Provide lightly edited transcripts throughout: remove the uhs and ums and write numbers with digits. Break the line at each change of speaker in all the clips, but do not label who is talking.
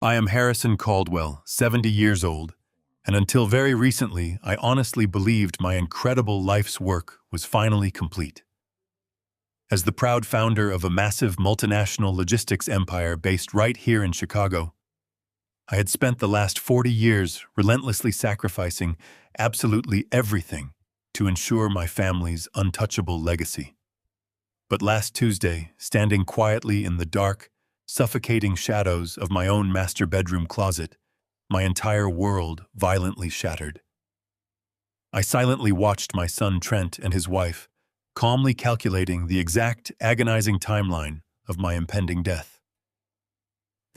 I am Harrison Caldwell, 70 years old, and until very recently, I honestly believed my incredible life's work was finally complete. As the proud founder of a massive multinational logistics empire based right here in Chicago, I had spent the last 40 years relentlessly sacrificing absolutely everything to ensure my family's untouchable legacy. But last Tuesday, standing quietly in the dark, suffocating shadows of my own master bedroom closet, my entire world violently shattered. I silently watched my son Trent and his wife, calmly calculating the exact agonizing timeline of my impending death.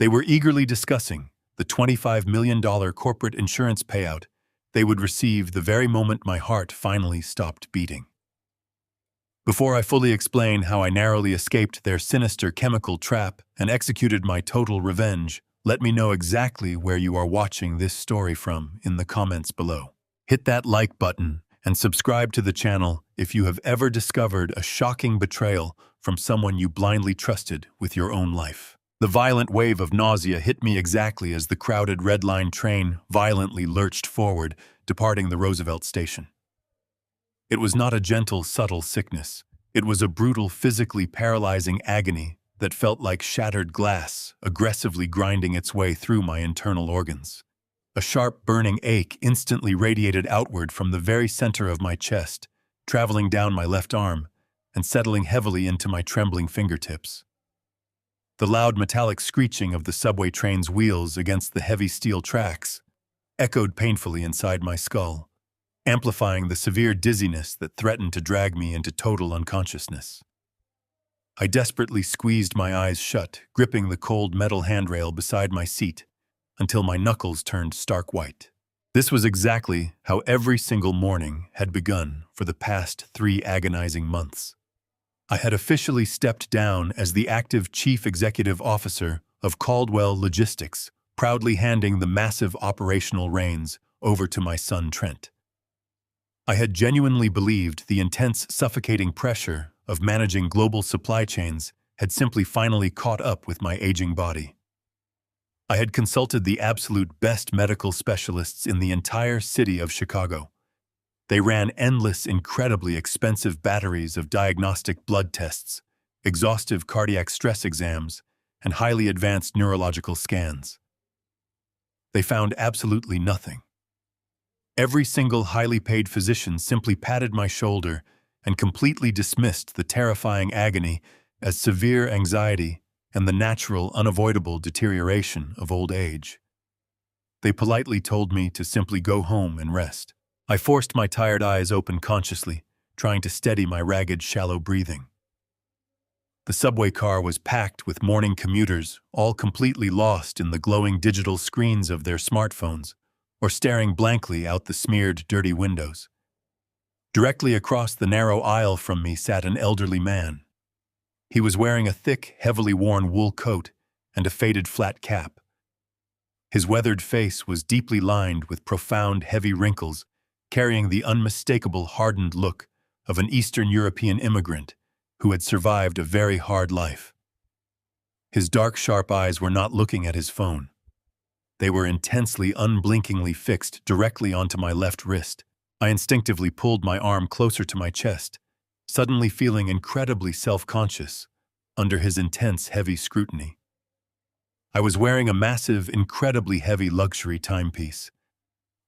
They were eagerly discussing the $25 million corporate insurance payout they would receive the very moment my heart finally stopped beating. Before I fully explain how I narrowly escaped their sinister chemical trap and executed my total revenge, let me know exactly where you are watching this story from in the comments below. Hit that like button and subscribe to the channel if you have ever discovered a shocking betrayal from someone you blindly trusted with your own life. The violent wave of nausea hit me exactly as the crowded Red Line train violently lurched forward, departing the Roosevelt station. It was not a gentle, subtle sickness. It was a brutal, physically paralyzing agony that felt like shattered glass, aggressively grinding its way through my internal organs. A sharp, burning ache instantly radiated outward from the very center of my chest, traveling down my left arm and settling heavily into my trembling fingertips. The loud metallic screeching of the subway train's wheels against the heavy steel tracks echoed painfully inside my skull, amplifying the severe dizziness that threatened to drag me into total unconsciousness. I desperately squeezed my eyes shut, gripping the cold metal handrail beside my seat until my knuckles turned stark white. This was exactly how every single morning had begun for the past 3 agonizing months. I had officially stepped down as the active chief executive officer of Caldwell Logistics, proudly handing the massive operational reins over to my son Trent. I had genuinely believed the intense, suffocating pressure of managing global supply chains had simply finally caught up with my aging body. I had consulted the absolute best medical specialists in the entire city of Chicago. They ran endless, incredibly expensive batteries of diagnostic blood tests, exhaustive cardiac stress exams, and highly advanced neurological scans. They found absolutely nothing. Every single highly paid physician simply patted my shoulder and completely dismissed the terrifying agony as severe anxiety and the natural, unavoidable deterioration of old age. They politely told me to simply go home and rest. I forced my tired eyes open consciously, trying to steady my ragged, shallow breathing. The subway car was packed with morning commuters, all completely lost in the glowing digital screens of their smartphones, or staring blankly out the smeared, dirty windows. Directly across the narrow aisle from me sat an elderly man. He was wearing a thick, heavily worn wool coat and a faded flat cap. His weathered face was deeply lined with profound, heavy wrinkles, carrying the unmistakable, hardened look of an Eastern European immigrant who had survived a very hard life. His dark, sharp eyes were not looking at his phone. They were intensely, unblinkingly fixed directly onto my left wrist. I instinctively pulled my arm closer to my chest, suddenly feeling incredibly self-conscious under his intense, heavy scrutiny. I was wearing a massive, incredibly heavy luxury timepiece.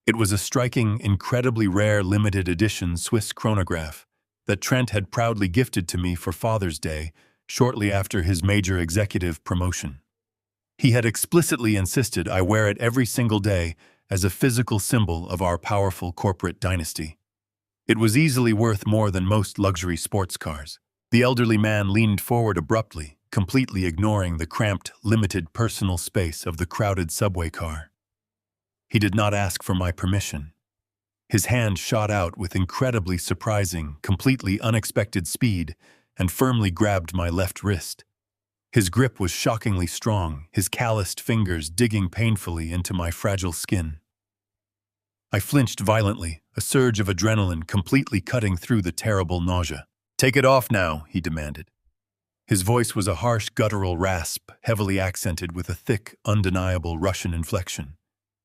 It was a striking, incredibly rare limited edition Swiss chronograph that Trent had proudly gifted to me for Father's Day shortly after his major executive promotion. He had explicitly insisted I wear it every single day as a physical symbol of our powerful corporate dynasty. It was easily worth more than most luxury sports cars. The elderly man leaned forward abruptly, completely ignoring the cramped, limited personal space of the crowded subway car. He did not ask for my permission. His hand shot out with incredibly surprising, completely unexpected speed and firmly grabbed my left wrist. His grip was shockingly strong, his calloused fingers digging painfully into my fragile skin. I flinched violently, a surge of adrenaline completely cutting through the terrible nausea. "Take it off now," he demanded. His voice was a harsh guttural rasp, heavily accented with a thick, undeniable Russian inflection.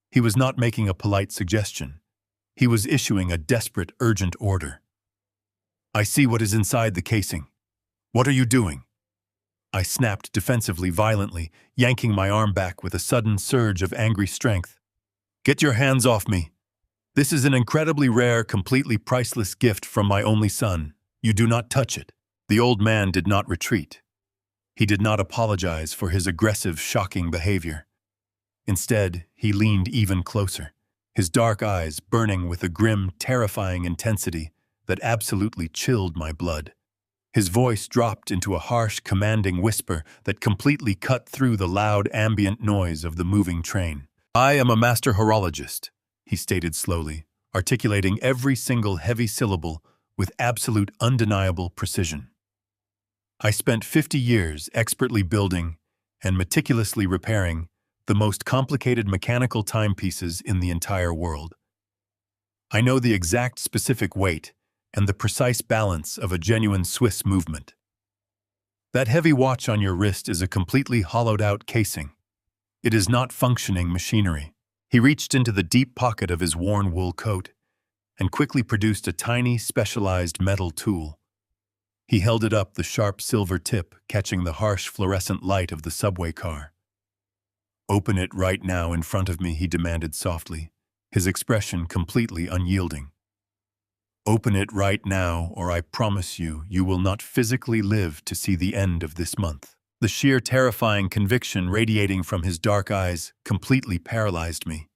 He was not making a polite suggestion. He was issuing a desperate, urgent order. "I see what is inside the casing. What are you doing?" I snapped defensively, violently, yanking my arm back with a sudden surge of angry strength. "Get your hands off me. This is an incredibly rare, completely priceless gift from my only son. You do not touch it." The old man did not retreat. He did not apologize for his aggressive, shocking behavior. Instead, he leaned even closer, his dark eyes burning with a grim, terrifying intensity that absolutely chilled my blood. His voice dropped into a harsh, commanding whisper that completely cut through the loud, ambient noise of the moving train. "I am a master horologist," he stated slowly, articulating every single heavy syllable with absolute, undeniable precision. "I spent 50 years expertly building and meticulously repairing the most complicated mechanical timepieces in the entire world. I know the exact specific weight and the precise balance of a genuine Swiss movement. That heavy watch on your wrist is a completely hollowed-out casing. It is not functioning machinery." He reached into the deep pocket of his worn wool coat and quickly produced a tiny, specialized metal tool. He held it up, the sharp silver tip catching the harsh fluorescent light of the subway car. "Open it right now in front of me," he demanded softly, his expression completely unyielding. "Open it right now, or I promise you, you will not physically live to see the end of this month." The sheer terrifying conviction radiating from his dark eyes completely paralyzed me.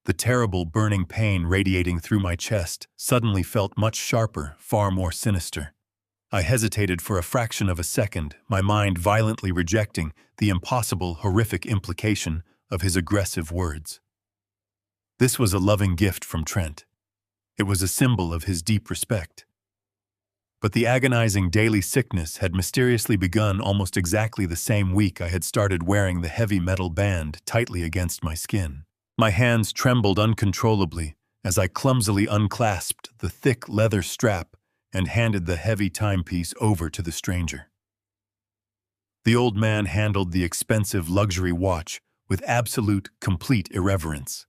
The terrible burning pain radiating through my chest suddenly felt much sharper, far more sinister. I hesitated for a fraction of a second, my mind violently rejecting the impossible, horrific implication of his aggressive words. This was a loving gift from Trent. It was a symbol of his deep respect. But the agonizing daily sickness had mysteriously begun almost exactly the same week I had started wearing the heavy metal band tightly against my skin. My hands trembled uncontrollably as I clumsily unclasped the thick leather strap and handed the heavy timepiece over to the stranger. The old man handled the expensive luxury watch with absolute, complete irreverence.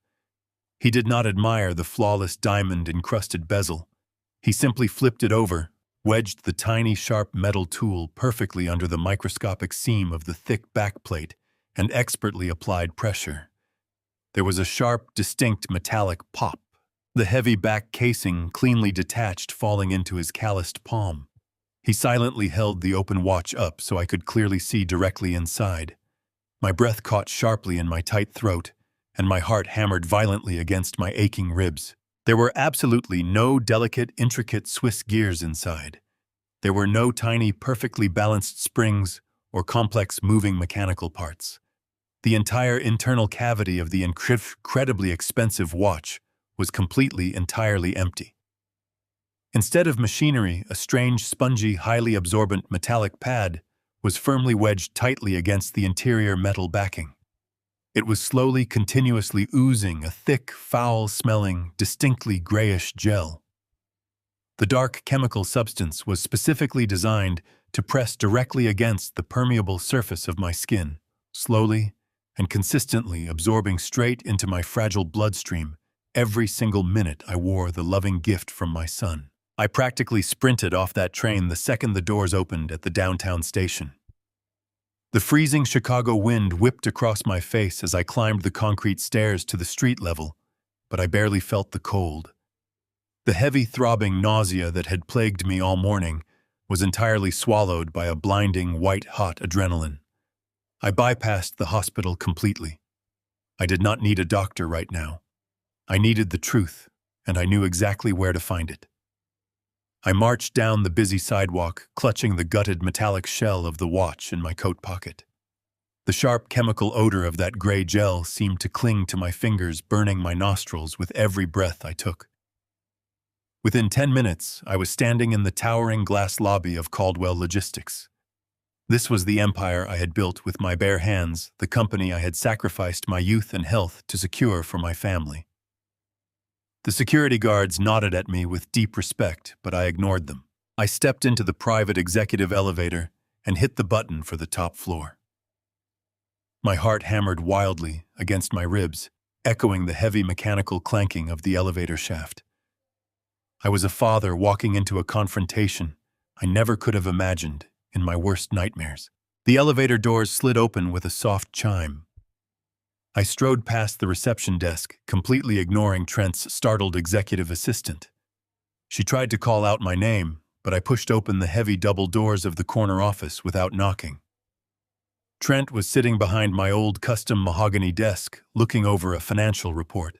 He did not admire the flawless diamond-encrusted bezel. He simply flipped it over, wedged the tiny, sharp metal tool perfectly under the microscopic seam of the thick backplate, and expertly applied pressure. There was a sharp, distinct metallic pop, the heavy back casing cleanly detached, falling into his calloused palm. He silently held the open watch up so I could clearly see directly inside. My breath caught sharply in my tight throat, and my heart hammered violently against my aching ribs. There were absolutely no delicate, intricate Swiss gears inside. There were no tiny, perfectly balanced springs or complex moving mechanical parts. The entire internal cavity of the incredibly expensive watch was completely, entirely empty. Instead of machinery, a strange, spongy, highly absorbent metallic pad was firmly wedged tightly against the interior metal backing. It was slowly, continuously oozing a thick, foul-smelling, distinctly grayish gel. The dark chemical substance was specifically designed to press directly against the permeable surface of my skin, slowly and consistently absorbing straight into my fragile bloodstream every single minute I wore the loving gift from my son. I practically sprinted off that train the second the doors opened at the downtown station. The freezing Chicago wind whipped across my face as I climbed the concrete stairs to the street level, but I barely felt the cold. The heavy, throbbing nausea that had plagued me all morning was entirely swallowed by a blinding, white-hot adrenaline. I bypassed the hospital completely. I did not need a doctor right now. I needed the truth, and I knew exactly where to find it. I marched down the busy sidewalk, clutching the gutted metallic shell of the watch in my coat pocket. The sharp chemical odor of that gray gel seemed to cling to my fingers, burning my nostrils with every breath I took. Within 10 minutes, I was standing in the towering glass lobby of Caldwell Logistics. This was the empire I had built with my bare hands, the company I had sacrificed my youth and health to secure for my family. The security guards nodded at me with deep respect, but I ignored them. I stepped into the private executive elevator and hit the button for the top floor. My heart hammered wildly against my ribs, echoing the heavy mechanical clanking of the elevator shaft. I was a father walking into a confrontation I never could have imagined in my worst nightmares. The elevator doors slid open with a soft chime. I strode past the reception desk, completely ignoring Trent's startled executive assistant. She tried to call out my name, but I pushed open the heavy double doors of the corner office without knocking. Trent was sitting behind my old custom mahogany desk, looking over a financial report.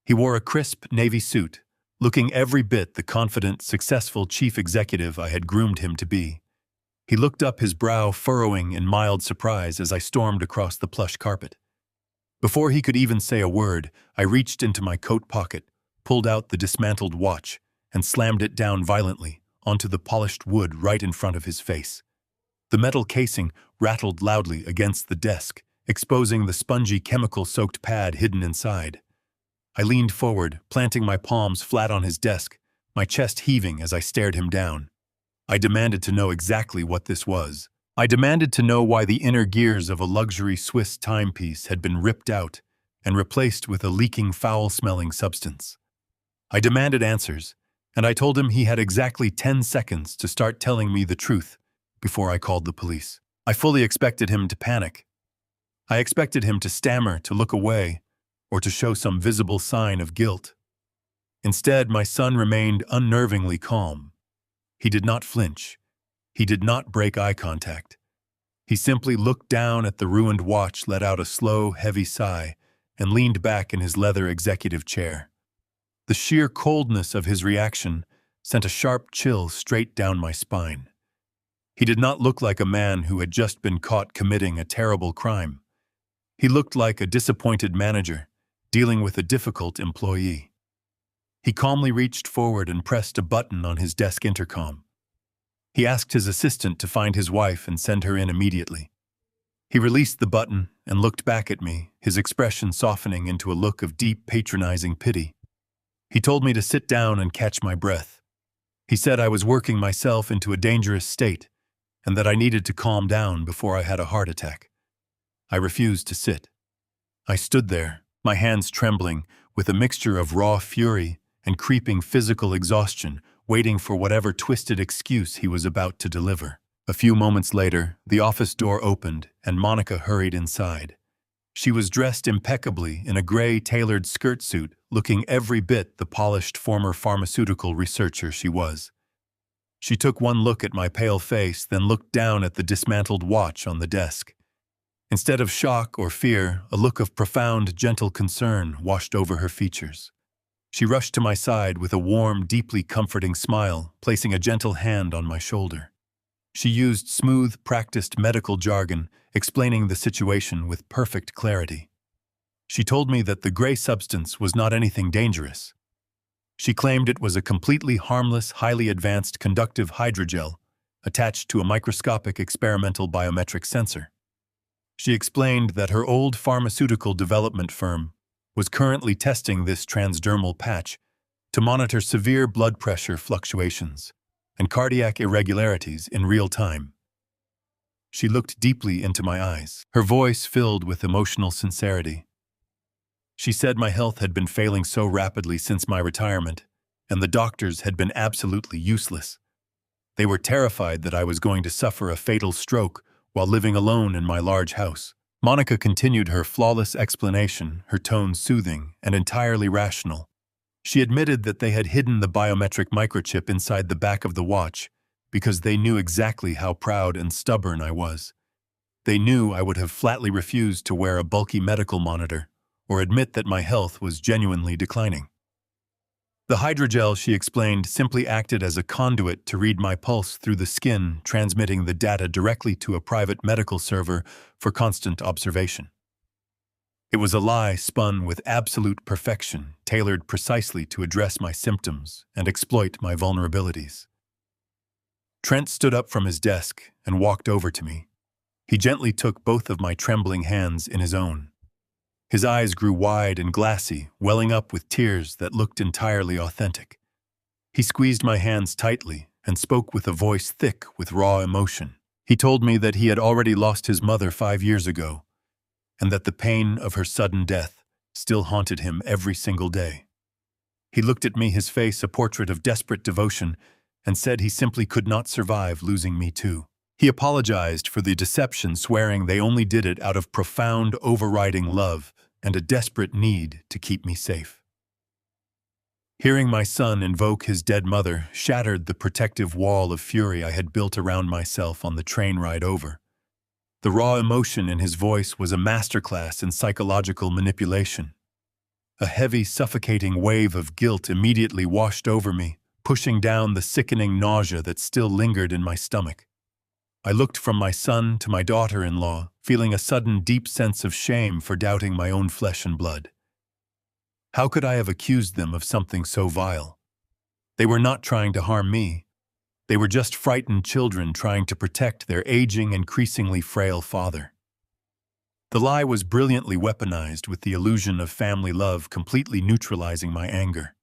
He wore a crisp navy suit, looking every bit the confident, successful chief executive I had groomed him to be. He looked up, his brow furrowing in mild surprise as I stormed across the plush carpet. Before he could even say a word, I reached into my coat pocket, pulled out the dismantled watch, and slammed it down violently onto the polished wood right in front of his face. The metal casing rattled loudly against the desk, exposing the spongy chemical-soaked pad hidden inside. I leaned forward, planting my palms flat on his desk, my chest heaving as I stared him down. I demanded to know exactly what this was. I demanded to know why the inner gears of a luxury Swiss timepiece had been ripped out and replaced with a leaking, foul-smelling substance. I demanded answers, and I told him he had exactly 10 seconds to start telling me the truth before I called the police. I fully expected him to panic. I expected him to stammer, to look away, or to show some visible sign of guilt. Instead, my son remained unnervingly calm. He did not flinch. He did not break eye contact. He simply looked down at the ruined watch, let out a slow, heavy sigh, and leaned back in his leather executive chair. The sheer coldness of his reaction sent a sharp chill straight down my spine. He did not look like a man who had just been caught committing a terrible crime. He looked like a disappointed manager dealing with a difficult employee. He calmly reached forward and pressed a button on his desk intercom. He asked his assistant to find his wife and send her in immediately. He released the button and looked back at me, his expression softening into a look of deep, patronizing pity. He told me to sit down and catch my breath. He said I was working myself into a dangerous state and that I needed to calm down before I had a heart attack. I refused to sit. I stood there, my hands trembling, with a mixture of raw fury and creeping physical exhaustion, waiting for whatever twisted excuse he was about to deliver. A few moments later, the office door opened and Monica hurried inside. She was dressed impeccably in a gray tailored skirt suit, looking every bit the polished former pharmaceutical researcher she was. She took one look at my pale face, then looked down at the dismantled watch on the desk. Instead of shock or fear, a look of profound, gentle concern washed over her features. She rushed to my side with a warm, deeply comforting smile, placing a gentle hand on my shoulder. She used smooth, practiced medical jargon, explaining the situation with perfect clarity. She told me that the gray substance was not anything dangerous. She claimed it was a completely harmless, highly advanced conductive hydrogel attached to a microscopic experimental biometric sensor. She explained that her old pharmaceutical development firm was currently testing this transdermal patch to monitor severe blood pressure fluctuations and cardiac irregularities in real time. She looked deeply into my eyes, her voice filled with emotional sincerity. She said my health had been failing so rapidly since my retirement, and the doctors had been absolutely useless. They were terrified that I was going to suffer a fatal stroke while living alone in my large house. Monica continued her flawless explanation, her tone soothing and entirely rational. She admitted that they had hidden the biometric microchip inside the back of the watch because they knew exactly how proud and stubborn I was. They knew I would have flatly refused to wear a bulky medical monitor or admit that my health was genuinely declining. The hydrogel, she explained, simply acted as a conduit to read my pulse through the skin, transmitting the data directly to a private medical server for constant observation. It was a lie spun with absolute perfection, tailored precisely to address my symptoms and exploit my vulnerabilities. Trent stood up from his desk and walked over to me. He gently took both of my trembling hands in his own. His eyes grew wide and glassy, welling up with tears that looked entirely authentic. He squeezed my hands tightly and spoke with a voice thick with raw emotion. He told me that he had already lost his mother 5 years ago, and that the pain of her sudden death still haunted him every single day. He looked at me, his face a portrait of desperate devotion, and said he simply could not survive losing me too. He apologized for the deception, swearing they only did it out of profound, overriding love and a desperate need to keep me safe. Hearing my son invoke his dead mother shattered the protective wall of fury I had built around myself on the train ride over. The raw emotion in his voice was a masterclass in psychological manipulation. A heavy, suffocating wave of guilt immediately washed over me, pushing down the sickening nausea that still lingered in my stomach. I looked from my son to my daughter-in-law, feeling a sudden deep sense of shame for doubting my own flesh and blood. How could I have accused them of something so vile? They were not trying to harm me. They were just frightened children trying to protect their aging, increasingly frail father. The lie was brilliantly weaponized, with the illusion of family love completely neutralizing my anger.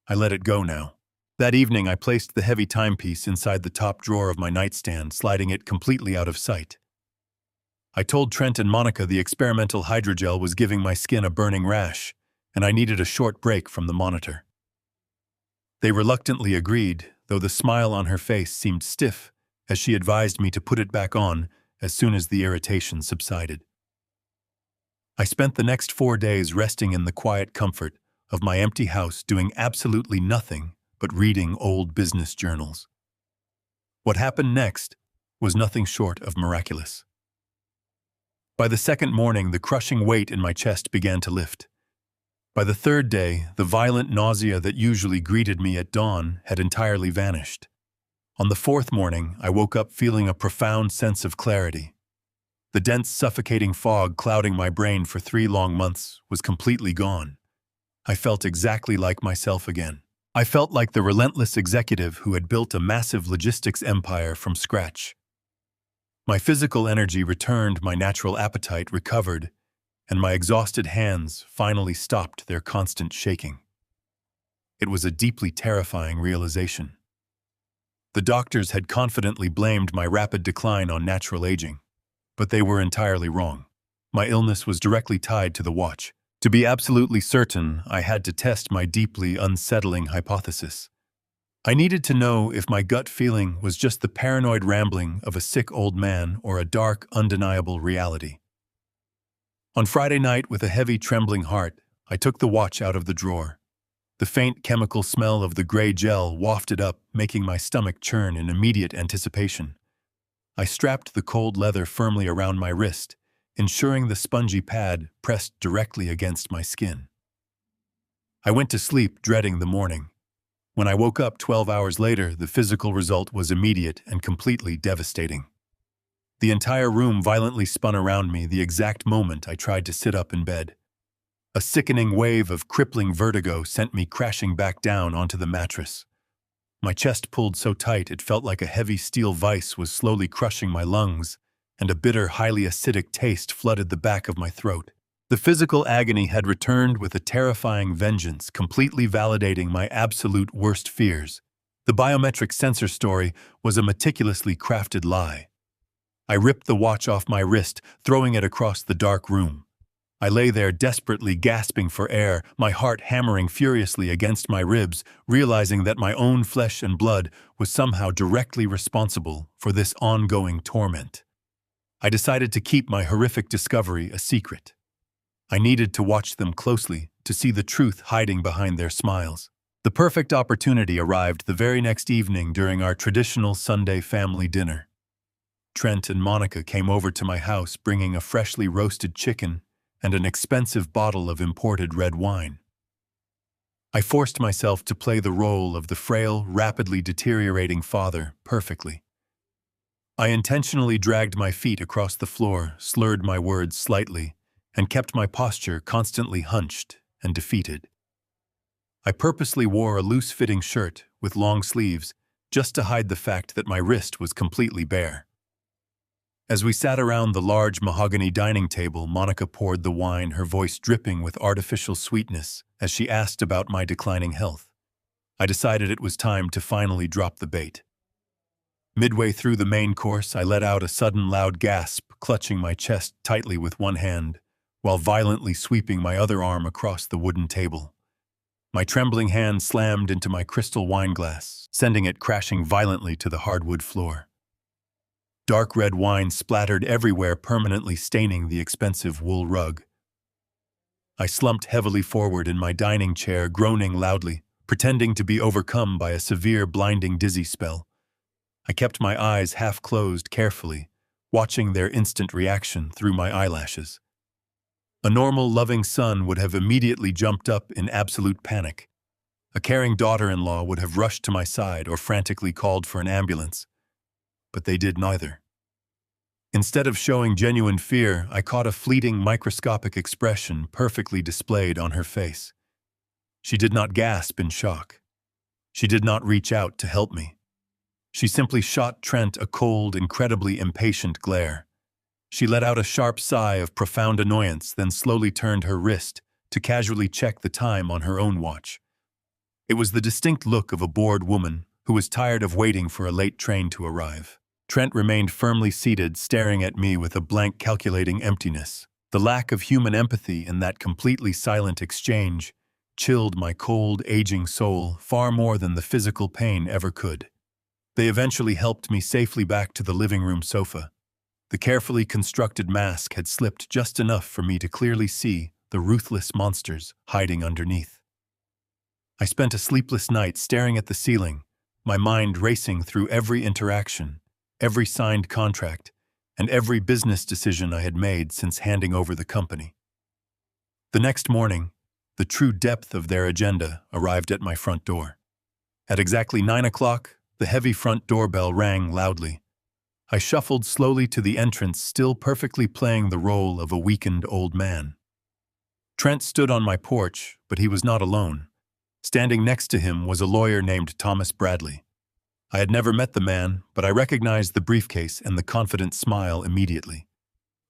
I let it go now. That evening, I placed the heavy timepiece inside the top drawer of my nightstand, sliding it completely out of sight. I told Trent and Monica the experimental hydrogel was giving my skin a burning rash, and I needed a short break from the monitor. They reluctantly agreed, though the smile on her face seemed stiff as she advised me to put it back on as soon as the irritation subsided. I spent the next 4 days resting in the quiet comfort of my empty house, doing absolutely nothing but reading old business journals. What happened next was nothing short of miraculous. By the second morning, the crushing weight in my chest began to lift. By the third day, the violent nausea that usually greeted me at dawn had entirely vanished. On the fourth morning, I woke up feeling a profound sense of clarity. The dense, suffocating fog clouding my brain for 3 long months was completely gone. I felt exactly like myself again. I felt like the relentless executive who had built a massive logistics empire from scratch. My physical energy returned, my natural appetite recovered, and my exhausted hands finally stopped their constant shaking. It was a deeply terrifying realization. The doctors had confidently blamed my rapid decline on natural aging, but they were entirely wrong. My illness was directly tied to the watch. To be absolutely certain, I had to test my deeply unsettling hypothesis. I needed to know if my gut feeling was just the paranoid rambling of a sick old man or a dark, undeniable reality. On Friday night, with a heavy, trembling heart, I took the watch out of the drawer. The faint chemical smell of the gray gel wafted up, making my stomach churn in immediate anticipation. I strapped the cold leather firmly around my wrist, ensuring the spongy pad pressed directly against my skin. I went to sleep, dreading the morning. When I woke up 12 hours later, the physical result was immediate and completely devastating. The entire room violently spun around me the exact moment I tried to sit up in bed. A sickening wave of crippling vertigo sent me crashing back down onto the mattress. My chest pulled so tight it felt like a heavy steel vice was slowly crushing my lungs, and a bitter, highly acidic taste flooded the back of my throat. The physical agony had returned with a terrifying vengeance, completely validating my absolute worst fears. The biometric sensor story was a meticulously crafted lie. I ripped the watch off my wrist, throwing it across the dark room. I lay there desperately gasping for air, my heart hammering furiously against my ribs, realizing that my own flesh and blood was somehow directly responsible for this ongoing torment. I decided to keep my horrific discovery a secret. I needed to watch them closely to see the truth hiding behind their smiles. The perfect opportunity arrived the very next evening during our traditional Sunday family dinner. Trent and Monica came over to my house bringing a freshly roasted chicken and an expensive bottle of imported red wine. I forced myself to play the role of the frail, rapidly deteriorating father perfectly. I intentionally dragged my feet across the floor, slurred my words slightly, and kept my posture constantly hunched and defeated. I purposely wore a loose-fitting shirt with long sleeves just to hide the fact that my wrist was completely bare. As we sat around the large mahogany dining table, Monica poured the wine, her voice dripping with artificial sweetness as she asked about my declining health. I decided it was time to finally drop the bait. Midway through the main course, I let out a sudden loud gasp, clutching my chest tightly with one hand, while violently sweeping my other arm across the wooden table. My trembling hand slammed into my crystal wine glass, sending it crashing violently to the hardwood floor. Dark red wine splattered everywhere, permanently staining the expensive wool rug. I slumped heavily forward in my dining chair, groaning loudly, pretending to be overcome by a severe, blinding dizzy spell. I kept my eyes half closed carefully, watching their instant reaction through my eyelashes. A normal, loving son would have immediately jumped up in absolute panic. A caring daughter-in-law would have rushed to my side or frantically called for an ambulance. But they did neither. Instead of showing genuine fear, I caught a fleeting, microscopic expression perfectly displayed on her face. She did not gasp in shock. She did not reach out to help me. She simply shot Trent a cold, incredibly impatient glare. She let out a sharp sigh of profound annoyance, then slowly turned her wrist to casually check the time on her own watch. It was the distinct look of a bored woman who was tired of waiting for a late train to arrive. Trent remained firmly seated, staring at me with a blank, calculating emptiness. The lack of human empathy in that completely silent exchange chilled my cold, aging soul far more than the physical pain ever could. They eventually helped me safely back to the living room sofa. The carefully constructed mask had slipped just enough for me to clearly see the ruthless monsters hiding underneath. I spent a sleepless night staring at the ceiling, my mind racing through every interaction, every signed contract, and every business decision I had made since handing over the company. The next morning, the true depth of their agenda arrived at my front door. At exactly 9 o'clock, the heavy front doorbell rang loudly. I shuffled slowly to the entrance, still perfectly playing the role of a weakened old man. Trent stood on my porch, but he was not alone. Standing next to him was a lawyer named Thomas Bradley. I had never met the man, but I recognized the briefcase and the confident smile immediately.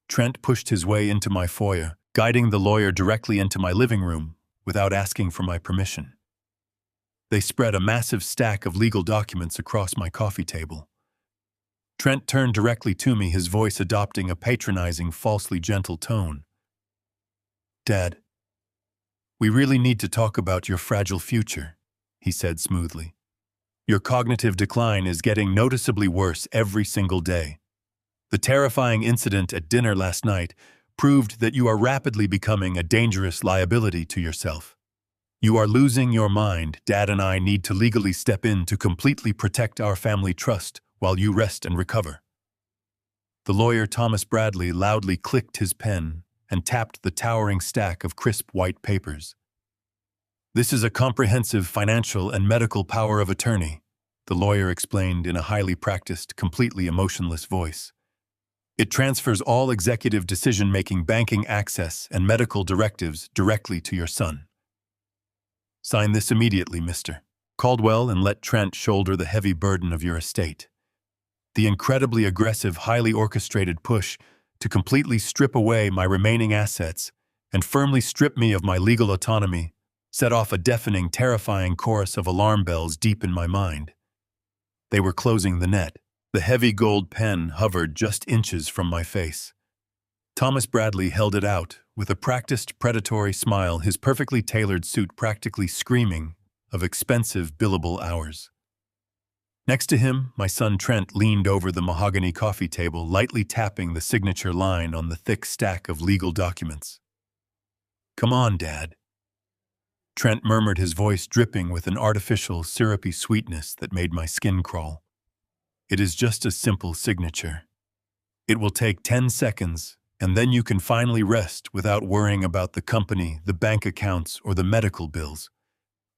Trent pushed his way into my foyer, guiding the lawyer directly into my living room without asking for my permission. They spread a massive stack of legal documents across my coffee table. Trent turned directly to me, his voice adopting a patronizing, falsely gentle tone. "Dad, we really need to talk about your fragile future," he said smoothly. "Your cognitive decline is getting noticeably worse every single day. The terrifying incident at dinner last night proved that you are rapidly becoming a dangerous liability to yourself. You are losing your mind. Dad and I need to legally step in to completely protect our family trust while you rest and recover." The lawyer Thomas Bradley loudly clicked his pen and tapped the towering stack of crisp white papers. "This is a comprehensive financial and medical power of attorney," the lawyer explained in a highly practiced, completely emotionless voice. "It transfers all executive decision-making, banking access, and medical directives directly to your son. Sign this immediately, Mr. Caldwell, and let Trent shoulder the heavy burden of your estate." The incredibly aggressive, highly orchestrated push to completely strip away my remaining assets and firmly strip me of my legal autonomy set off a deafening, terrifying chorus of alarm bells deep in my mind. They were closing the net. The heavy gold pen hovered just inches from my face. Thomas Bradley held it out with a practiced, predatory smile, his perfectly tailored suit practically screaming of expensive, billable hours. Next to him, my son Trent leaned over the mahogany coffee table, lightly tapping the signature line on the thick stack of legal documents. "Come on, Dad." Trent murmured, his voice dripping with an artificial, syrupy sweetness that made my skin crawl. "It is just a simple signature. It will take 10 seconds, and then you can finally rest without worrying about the company, the bank accounts, or the medical bills.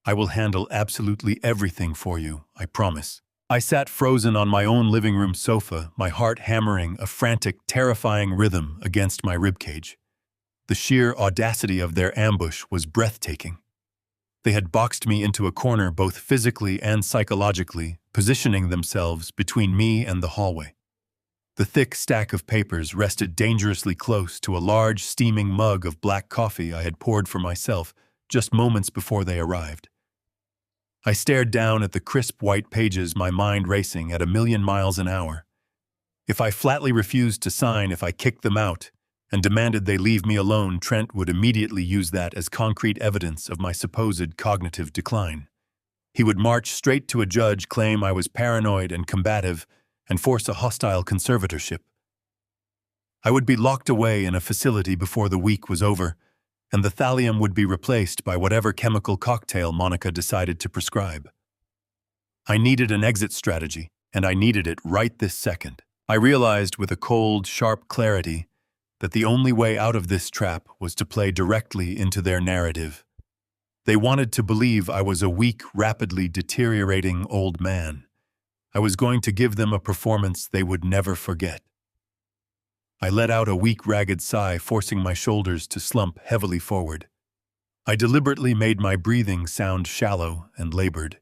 I will handle absolutely everything for you, I promise." I sat frozen on my own living room sofa, my heart hammering a frantic, terrifying rhythm against my ribcage. The sheer audacity of their ambush was breathtaking. They had boxed me into a corner both physically and psychologically, positioning themselves between me and the hallway. The thick stack of papers rested dangerously close to a large, steaming mug of black coffee I had poured for myself just moments before they arrived. I stared down at the crisp white pages, my mind racing at 1,000,000 miles an hour. If I flatly refused to sign, if I kicked them out, and demanded they leave me alone, Trent would immediately use that as concrete evidence of my supposed cognitive decline. He would march straight to a judge, claim I was paranoid and combative, and force a hostile conservatorship. I would be locked away in a facility before the week was over, and the thallium would be replaced by whatever chemical cocktail Monica decided to prescribe. I needed an exit strategy, and I needed it right this second. I realized with a cold, sharp clarity that the only way out of this trap was to play directly into their narrative. They wanted to believe I was a weak, rapidly deteriorating old man. I was going to give them a performance they would never forget. I let out a weak, ragged sigh, forcing my shoulders to slump heavily forward. I deliberately made my breathing sound shallow and labored.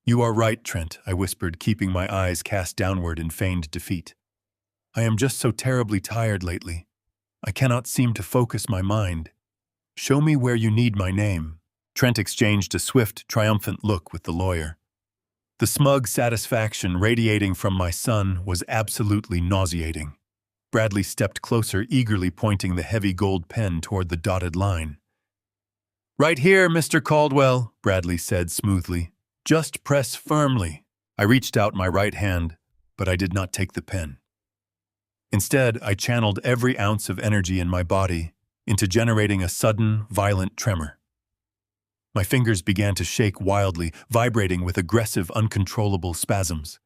"You are right, Trent," I whispered, keeping my eyes cast downward in feigned defeat. "I am just so terribly tired lately. I cannot seem to focus my mind. Show me where you need my name." Trent exchanged a swift, triumphant look with the lawyer. The smug satisfaction radiating from my son was absolutely nauseating. Bradley stepped closer, eagerly pointing the heavy gold pen toward the dotted line. "Right here, Mr. Caldwell," Bradley said smoothly. "Just press firmly." I reached out my right hand, but I did not take the pen. Instead, I channeled every ounce of energy in my body into generating a sudden, violent tremor. My fingers began to shake wildly, vibrating with aggressive, uncontrollable spasms.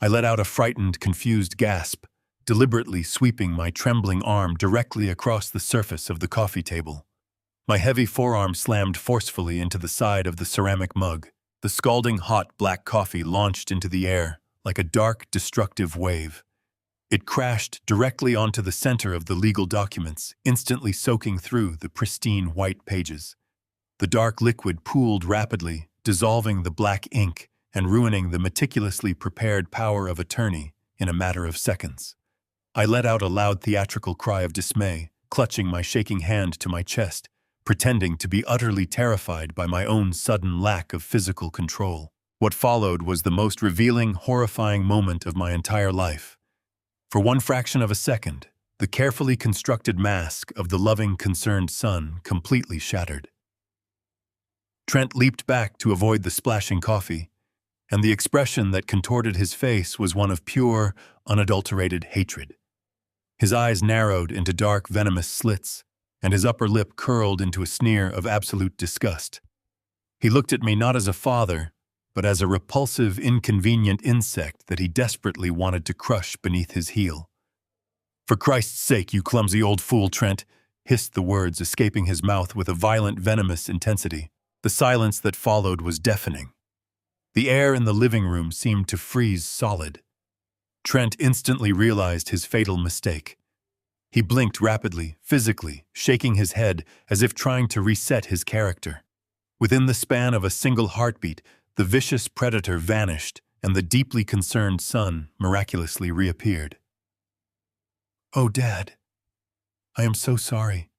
I let out a frightened, confused gasp, deliberately sweeping my trembling arm directly across the surface of the coffee table. My heavy forearm slammed forcefully into the side of the ceramic mug. The scalding hot black coffee launched into the air like a dark, destructive wave. It crashed directly onto the center of the legal documents, instantly soaking through the pristine white pages. The dark liquid pooled rapidly, dissolving the black ink and ruining the meticulously prepared power of attorney in a matter of seconds. I let out a loud theatrical cry of dismay, clutching my shaking hand to my chest, pretending to be utterly terrified by my own sudden lack of physical control. What followed was the most revealing, horrifying moment of my entire life. For one fraction of a second, the carefully constructed mask of the loving, concerned son completely shattered. Trent leaped back to avoid the splashing coffee, and the expression that contorted his face was one of pure, unadulterated hatred. His eyes narrowed into dark, venomous slits, and his upper lip curled into a sneer of absolute disgust. He looked at me not as a father, but as a repulsive, inconvenient insect that he desperately wanted to crush beneath his heel. "For Christ's sake, you clumsy old fool, Trent," hissed the words escaping his mouth with a violent, venomous intensity. The silence that followed was deafening. The air in the living room seemed to freeze solid. Trent instantly realized his fatal mistake. He blinked rapidly, physically, shaking his head as if trying to reset his character. Within the span of a single heartbeat, the vicious predator vanished, and the deeply concerned son miraculously reappeared. "Oh, Dad, I am so sorry."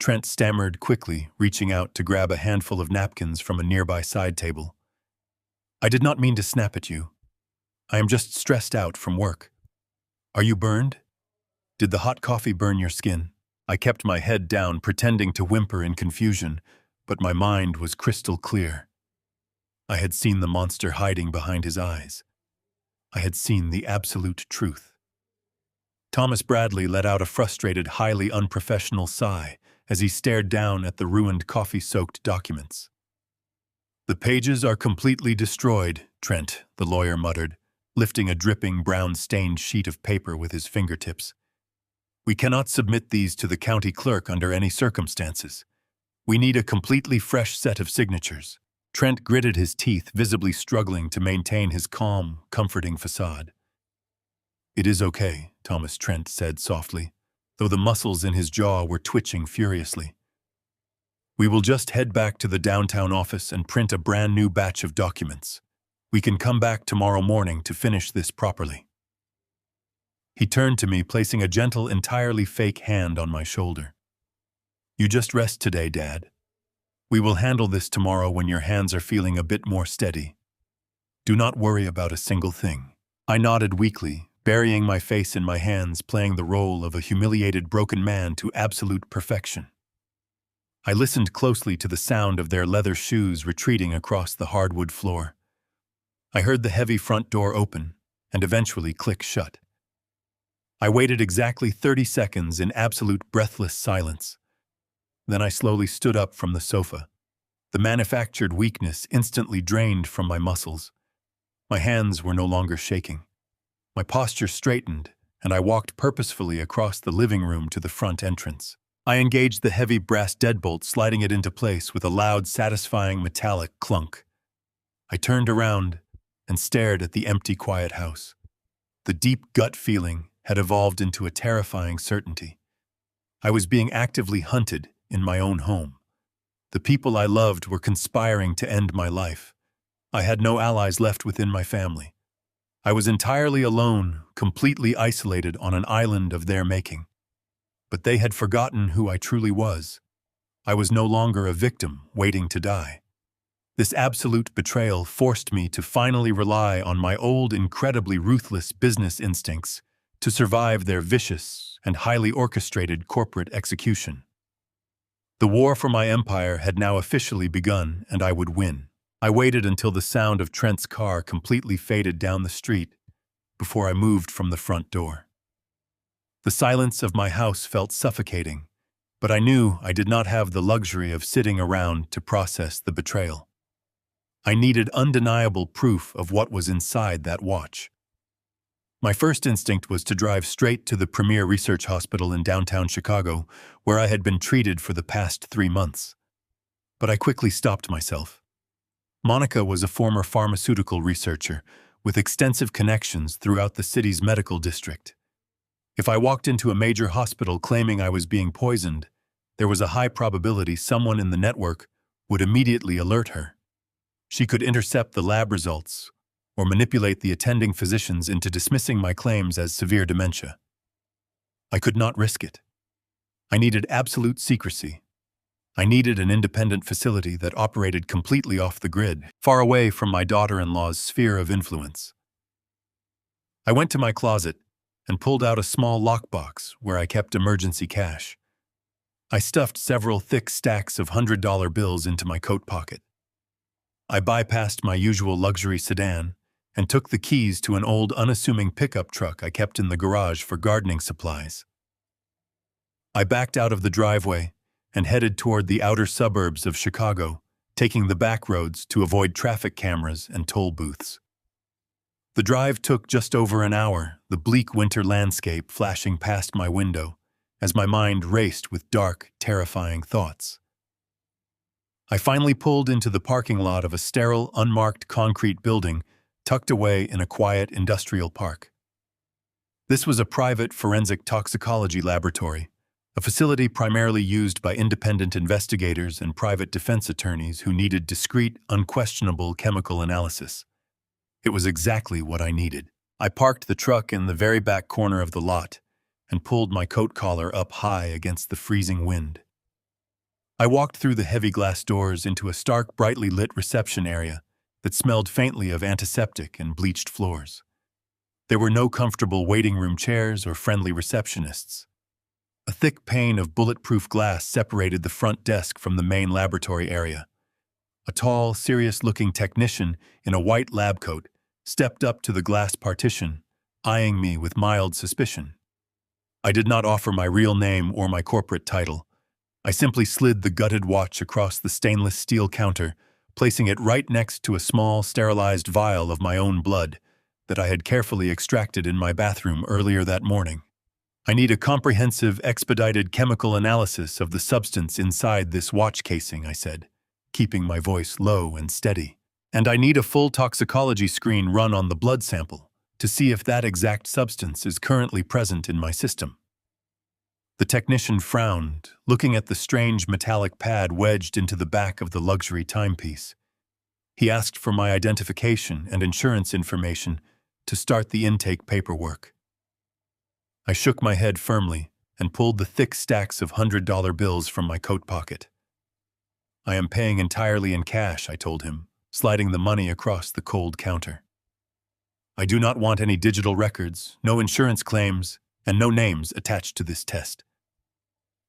Trent stammered quickly, reaching out to grab a handful of napkins from a nearby side table. "I did not mean to snap at you. I am just stressed out from work. Are you burned? Did the hot coffee burn your skin?" I kept my head down, pretending to whimper in confusion, but my mind was crystal clear. I had seen the monster hiding behind his eyes. I had seen the absolute truth. Thomas Bradley let out a frustrated, highly unprofessional sigh as he stared down at the ruined coffee-soaked documents. "The pages are completely destroyed, Trent," the lawyer muttered, lifting a dripping, brown-stained sheet of paper with his fingertips. "We cannot submit these to the county clerk under any circumstances. We need a completely fresh set of signatures." Trent gritted his teeth, visibly struggling to maintain his calm, comforting facade. "It is okay," Thomas Trent said softly, though the muscles in his jaw were twitching furiously. "We will just head back to the downtown office and print a brand new batch of documents. We can come back tomorrow morning to finish this properly." He turned to me, placing a gentle, entirely fake hand on my shoulder. "You just rest today, Dad. We will handle this tomorrow when your hands are feeling a bit more steady. Do not worry about a single thing." I nodded weakly, burying my face in my hands, playing the role of a humiliated broken man to absolute perfection. I listened closely to the sound of their leather shoes retreating across the hardwood floor. I heard the heavy front door open and eventually click shut. I waited exactly 30 seconds in absolute breathless silence. Then I slowly stood up from the sofa. The manufactured weakness instantly drained from my muscles. My hands were no longer shaking. My posture straightened, and I walked purposefully across the living room to the front entrance. I engaged the heavy brass deadbolt, sliding it into place with a loud, satisfying metallic clunk. I turned around and stared at the empty, quiet house. The deep gut feeling had evolved into a terrifying certainty. I was being actively hunted in my own home. The people I loved were conspiring to end my life. I had no allies left within my family. I was entirely alone, completely isolated on an island of their making. But they had forgotten who I truly was. I was no longer a victim waiting to die. This absolute betrayal forced me to finally rely on my old, incredibly ruthless business instincts to survive their vicious and highly orchestrated corporate execution. The war for my empire had now officially begun, and I would win. I waited until the sound of Trent's car completely faded down the street before I moved from the front door. The silence of my house felt suffocating, but I knew I did not have the luxury of sitting around to process the betrayal. I needed undeniable proof of what was inside that watch. My first instinct was to drive straight to the premier research hospital in downtown Chicago, where I had been treated for the past 3 months. But I quickly stopped myself. Monica was a former pharmaceutical researcher with extensive connections throughout the city's medical district. If I walked into a major hospital claiming I was being poisoned, there was a high probability someone in the network would immediately alert her. She could intercept the lab results or manipulate the attending physicians into dismissing my claims as severe dementia. I could not risk it. I needed absolute secrecy. I needed an independent facility that operated completely off the grid, far away from my daughter-in-law's sphere of influence. I went to my closet and pulled out a small lockbox where I kept emergency cash. I stuffed several thick stacks of $100 bills into my coat pocket. I bypassed my usual luxury sedan and took the keys to an old, unassuming pickup truck I kept in the garage for gardening supplies. I backed out of the driveway and headed toward the outer suburbs of Chicago, taking the back roads to avoid traffic cameras and toll booths. The drive took just over an hour, the bleak winter landscape flashing past my window as my mind raced with dark, terrifying thoughts. I finally pulled into the parking lot of a sterile, unmarked concrete building tucked away in a quiet industrial park. This was a private forensic toxicology laboratory, a facility primarily used by independent investigators and private defense attorneys who needed discreet, unquestionable chemical analysis. It was exactly what I needed. I parked the truck in the very back corner of the lot and pulled my coat collar up high against the freezing wind. I walked through the heavy glass doors into a stark, brightly lit reception area that smelled faintly of antiseptic and bleached floors. There were no comfortable waiting room chairs or friendly receptionists. A thick pane of bulletproof glass separated the front desk from the main laboratory area. A tall, serious-looking technician in a white lab coat stepped up to the glass partition, eyeing me with mild suspicion. I did not offer my real name or my corporate title. I simply slid the gutted watch across the stainless steel counter, placing it right next to a small, sterilized vial of my own blood that I had carefully extracted in my bathroom earlier that morning. I need a comprehensive, expedited chemical analysis of the substance inside this watch casing, I said, keeping my voice low and steady. And I need a full toxicology screen run on the blood sample to see if that exact substance is currently present in my system. The technician frowned, looking at the strange metallic pad wedged into the back of the luxury timepiece. He asked for my identification and insurance information to start the intake paperwork. I shook my head firmly and pulled the thick stacks of $100 bills from my coat pocket. I am paying entirely in cash, I told him, sliding the money across the cold counter. I do not want any digital records, no insurance claims, and no names attached to this test.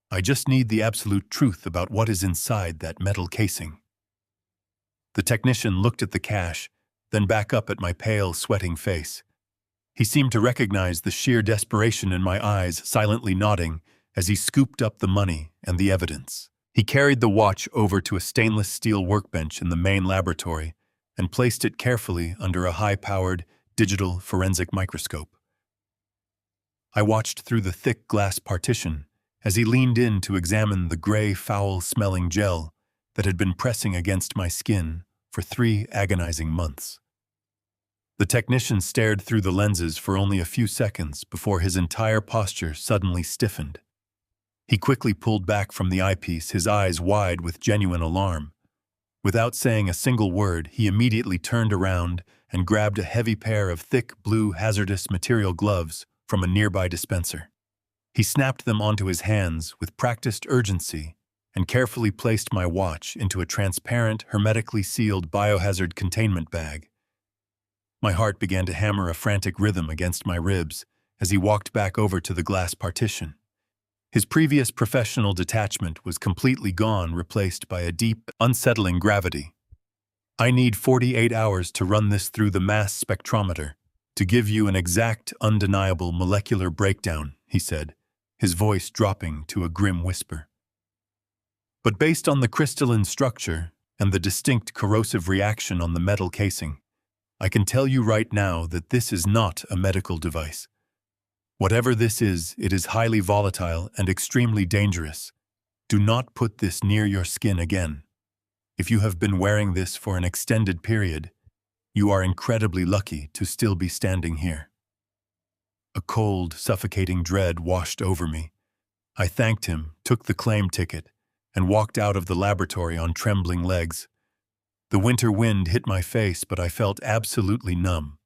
I just need the absolute truth about what is inside that metal casing. The technician looked at the cash, then back up at my pale, sweating face. He seemed to recognize the sheer desperation in my eyes, silently nodding as he scooped up the money and the evidence. He carried the watch over to a stainless steel workbench in the main laboratory and placed it carefully under a high-powered digital forensic microscope. I watched through the thick glass partition as he leaned in to examine the gray, foul-smelling gel that had been pressing against my skin for 3 agonizing months. The technician stared through the lenses for only a few seconds before his entire posture suddenly stiffened. He quickly pulled back from the eyepiece, his eyes wide with genuine alarm. Without saying a single word, he immediately turned around and grabbed a heavy pair of thick blue hazardous material gloves from a nearby dispenser. He snapped them onto his hands with practiced urgency and carefully placed my watch into a transparent, hermetically sealed biohazard containment bag. My heart began to hammer a frantic rhythm against my ribs as he walked back over to the glass partition. His previous professional detachment was completely gone, replaced by a deep, unsettling gravity. I need 48 hours to run this through the mass spectrometer to give you an exact, undeniable molecular breakdown, he said, his voice dropping to a grim whisper. But based on the crystalline structure and the distinct corrosive reaction on the metal casing, I can tell you right now that this is not a medical device. Whatever this is, it is highly volatile and extremely dangerous. Do not put this near your skin again. If you have been wearing this for an extended period, you are incredibly lucky to still be standing here. A cold, suffocating dread washed over me. I thanked him, took the claim ticket, and walked out of the laboratory on trembling legs. The winter wind hit my face, but I felt absolutely numb.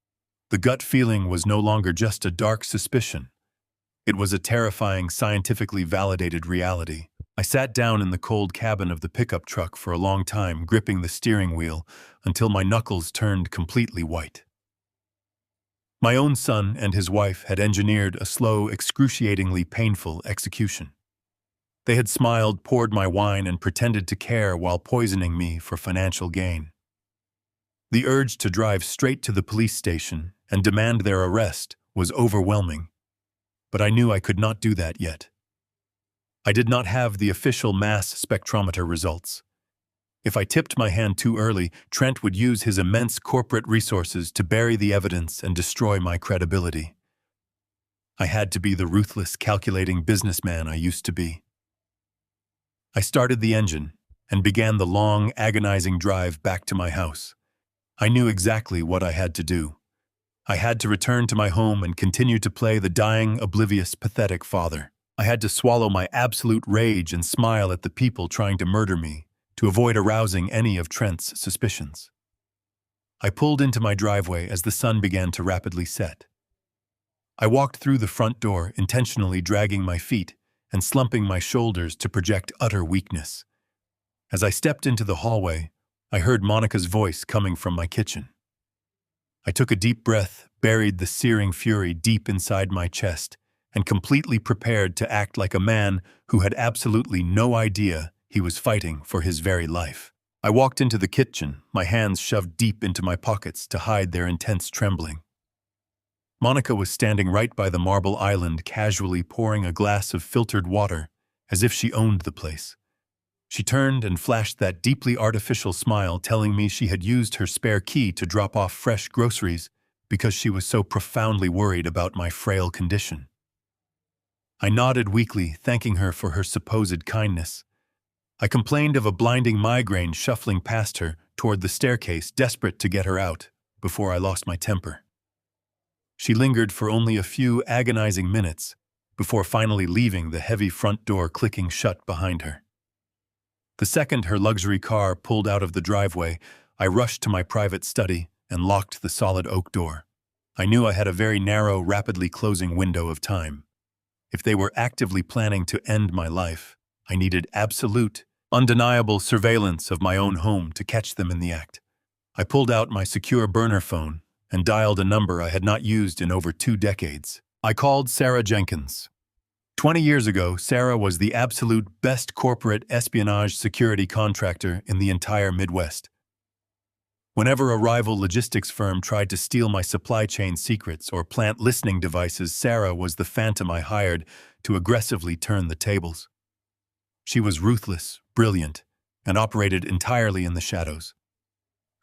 The gut feeling was no longer just a dark suspicion. It was a terrifying, scientifically validated reality. I sat down in the cold cabin of the pickup truck for a long time, gripping the steering wheel until my knuckles turned completely white. My own son and his wife had engineered a slow, excruciatingly painful execution. They had smiled, poured my wine, and pretended to care while poisoning me for financial gain. The urge to drive straight to the police station and demand their arrest was overwhelming, but I knew I could not do that yet. I did not have the official mass spectrometer results. If I tipped my hand too early, Trent would use his immense corporate resources to bury the evidence and destroy my credibility. I had to be the ruthless, calculating businessman I used to be. I started the engine and began the long, agonizing drive back to my house. I knew exactly what I had to do. I had to return to my home and continue to play the dying, oblivious, pathetic father. I had to swallow my absolute rage and smile at the people trying to murder me to avoid arousing any of Trent's suspicions. I pulled into my driveway as the sun began to rapidly set. I walked through the front door, intentionally dragging my feet and slumping my shoulders to project utter weakness. As I stepped into the hallway, I heard Monica's voice coming from my kitchen. I took a deep breath, buried the searing fury deep inside my chest, and completely prepared to act like a man who had absolutely no idea he was fighting for his very life. I walked into the kitchen, my hands shoved deep into my pockets to hide their intense trembling. Monica was standing right by the marble island, casually pouring a glass of filtered water, as if she owned the place. She turned and flashed that deeply artificial smile, telling me she had used her spare key to drop off fresh groceries because she was so profoundly worried about my frail condition. I nodded weakly, thanking her for her supposed kindness. I complained of a blinding migraine shuffling past her toward the staircase, desperate to get her out, before I lost my temper. She lingered for only a few agonizing minutes before finally leaving, the heavy front door clicking shut behind her. The second her luxury car pulled out of the driveway, I rushed to my private study and locked the solid oak door. I knew I had a very narrow, rapidly closing window of time. If they were actively planning to end my life, I needed absolute undeniable surveillance of my own home to catch them in the act. I pulled out my secure burner phone and dialed a number I had not used in over 2 decades. I called Sarah Jenkins. 20 years ago, Sarah was the absolute best corporate espionage security contractor in the entire Midwest. Whenever a rival logistics firm tried to steal my supply chain secrets or plant listening devices, Sarah was the phantom I hired to aggressively turn the tables. She was ruthless, brilliant, and operated entirely in the shadows.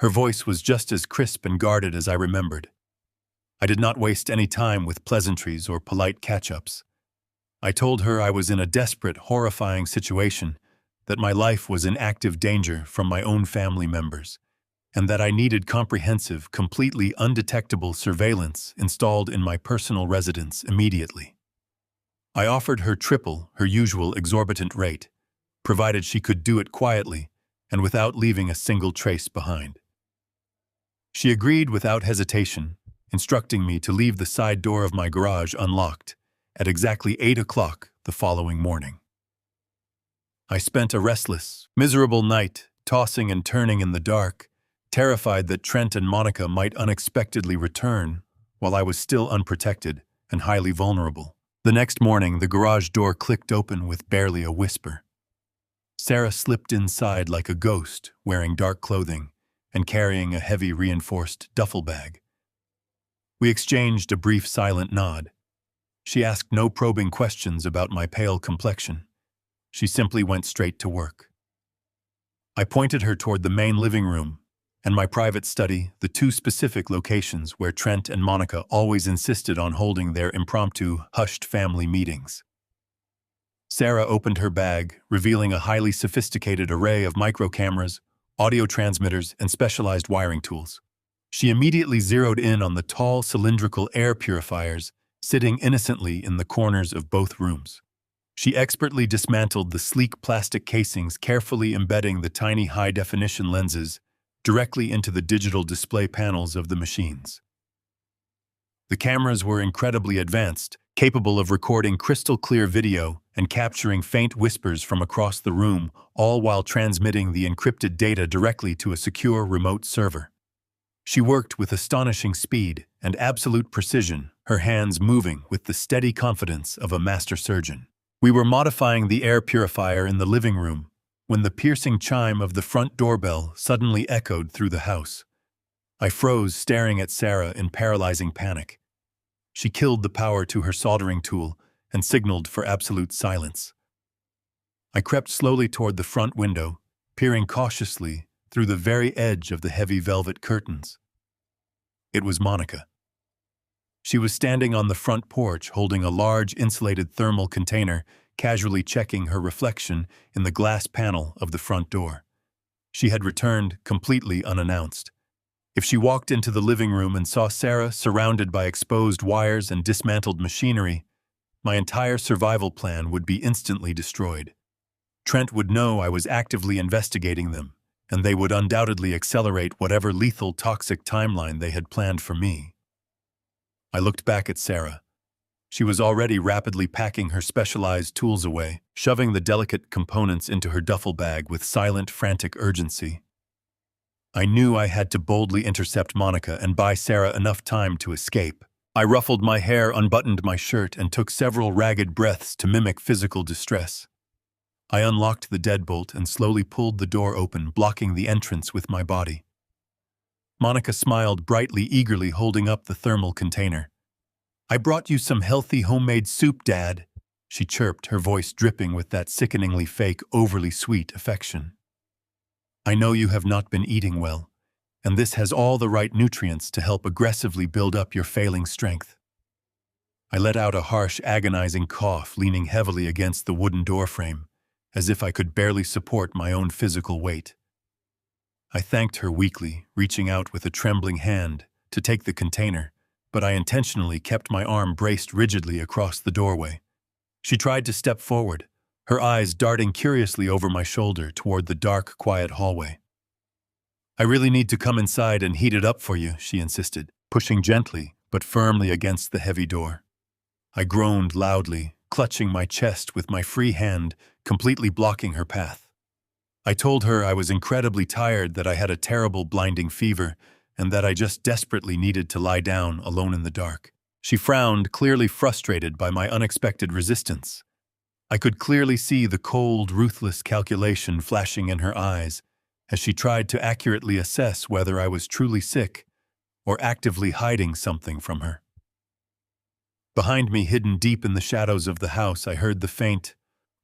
Her voice was just as crisp and guarded as I remembered. I did not waste any time with pleasantries or polite catch-ups. I told her I was in a desperate, horrifying situation, that my life was in active danger from my own family members, and that I needed comprehensive, completely undetectable surveillance installed in my personal residence immediately. I offered her triple her usual exorbitant rate, provided she could do it quietly and without leaving a single trace behind. She agreed without hesitation, instructing me to leave the side door of my garage unlocked at exactly 8 o'clock the following morning. I spent a restless, miserable night tossing and turning in the dark, terrified that Trent and Monica might unexpectedly return while I was still unprotected and highly vulnerable. The next morning, the garage door clicked open with barely a whisper. Sarah slipped inside like a ghost, wearing dark clothing and carrying a heavy reinforced duffel bag. We exchanged a brief silent nod. She asked no probing questions about my pale complexion. She simply went straight to work. I pointed her toward the main living room and my private study, the two specific locations where Trent and Monica always insisted on holding their impromptu, hushed family meetings. Sarah opened her bag, revealing a highly sophisticated array of micro cameras, audio transmitters, and specialized wiring tools. She immediately zeroed in on the tall, cylindrical air purifiers sitting innocently in the corners of both rooms. She expertly dismantled the sleek plastic casings, carefully embedding the tiny high-definition lenses directly into the digital display panels of the machines. The cameras were incredibly advanced, capable of recording crystal-clear video and capturing faint whispers from across the room, all while transmitting the encrypted data directly to a secure remote server. She worked with astonishing speed and absolute precision, her hands moving with the steady confidence of a master surgeon. We were modifying the air purifier in the living room when the piercing chime of the front doorbell suddenly echoed through the house. I froze, staring at Sarah in paralyzing panic. She killed the power to her soldering tool and signaled for absolute silence. I crept slowly toward the front window, peering cautiously through the very edge of the heavy velvet curtains. It was Monica. She was standing on the front porch holding a large insulated thermal container, casually checking her reflection in the glass panel of the front door. She had returned completely unannounced. If she walked into the living room and saw Sarah surrounded by exposed wires and dismantled machinery, my entire survival plan would be instantly destroyed. Trent would know I was actively investigating them, and they would undoubtedly accelerate whatever lethal toxic timeline they had planned for me. I looked back at Sarah. She was already rapidly packing her specialized tools away, shoving the delicate components into her duffel bag with silent, frantic urgency. I knew I had to boldly intercept Monica and buy Sarah enough time to escape. I ruffled my hair, unbuttoned my shirt, and took several ragged breaths to mimic physical distress. I unlocked the deadbolt and slowly pulled the door open, blocking the entrance with my body. Monica smiled brightly, eagerly holding up the thermal container. "I brought you some healthy homemade soup, Dad," she chirped, her voice dripping with that sickeningly fake, overly sweet affection. "I know you have not been eating well, and this has all the right nutrients to help aggressively build up your failing strength." I let out a harsh, agonizing cough, leaning heavily against the wooden doorframe, as if I could barely support my own physical weight. I thanked her weakly, reaching out with a trembling hand to take the container, but I intentionally kept my arm braced rigidly across the doorway. She tried to step forward, her eyes darting curiously over my shoulder toward the dark, quiet hallway. "I really need to come inside and heat it up for you," she insisted, pushing gently but firmly against the heavy door. I groaned loudly, clutching my chest with my free hand, completely blocking her path. I told her I was incredibly tired, that I had a terrible blinding fever, and that I just desperately needed to lie down alone in the dark. She frowned, clearly frustrated by my unexpected resistance. I could clearly see the cold, ruthless calculation flashing in her eyes as she tried to accurately assess whether I was truly sick or actively hiding something from her. Behind me, hidden deep in the shadows of the house, I heard the faint,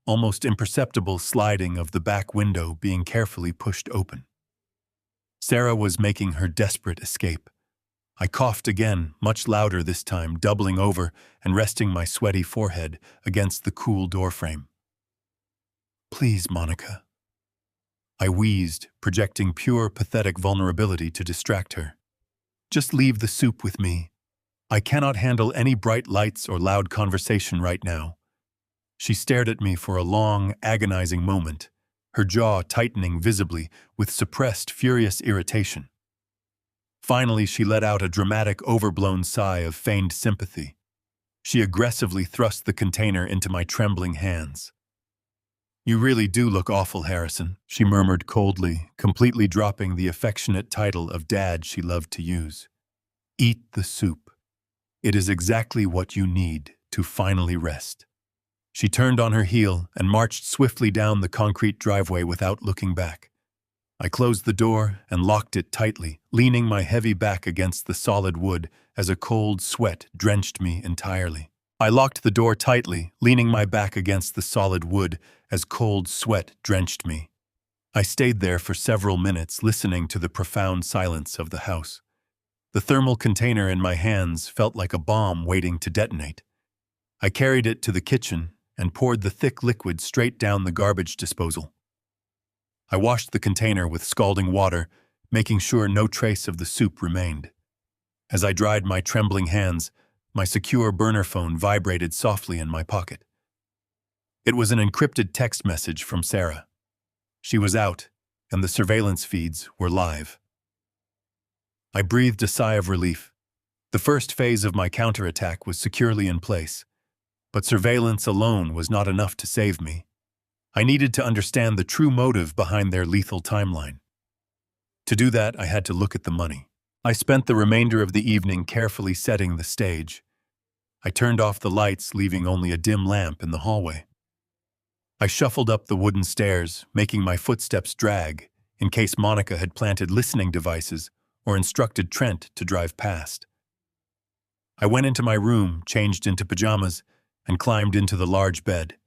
almost imperceptible sliding of the back window being carefully pushed open. Sarah was making her desperate escape. I coughed again, much louder this time, doubling over and resting my sweaty forehead against the cool doorframe. "Please, Monica." I wheezed, projecting pure, pathetic vulnerability to distract her. "Just leave the soup with me. I cannot handle any bright lights or loud conversation right now." She stared at me for a long, agonizing moment, her jaw tightening visibly with suppressed, furious irritation. Finally, she let out a dramatic, overblown sigh of feigned sympathy. She aggressively thrust the container into my trembling hands. "You really do look awful, Harrison," she murmured coldly, completely dropping the affectionate title of Dad she loved to use. "Eat the soup. It is exactly what you need to finally rest." She turned on her heel and marched swiftly down the concrete driveway without looking back. I closed the door and locked it tightly, leaning my heavy back against the solid wood as a cold sweat drenched me entirely. I locked the door tightly, leaning my back against the solid wood as cold sweat drenched me. I stayed there for several minutes, listening to the profound silence of the house. The thermal container in my hands felt like a bomb waiting to detonate. I carried it to the kitchen and poured the thick liquid straight down the garbage disposal. I washed the container with scalding water, making sure no trace of the soup remained. As I dried my trembling hands, my secure burner phone vibrated softly in my pocket. It was an encrypted text message from Sarah. She was out, and the surveillance feeds were live. I breathed a sigh of relief. The first phase of my counterattack was securely in place, but surveillance alone was not enough to save me. I needed to understand the true motive behind their lethal timeline. To do that, I had to look at the money. I spent the remainder of the evening carefully setting the stage. I turned off the lights, leaving only a dim lamp in the hallway. I shuffled up the wooden stairs, making my footsteps drag, in case Monica had planted listening devices or instructed Trent to drive past. I went into my room, changed into pajamas, and climbed into the large bed.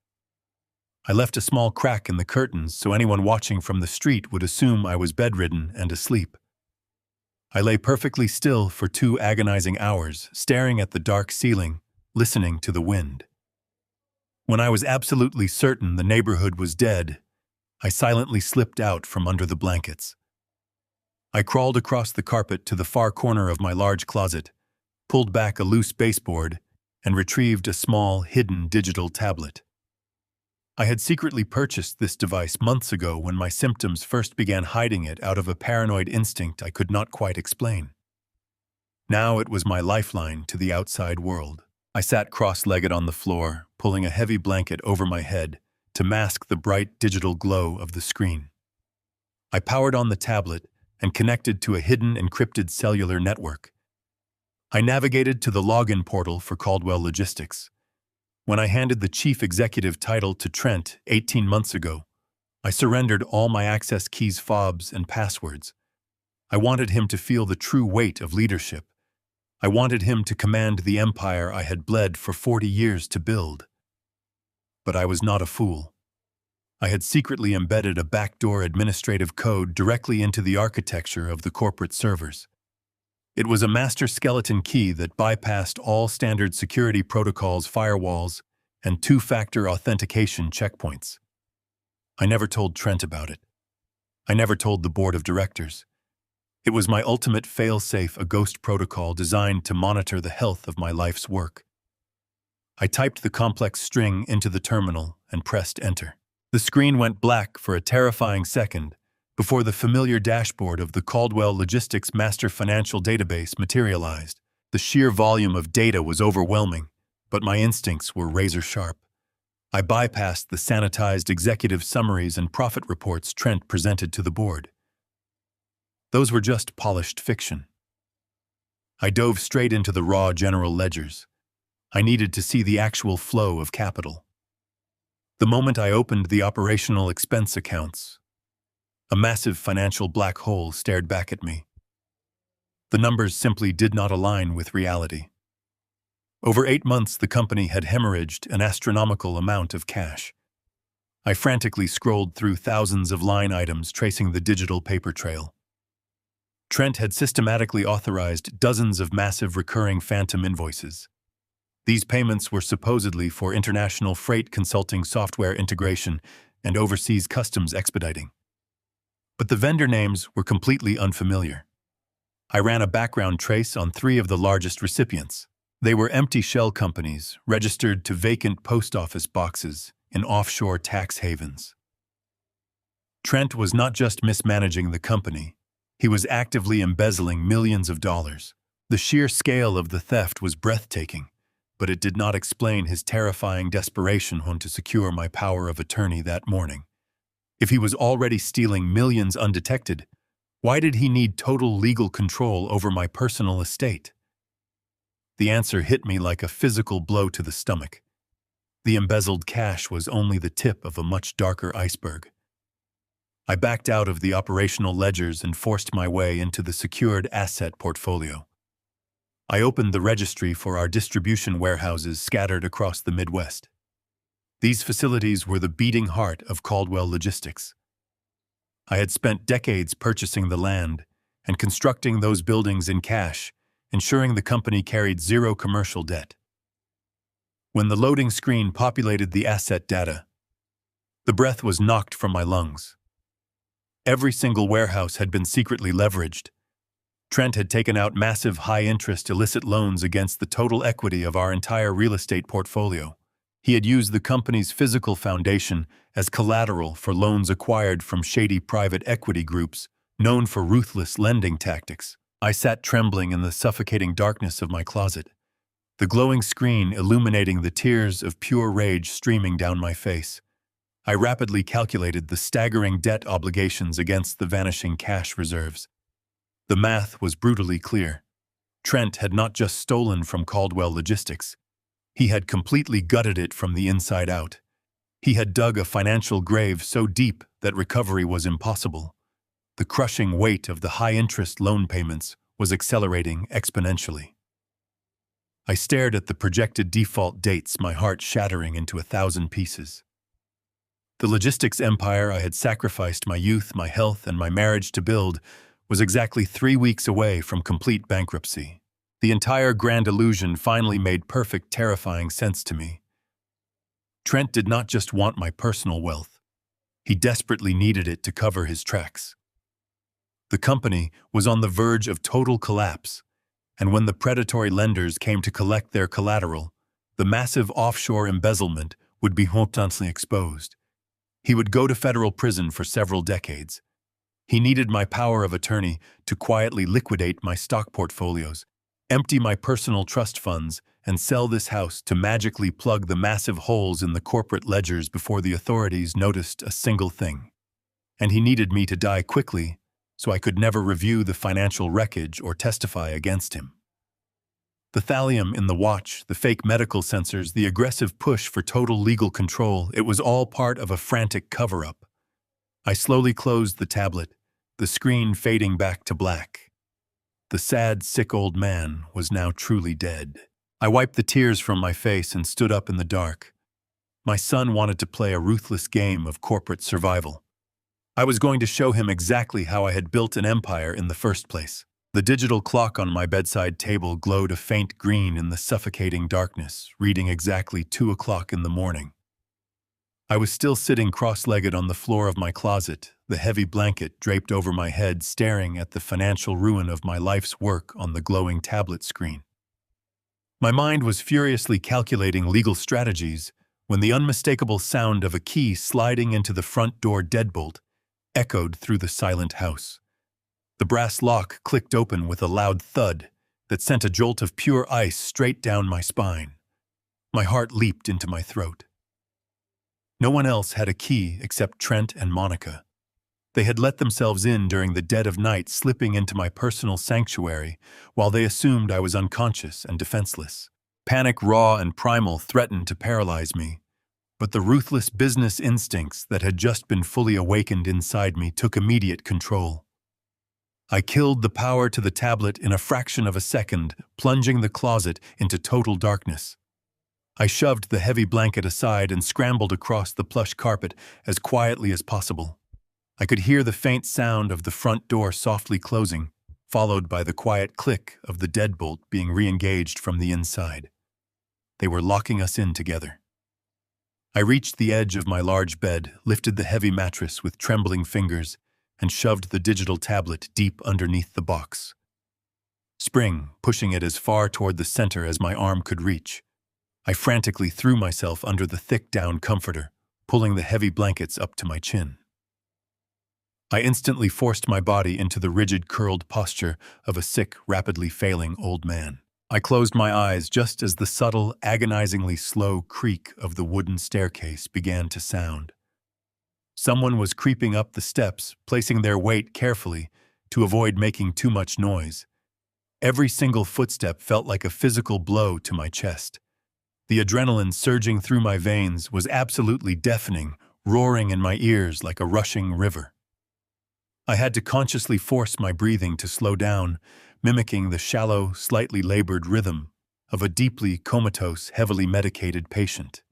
I left a small crack in the curtains so anyone watching from the street would assume I was bedridden and asleep. I lay perfectly still for 2 agonizing hours, staring at the dark ceiling, listening to the wind. When I was absolutely certain the neighborhood was dead, I silently slipped out from under the blankets. I crawled across the carpet to the far corner of my large closet, pulled back a loose baseboard, and retrieved a small, hidden digital tablet. I had secretly purchased this device months ago when my symptoms first began, hiding it out of a paranoid instinct I could not quite explain. Now it was my lifeline to the outside world. I sat cross-legged on the floor, pulling a heavy blanket over my head to mask the bright digital glow of the screen. I powered on the tablet and connected to a hidden encrypted cellular network. I navigated to the login portal for Caldwell Logistics. When I handed the chief executive title to Trent 18 months ago, I surrendered all my access keys, fobs, and passwords. I wanted him to feel the true weight of leadership. I wanted him to command the empire I had bled for 40 years to build. But I was not a fool. I had secretly embedded a backdoor administrative code directly into the architecture of the corporate servers. It was a master skeleton key that bypassed all standard security protocols, firewalls, and 2-factor authentication checkpoints. I never told Trent about it. I never told the board of directors. It was my ultimate fail-safe, a ghost protocol designed to monitor the health of my life's work. I typed the complex string into the terminal and pressed enter. The screen went black for a terrifying second before the familiar dashboard of the Caldwell Logistics Master Financial Database materialized. The sheer volume of data was overwhelming, but my instincts were razor-sharp. I bypassed the sanitized executive summaries and profit reports Trent presented to the board. Those were just polished fiction. I dove straight into the raw general ledgers. I needed to see the actual flow of capital. The moment I opened the operational expense accounts, a massive financial black hole stared back at me. The numbers simply did not align with reality. Over 8 months, the company had hemorrhaged an astronomical amount of cash. I frantically scrolled through thousands of line items tracing the digital paper trail. Trent had systematically authorized dozens of massive recurring phantom invoices. These payments were supposedly for international freight consulting software integration and overseas customs expediting. But the vendor names were completely unfamiliar. I ran a background trace on 3 of the largest recipients. They were empty shell companies registered to vacant post office boxes in offshore tax havens. Trent was not just mismanaging the company, he was actively embezzling millions of dollars. The sheer scale of the theft was breathtaking, but it did not explain his terrifying desperation to secure my power of attorney that morning. If he was already stealing millions undetected, why did he need total legal control over my personal estate? The answer hit me like a physical blow to the stomach. The embezzled cash was only the tip of a much darker iceberg. I backed out of the operational ledgers and forced my way into the secured asset portfolio. I opened the registry for our distribution warehouses scattered across the Midwest. These facilities were the beating heart of Caldwell Logistics. I had spent decades purchasing the land and constructing those buildings in cash, ensuring the company carried zero commercial debt. When the loading screen populated the asset data, the breath was knocked from my lungs. Every single warehouse had been secretly leveraged. Trent had taken out massive high-interest illicit loans against the total equity of our entire real estate portfolio. He had used the company's physical foundation as collateral for loans acquired from shady private equity groups known for ruthless lending tactics. I sat trembling in the suffocating darkness of my closet, the glowing screen illuminating the tears of pure rage streaming down my face. I rapidly calculated the staggering debt obligations against the vanishing cash reserves. The math was brutally clear. Trent had not just stolen from Caldwell Logistics. He had completely gutted it from the inside out. He had dug a financial grave so deep that recovery was impossible. The crushing weight of the high-interest loan payments was accelerating exponentially. I stared at the projected default dates, my heart shattering into 1,000 pieces. The logistics empire I had sacrificed my youth, my health, and my marriage to build was exactly 3 weeks away from complete bankruptcy. The entire grand illusion finally made perfect, terrifying sense to me. Trent did not just want my personal wealth. He desperately needed it to cover his tracks. The company was on the verge of total collapse, and when the predatory lenders came to collect their collateral, the massive offshore embezzlement would be hopelessly exposed. He would go to federal prison for several decades. He needed my power of attorney to quietly liquidate my stock portfolios, empty my personal trust funds, and sell this house to magically plug the massive holes in the corporate ledgers before the authorities noticed a single thing. And he needed me to die quickly, so I could never review the financial wreckage or testify against him. The thallium in the watch, the fake medical sensors, the aggressive push for total legal control, it was all part of a frantic cover-up. I slowly closed the tablet, the screen fading back to black. The sad, sick old man was now truly dead. I wiped the tears from my face and stood up in the dark. My son wanted to play a ruthless game of corporate survival. I was going to show him exactly how I had built an empire in the first place. The digital clock on my bedside table glowed a faint green in the suffocating darkness, reading exactly 2 o'clock in the morning. I was still sitting cross-legged on the floor of my closet, the heavy blanket draped over my head, staring at the financial ruin of my life's work on the glowing tablet screen. My mind was furiously calculating legal strategies when the unmistakable sound of a key sliding into the front door deadbolt echoed through the silent house. The brass lock clicked open with a loud thud that sent a jolt of pure ice straight down my spine. My heart leaped into my throat. No one else had a key except Trent and Monica. They had let themselves in during the dead of night, slipping into my personal sanctuary while they assumed I was unconscious and defenseless. Panic, raw and primal, threatened to paralyze me, but the ruthless business instincts that had just been fully awakened inside me took immediate control. I killed the power to the tablet in a fraction of a second, plunging the closet into total darkness. I shoved the heavy blanket aside and scrambled across the plush carpet as quietly as possible. I could hear the faint sound of the front door softly closing, followed by the quiet click of the deadbolt being re-engaged from the inside. They were locking us in together. I reached the edge of my large bed, lifted the heavy mattress with trembling fingers, and shoved the digital tablet deep underneath the box. Pushing it as far toward the center as my arm could reach, I frantically threw myself under the thick down comforter, pulling the heavy blankets up to my chin. I instantly forced my body into the rigid, curled posture of a sick, rapidly failing old man. I closed my eyes just as the subtle, agonizingly slow creak of the wooden staircase began to sound. Someone was creeping up the steps, placing their weight carefully to avoid making too much noise. Every single footstep felt like a physical blow to my chest. The adrenaline surging through my veins was absolutely deafening, roaring in my ears like a rushing river. I had to consciously force my breathing to slow down, mimicking the shallow, slightly labored rhythm of a deeply comatose, heavily medicated patient.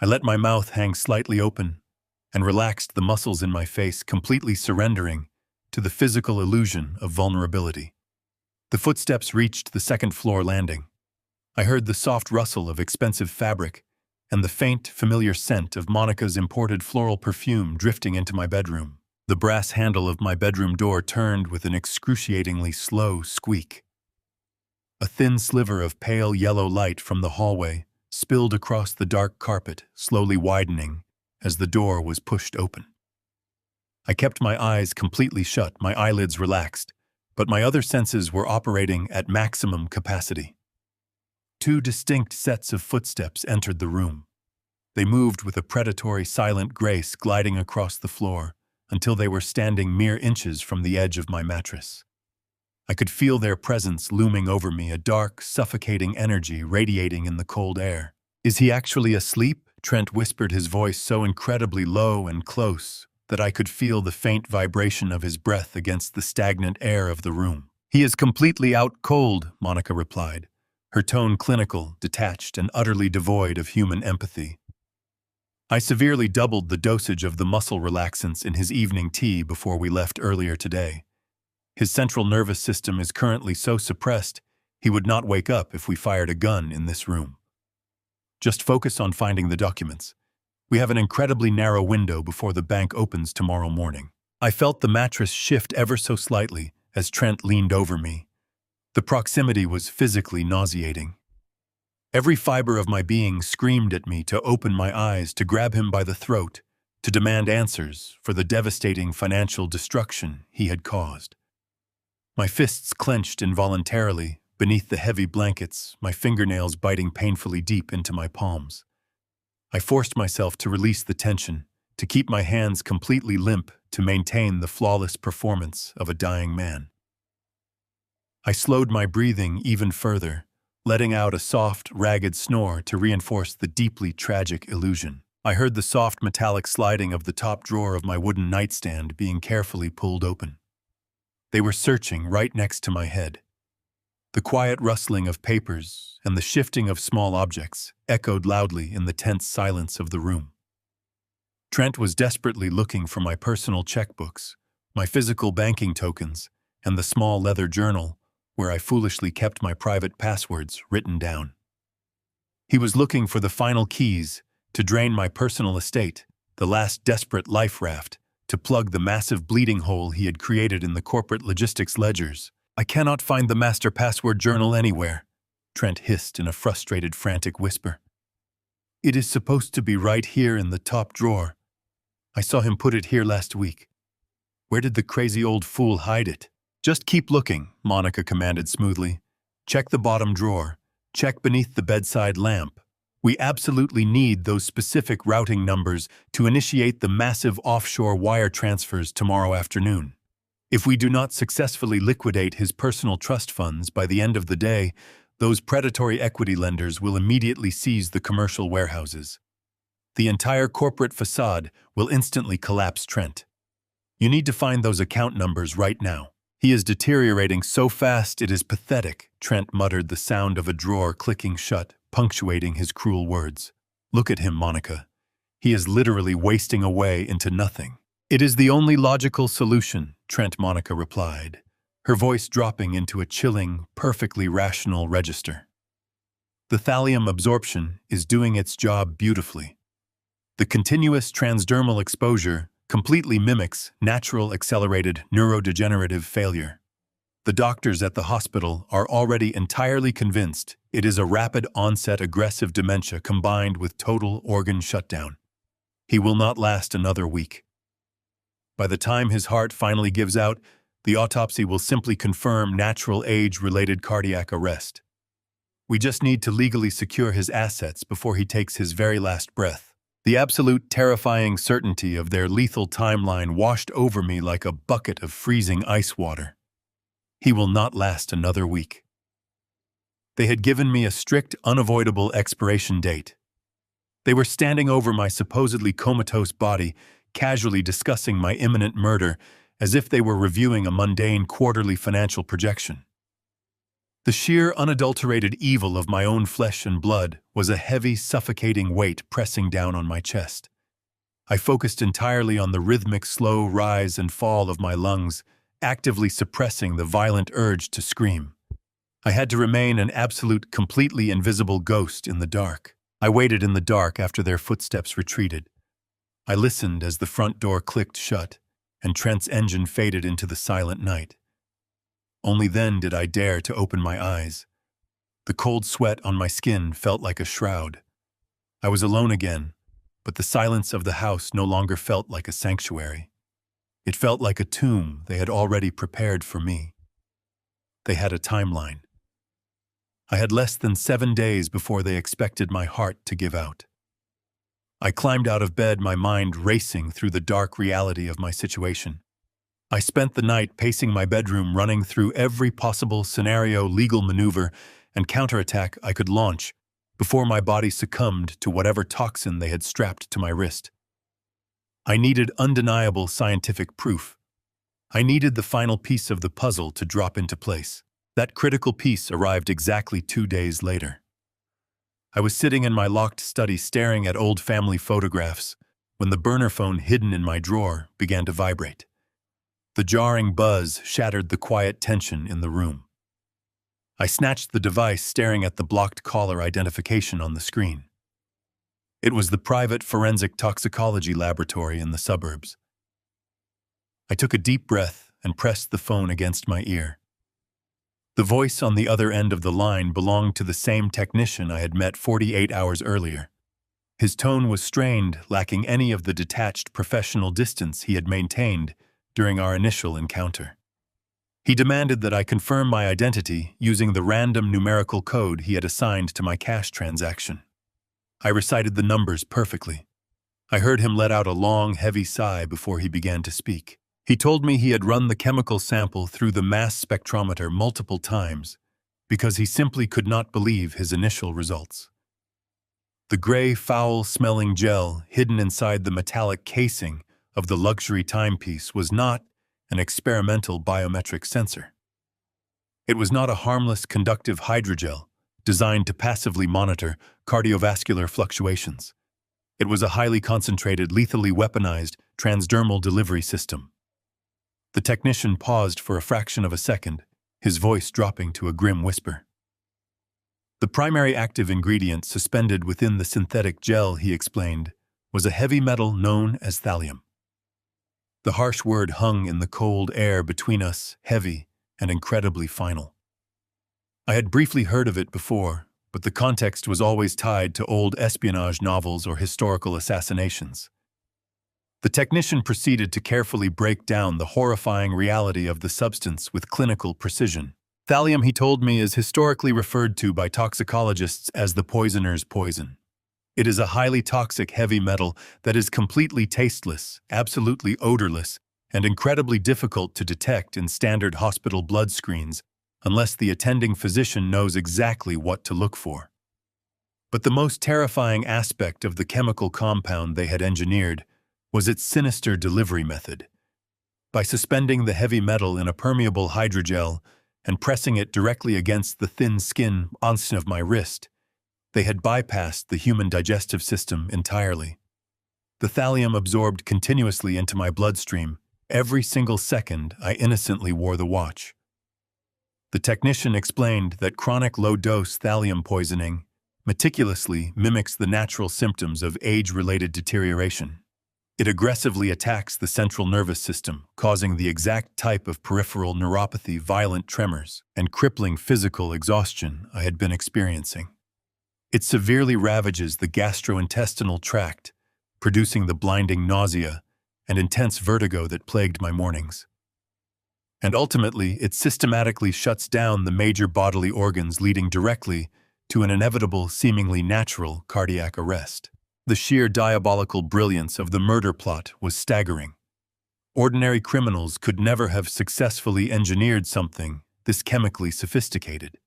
I let my mouth hang slightly open and relaxed the muscles in my face, completely surrendering to the physical illusion of vulnerability. The footsteps reached the second-floor landing. I heard the soft rustle of expensive fabric and the faint, familiar scent of Monica's imported floral perfume drifting into my bedroom. The brass handle of my bedroom door turned with an excruciatingly slow squeak. A thin sliver of pale yellow light from the hallway spilled across the dark carpet, slowly widening as the door was pushed open. I kept my eyes completely shut, my eyelids relaxed, but my other senses were operating at maximum capacity. Two distinct sets of footsteps entered the room. They moved with a predatory, silent grace, gliding across the floor until they were standing mere inches from the edge of my mattress. I could feel their presence looming over me, a dark, suffocating energy radiating in the cold air. "Is he actually asleep?" Trent whispered, his voice so incredibly low and close that I could feel the faint vibration of his breath against the stagnant air of the room. "He is completely out cold," Monica replied, her tone clinical, detached, and utterly devoid of human empathy. I severely doubled the dosage of the muscle relaxants in his evening tea before we left earlier today. His central nervous system is currently so suppressed he would not wake up if we fired a gun in this room. Just focus on finding the documents. We have an incredibly narrow window before the bank opens tomorrow morning. I felt the mattress shift ever so slightly as Trent leaned over me. The proximity was physically nauseating. Every fiber of my being screamed at me to open my eyes, to grab him by the throat, to demand answers for the devastating financial destruction he had caused. My fists clenched involuntarily beneath the heavy blankets, my fingernails biting painfully deep into my palms. I forced myself to release the tension, to keep my hands completely limp, to maintain the flawless performance of a dying man. I slowed my breathing even further, letting out a soft, ragged snore to reinforce the deeply tragic illusion. I heard the soft metallic sliding of the top drawer of my wooden nightstand being carefully pulled open. They were searching right next to my head. The quiet rustling of papers and the shifting of small objects echoed loudly in the tense silence of the room. Trent was desperately looking for my personal checkbooks, my physical banking tokens, and the small leather journal where I foolishly kept my private passwords written down. He was looking for the final keys to drain my personal estate, the last desperate life raft to plug the massive bleeding hole he had created in the corporate logistics ledgers. "I cannot find the master password journal anywhere," Trent hissed in a frustrated, frantic whisper. "It is supposed to be right here in the top drawer. I saw him put it here last week. Where did the crazy old fool hide it?" "Just keep looking," Monica commanded smoothly. "Check the bottom drawer. Check beneath the bedside lamp. We absolutely need those specific routing numbers to initiate the massive offshore wire transfers tomorrow afternoon. If we do not successfully liquidate his personal trust funds by the end of the day, those predatory equity lenders will immediately seize the commercial warehouses. The entire corporate facade will instantly collapse Trent. You need to find those account numbers right now. He is deteriorating so fast it is pathetic, Trent muttered, the sound of a drawer clicking shut, punctuating his cruel words. Look at him, Monica. He is literally wasting away into nothing. It is the only logical solution, Trent, Monica replied, her voice dropping into a chilling, perfectly rational register. The thallium absorption is doing its job beautifully. The continuous transdermal exposure completely mimics natural accelerated neurodegenerative failure. The doctors at the hospital are already entirely convinced it is a rapid-onset aggressive dementia combined with total organ shutdown. He will not last another week. By the time his heart finally gives out, the autopsy will simply confirm natural age-related cardiac arrest. We just need to legally secure his assets before he takes his very last breath. The absolute terrifying certainty of their lethal timeline washed over me like a bucket of freezing ice water. He will not last another week. They had given me a strict, unavoidable expiration date. They were standing over my supposedly comatose body, casually discussing my imminent murder as if they were reviewing a mundane quarterly financial projection. The sheer, unadulterated evil of my own flesh and blood was a heavy, suffocating weight pressing down on my chest. I focused entirely on the rhythmic, slow rise and fall of my lungs, actively suppressing the violent urge to scream. I had to remain an absolute, completely invisible ghost in the dark. I waited in the dark after their footsteps retreated. I listened as the front door clicked shut, and Trent's engine faded into the silent night. Only then did I dare to open my eyes. The cold sweat on my skin felt like a shroud. I was alone again, but the silence of the house no longer felt like a sanctuary. It felt like a tomb they had already prepared for me. They had a timeline. I had less than 7 days before they expected my heart to give out. I climbed out of bed, my mind racing through the dark reality of my situation. I spent the night pacing my bedroom, running through every possible scenario, legal maneuver, and counterattack I could launch before my body succumbed to whatever toxin they had strapped to my wrist. I needed undeniable scientific proof. I needed the final piece of the puzzle to drop into place. That critical piece arrived exactly 2 days later. I was sitting in my locked study staring at old family photographs when the burner phone hidden in my drawer began to vibrate. The jarring buzz shattered the quiet tension in the room. I snatched the device, staring at the blocked caller identification on the screen. It was the private forensic toxicology laboratory in the suburbs. I took a deep breath and pressed the phone against my ear. The voice on the other end of the line belonged to the same technician I had met 48 hours earlier. His tone was strained, lacking any of the detached professional distance he had maintained during our initial encounter. He demanded that I confirm my identity using the random numerical code he had assigned to my cash transaction. I recited the numbers perfectly. I heard him let out a long, heavy sigh before he began to speak. He told me he had run the chemical sample through the mass spectrometer multiple times because he simply could not believe his initial results. The gray, foul-smelling gel hidden inside the metallic casing of the luxury timepiece was not an experimental biometric sensor. It was not a harmless conductive hydrogel designed to passively monitor cardiovascular fluctuations. It was a highly concentrated, lethally weaponized transdermal delivery system. The technician paused for a fraction of a second, his voice dropping to a grim whisper. The primary active ingredient suspended within the synthetic gel, he explained, was a heavy metal known as thallium. The harsh word hung in the cold air between us, heavy and incredibly final. I had briefly heard of it before, but the context was always tied to old espionage novels or historical assassinations. The technician proceeded to carefully break down the horrifying reality of the substance with clinical precision. Thallium, he told me, is historically referred to by toxicologists as the poisoner's poison. It is a highly toxic heavy metal that is completely tasteless, absolutely odorless, and incredibly difficult to detect in standard hospital blood screens unless the attending physician knows exactly what to look for. But the most terrifying aspect of the chemical compound they had engineered was its sinister delivery method. By suspending the heavy metal in a permeable hydrogel and pressing it directly against the thin skin of my wrist, they had bypassed the human digestive system entirely. The thallium absorbed continuously into my bloodstream every single second I innocently wore the watch. The technician explained that chronic low-dose thallium poisoning meticulously mimics the natural symptoms of age-related deterioration. It aggressively attacks the central nervous system, causing the exact type of peripheral neuropathy, violent tremors, and crippling physical exhaustion I had been experiencing. It severely ravages the gastrointestinal tract, producing the blinding nausea and intense vertigo that plagued my mornings. And ultimately, it systematically shuts down the major bodily organs, leading directly to an inevitable, seemingly natural cardiac arrest. The sheer diabolical brilliance of the murder plot was staggering. Ordinary criminals could never have successfully engineered something this chemically sophisticated.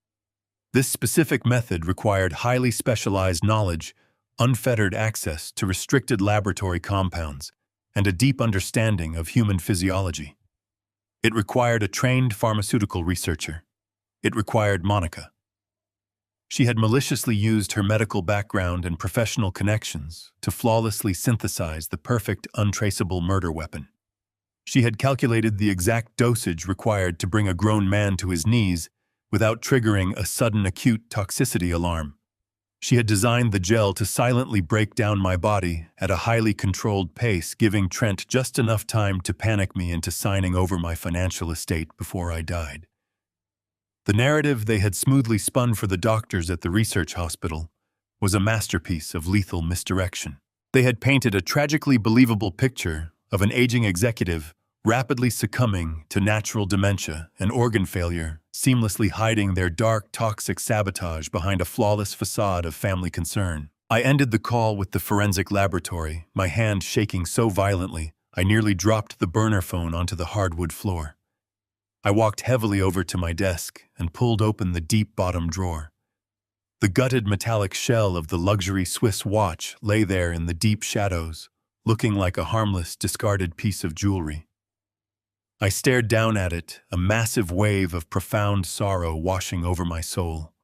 This specific method required highly specialized knowledge, unfettered access to restricted laboratory compounds, and a deep understanding of human physiology. It required a trained pharmaceutical researcher. It required Monica. She had maliciously used her medical background and professional connections to flawlessly synthesize the perfect, untraceable murder weapon. She had calculated the exact dosage required to bring a grown man to his knees without triggering a sudden acute toxicity alarm. She had designed the gel to silently break down my body at a highly controlled pace, giving Trent just enough time to panic me into signing over my financial estate before I died. The narrative they had smoothly spun for the doctors at the research hospital was a masterpiece of lethal misdirection. They had painted a tragically believable picture of an aging executive rapidly succumbing to natural dementia and organ failure, seamlessly hiding their dark, toxic sabotage behind a flawless facade of family concern. I ended the call with the forensic laboratory, my hand shaking so violently I nearly dropped the burner phone onto the hardwood floor. I walked heavily over to my desk and pulled open the deep bottom drawer. The gutted metallic shell of the luxury Swiss watch lay there in the deep shadows, looking like a harmless, discarded piece of jewelry. I stared down at it, a massive wave of profound sorrow washing over my soul.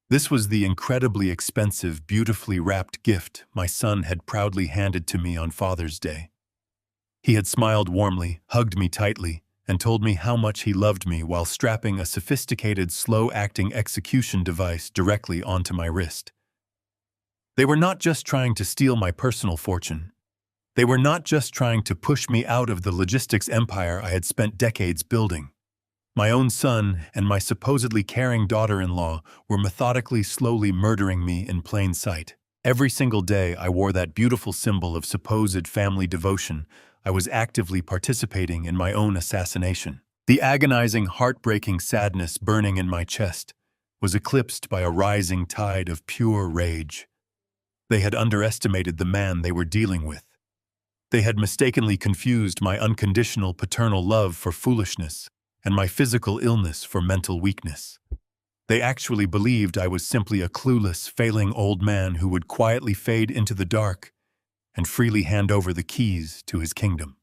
This was the incredibly expensive, beautifully wrapped gift my son had proudly handed to me on Father's Day. He had smiled warmly, hugged me tightly, and told me how much he loved me while strapping a sophisticated, slow-acting execution device directly onto my wrist. They were not just trying to steal my personal fortune. They were not just trying to push me out of the logistics empire I had spent decades building. My own son and my supposedly caring daughter-in-law were methodically, slowly murdering me in plain sight. Every single day I wore that beautiful symbol of supposed family devotion, I was actively participating in my own assassination. The agonizing, heartbreaking sadness burning in my chest was eclipsed by a rising tide of pure rage. They had underestimated the man they were dealing with. They had mistakenly confused my unconditional paternal love for foolishness and my physical illness for mental weakness. They actually believed I was simply a clueless, failing old man who would quietly fade into the dark and freely hand over the keys to his kingdom.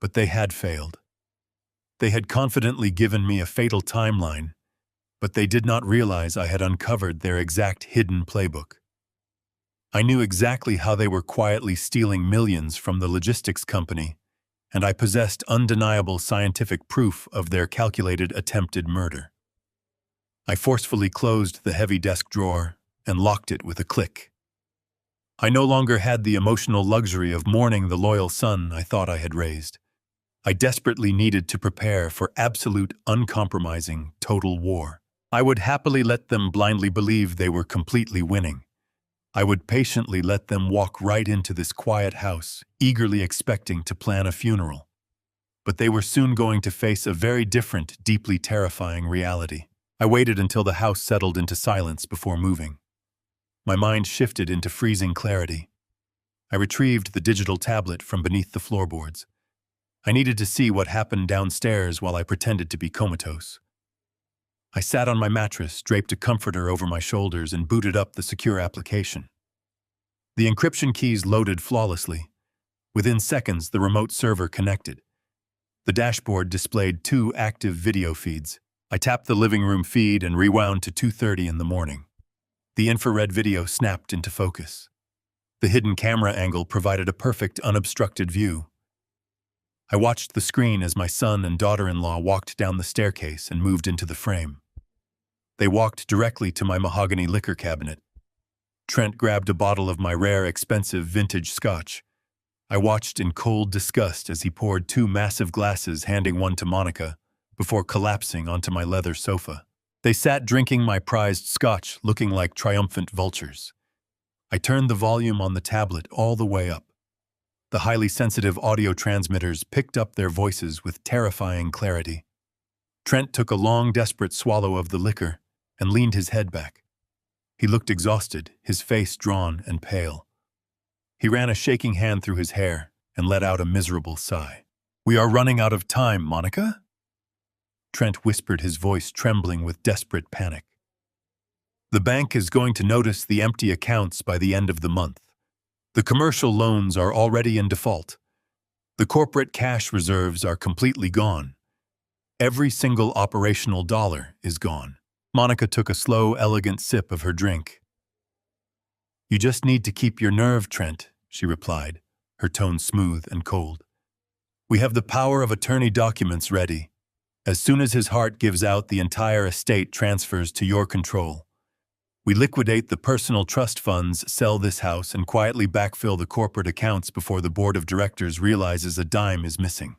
But they had failed. They had confidently given me a fatal timeline, but they did not realize I had uncovered their exact hidden playbook. I knew exactly how they were quietly stealing millions from the logistics company, and I possessed undeniable scientific proof of their calculated attempted murder. I forcefully closed the heavy desk drawer and locked it with a click. I no longer had the emotional luxury of mourning the loyal son I thought I had raised. I desperately needed to prepare for absolute, uncompromising, total war. I would happily let them blindly believe they were completely winning. I would patiently let them walk right into this quiet house, eagerly expecting to plan a funeral. But they were soon going to face a very different, deeply terrifying reality. I waited until the house settled into silence before moving. My mind shifted into freezing clarity. I retrieved the digital tablet from beneath the floorboards. I needed to see what happened downstairs while I pretended to be comatose. I sat on my mattress, draped a comforter over my shoulders, and booted up the secure application. The encryption keys loaded flawlessly. Within seconds, the remote server connected. The dashboard displayed 2 active video feeds. I tapped the living room feed and rewound to 2:30 in the morning. The infrared video snapped into focus. The hidden camera angle provided a perfect, unobstructed view. I watched the screen as my son and daughter-in-law walked down the staircase and moved into the frame. They walked directly to my mahogany liquor cabinet. Trent grabbed a bottle of my rare, expensive vintage scotch. I watched in cold disgust as he poured 2 massive glasses, handing one to Monica, before collapsing onto my leather sofa. They sat drinking my prized scotch, looking like triumphant vultures. I turned the volume on the tablet all the way up. The highly sensitive audio transmitters picked up their voices with terrifying clarity. Trent took a long, desperate swallow of the liquor and leaned his head back. He looked exhausted, his face drawn and pale. He ran a shaking hand through his hair and let out a miserable sigh. "We are running out of time, Monica?" Trent whispered, his voice trembling with desperate panic. "The bank is going to notice the empty accounts by the end of the month. The commercial loans are already in default. The corporate cash reserves are completely gone. Every single operational dollar is gone." Monica took a slow, elegant sip of her drink. "You just need to keep your nerve, Trent," she replied, her tone smooth and cold. "We have the power of attorney documents ready. As soon as his heart gives out, the entire estate transfers to your control. We liquidate the personal trust funds, sell this house, and quietly backfill the corporate accounts before the board of directors realizes a dime is missing.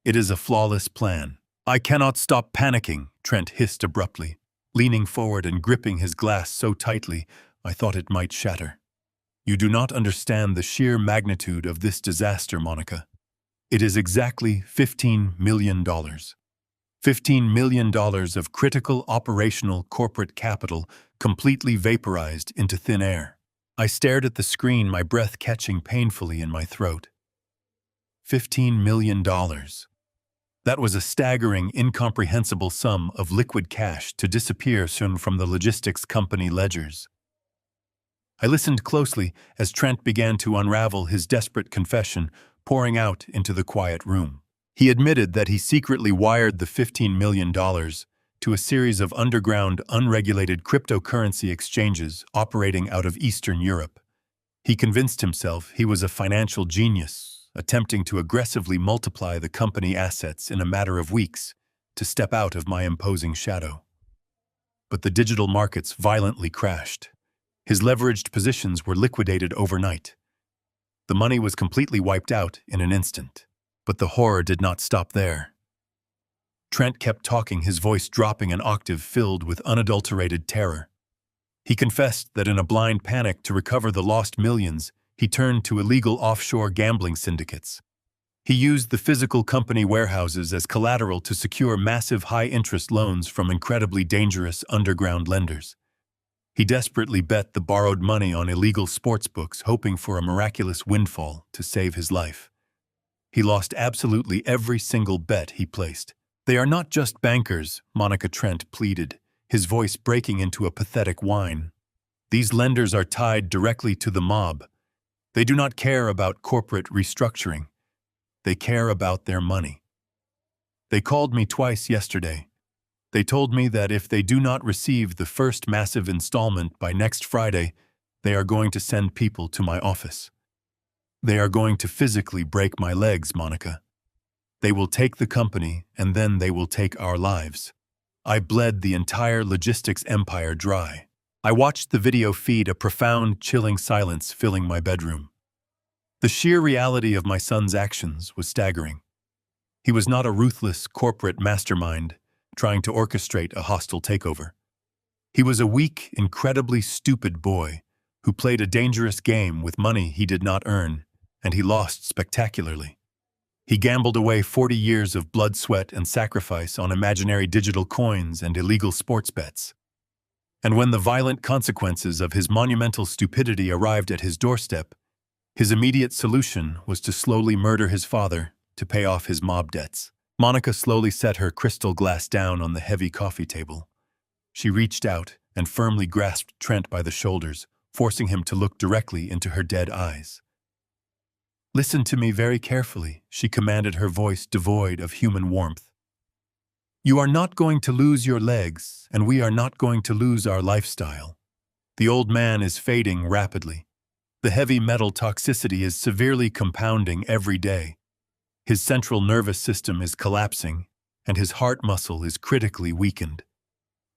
It is a flawless plan." "I cannot stop panicking," Trent hissed abruptly, leaning forward and gripping his glass so tightly I thought it might shatter. "You do not understand the sheer magnitude of this disaster, Monica. It is exactly $15 million. $15 million of critical operational corporate capital completely vaporized into thin air." I stared at the screen, my breath catching painfully in my throat. $15 million. That was a staggering, incomprehensible sum of liquid cash to disappear soon from the logistics company ledgers. I listened closely as Trent began to unravel his desperate confession, pouring out into the quiet room. He admitted that he secretly wired the $15 million to a series of underground, unregulated cryptocurrency exchanges operating out of Eastern Europe. He convinced himself he was a financial genius, attempting to aggressively multiply the company assets in a matter of weeks to step out of my imposing shadow. But the digital markets violently crashed. His leveraged positions were liquidated overnight. The money was completely wiped out in an instant. But the horror did not stop there. Trent kept talking, his voice dropping an octave filled with unadulterated terror. He confessed that in a blind panic to recover the lost millions, he turned to illegal offshore gambling syndicates. He used the physical company warehouses as collateral to secure massive high-interest loans from incredibly dangerous underground lenders. He desperately bet the borrowed money on illegal sportsbooks, hoping for a miraculous windfall to save his life. He lost absolutely every single bet he placed. "They are not just bankers," Monica Trent pleaded, his voice breaking into a pathetic whine. "These lenders are tied directly to the mob. They do not care about corporate restructuring. They care about their money. They called me twice yesterday. They told me that if they do not receive the first massive installment by next Friday, they are going to send people to my office. They are going to physically break my legs, Monica. They will take the company, and then they will take our lives." I bled the entire logistics empire dry. I watched the video feed, a profound, chilling silence filling my bedroom. The sheer reality of my son's actions was staggering. He was not a ruthless corporate mastermind trying to orchestrate a hostile takeover. He was a weak, incredibly stupid boy who played a dangerous game with money he did not earn, and he lost spectacularly. He gambled away 40 years of blood, sweat, and sacrifice on imaginary digital coins and illegal sports bets. And when the violent consequences of his monumental stupidity arrived at his doorstep, his immediate solution was to slowly murder his father to pay off his mob debts. Monica slowly set her crystal glass down on the heavy coffee table. She reached out and firmly grasped Trent by the shoulders, forcing him to look directly into her dead eyes. "Listen to me very carefully," she commanded, her voice devoid of human warmth. "You are not going to lose your legs, and we are not going to lose our lifestyle. The old man is fading rapidly. The heavy metal toxicity is severely compounding every day. His central nervous system is collapsing, and his heart muscle is critically weakened.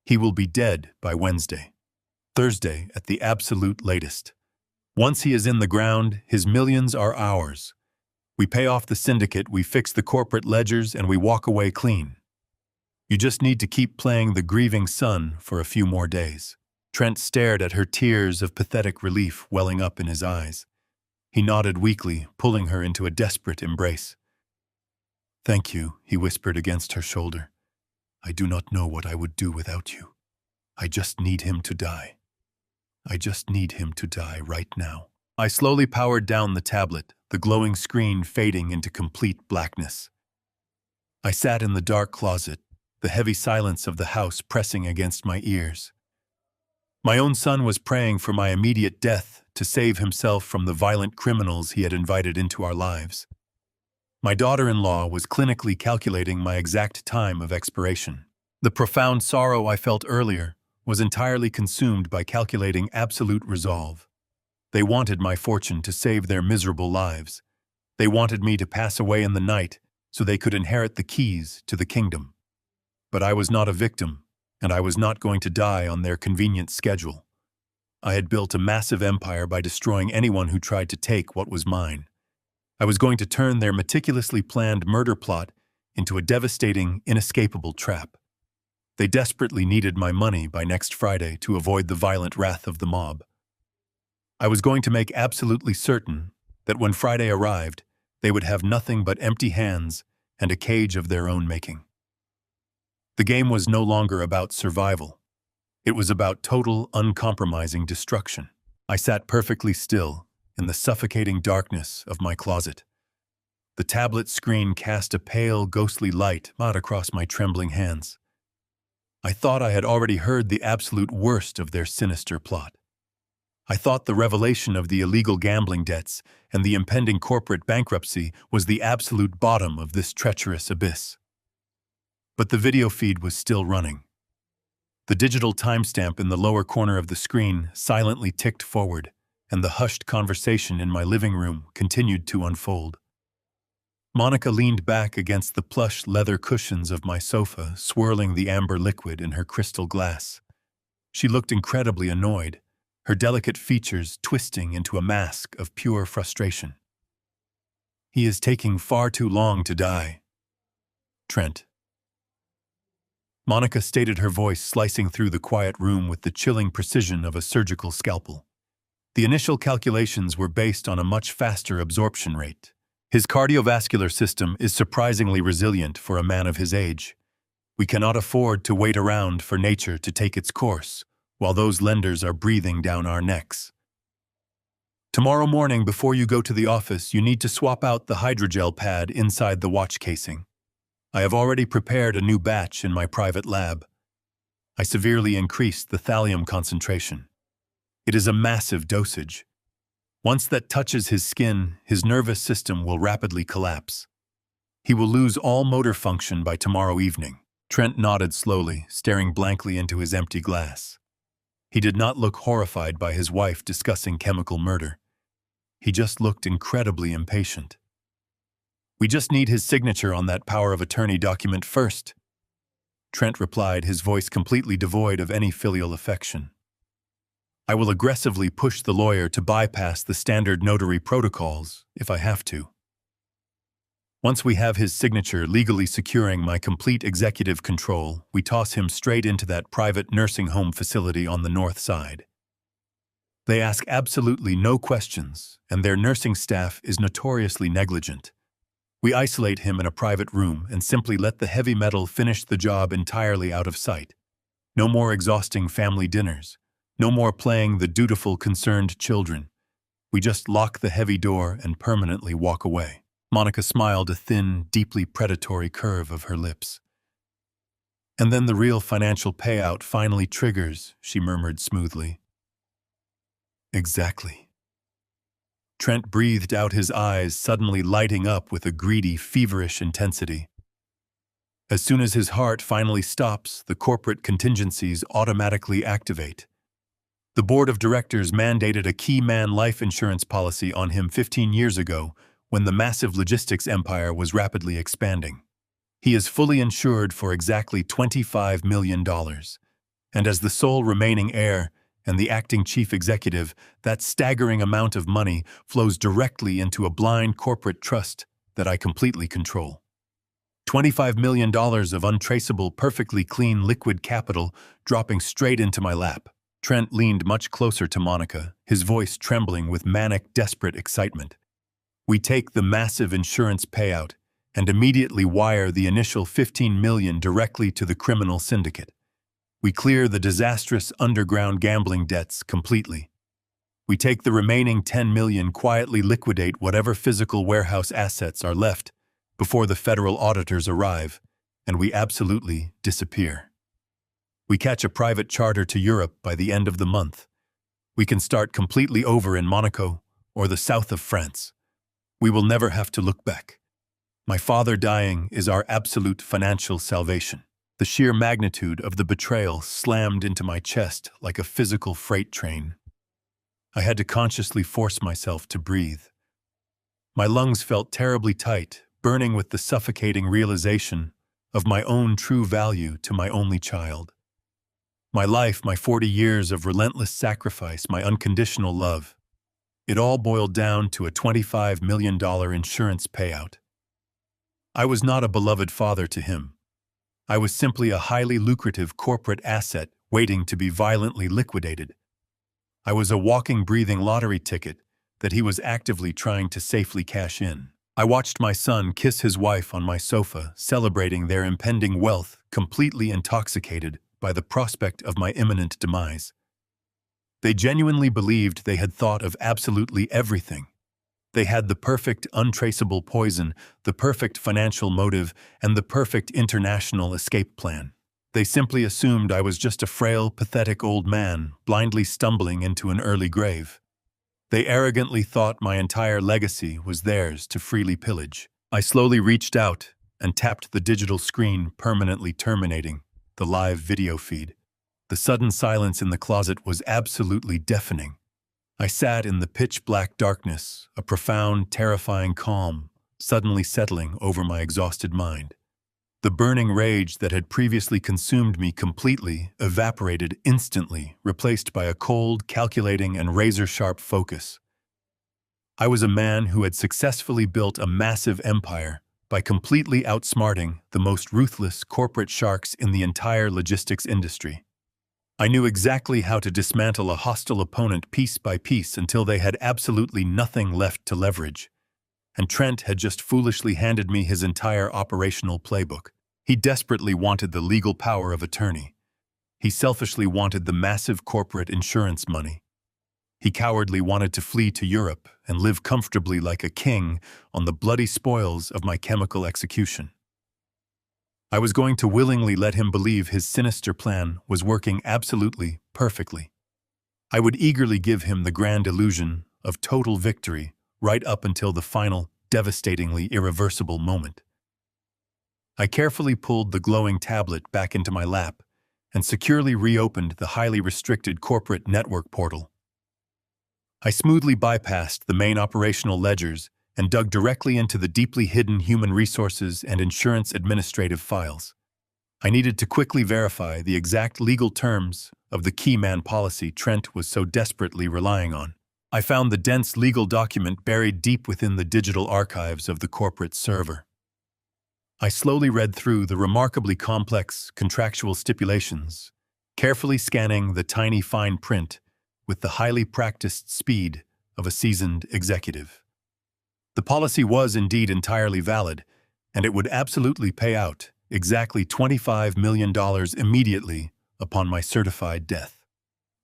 He will be dead by Wednesday. Thursday at the absolute latest. Once he is in the ground, his millions are ours. We pay off the syndicate, we fix the corporate ledgers, and we walk away clean. You just need to keep playing the grieving son for a few more days." Trent stared at her, tears of pathetic relief welling up in his eyes. He nodded weakly, pulling her into a desperate embrace. "Thank you," he whispered against her shoulder. "I do not know what I would do without you. I just need him to die. I just need him to die right now." I slowly powered down the tablet, the glowing screen fading into complete blackness. I sat in the dark closet, the heavy silence of the house pressing against my ears. My own son was praying for my immediate death to save himself from the violent criminals he had invited into our lives. My daughter-in-law was clinically calculating my exact time of expiration. The profound sorrow I felt earlier was entirely consumed by calculating absolute resolve. They wanted my fortune to save their miserable lives. They wanted me to pass away in the night so they could inherit the keys to the kingdom. But I was not a victim, and I was not going to die on their convenient schedule. I had built a massive empire by destroying anyone who tried to take what was mine. I was going to turn their meticulously planned murder plot into a devastating, inescapable trap. They desperately needed my money by next Friday to avoid the violent wrath of the mob. I was going to make absolutely certain that when Friday arrived, they would have nothing but empty hands and a cage of their own making. The game was no longer about survival. It was about total, uncompromising destruction. I sat perfectly still in the suffocating darkness of my closet. The tablet screen cast a pale, ghostly light out across my trembling hands. I thought I had already heard the absolute worst of their sinister plot. I thought the revelation of the illegal gambling debts and the impending corporate bankruptcy was the absolute bottom of this treacherous abyss. But the video feed was still running. The digital timestamp in the lower corner of the screen silently ticked forward, and the hushed conversation in my living room continued to unfold. Monica leaned back against the plush leather cushions of my sofa, swirling the amber liquid in her crystal glass. She looked incredibly annoyed, her delicate features twisting into a mask of pure frustration. "He is taking far too long to die. Trent." Monica stated, her voice slicing through the quiet room with the chilling precision of a surgical scalpel. The initial calculations were based on a much faster absorption rate. His cardiovascular system is surprisingly resilient for a man of his age. We cannot afford to wait around for nature to take its course, while those lenders are breathing down our necks. Tomorrow morning, before you go to the office, you need to swap out the hydrogel pad inside the watch casing. I have already prepared a new batch in my private lab. I severely increased the thallium concentration. It is a massive dosage. Once that touches his skin, his nervous system will rapidly collapse. He will lose all motor function by tomorrow evening. Trent nodded slowly, staring blankly into his empty glass. He did not look horrified by his wife discussing chemical murder. He just looked incredibly impatient. "We just need his signature on that power of attorney document first," Trent replied, his voice completely devoid of any filial affection. "I will aggressively push the lawyer to bypass the standard notary protocols if I have to. Once we have his signature legally securing my complete executive control, we toss him straight into that private nursing home facility on the north side. They ask absolutely no questions, and their nursing staff is notoriously negligent. We isolate him in a private room and simply let the heavy metal finish the job entirely out of sight. No more exhausting family dinners. No more playing the dutiful, concerned children. We just lock the heavy door and permanently walk away. Monica smiled, a thin, deeply predatory curve of her lips. And then the real financial payout finally triggers, she murmured smoothly. Exactly. Trent breathed out, his eyes suddenly lighting up with a greedy, feverish intensity. As soon as his heart finally stops, the corporate contingencies automatically activate. The board of directors mandated a key man life insurance policy on him 15 years ago when the massive logistics empire was rapidly expanding. He is fully insured for exactly $25 million. And as the sole remaining heir and the acting chief executive, that staggering amount of money flows directly into a blind corporate trust that I completely control. $25 million of untraceable, perfectly clean liquid capital dropping straight into my lap. Trent leaned much closer to Monica, his voice trembling with manic, desperate excitement. We take the massive insurance payout and immediately wire the initial $15 million directly to the criminal syndicate. We clear the disastrous underground gambling debts completely. We take the remaining $10 million, quietly liquidate whatever physical warehouse assets are left before the federal auditors arrive, and we absolutely disappear. We catch a private charter to Europe by the end of the month. We can start completely over in Monaco or the south of France. We will never have to look back. My father dying is our absolute financial salvation. The sheer magnitude of the betrayal slammed into my chest like a physical freight train. I had to consciously force myself to breathe. My lungs felt terribly tight, burning with the suffocating realization of my own true value to my only child. My life, my 40 years of relentless sacrifice, my unconditional love. It all boiled down to a $25 million insurance payout. I was not a beloved father to him. I was simply a highly lucrative corporate asset waiting to be violently liquidated. I was a walking, breathing lottery ticket that he was actively trying to safely cash in. I watched my son kiss his wife on my sofa, celebrating their impending wealth, completely intoxicated by the prospect of my imminent demise. They genuinely believed they had thought of absolutely everything. They had the perfect untraceable poison, the perfect financial motive, and the perfect international escape plan. They simply assumed I was just a frail, pathetic old man, blindly stumbling into an early grave. They arrogantly thought my entire legacy was theirs to freely pillage. I slowly reached out and tapped the digital screen, permanently terminating the live video feed. The sudden silence in the closet was absolutely deafening. I sat in the pitch-black darkness, a profound, terrifying calm suddenly settling over my exhausted mind. The burning rage that had previously consumed me completely evaporated instantly, replaced by a cold, calculating, and razor-sharp focus. I was a man who had successfully built a massive empire by completely outsmarting the most ruthless corporate sharks in the entire logistics industry. I knew exactly how to dismantle a hostile opponent piece by piece until they had absolutely nothing left to leverage. And Trent had just foolishly handed me his entire operational playbook. He desperately wanted the legal power of attorney. He selfishly wanted the massive corporate insurance money. He cowardly wanted to flee to Europe and live comfortably like a king on the bloody spoils of my chemical execution. I was going to willingly let him believe his sinister plan was working absolutely perfectly. I would eagerly give him the grand illusion of total victory right up until the final, devastatingly irreversible moment. I carefully pulled the glowing tablet back into my lap and securely reopened the highly restricted corporate network portal. I smoothly bypassed the main operational ledgers and dug directly into the deeply hidden human resources and insurance administrative files. I needed to quickly verify the exact legal terms of the key man policy Trent was so desperately relying on. I found the dense legal document buried deep within the digital archives of the corporate server. I slowly read through the remarkably complex contractual stipulations, carefully scanning the tiny fine print with the highly practiced speed of a seasoned executive. The policy was indeed entirely valid, and it would absolutely pay out exactly $25 million immediately upon my certified death.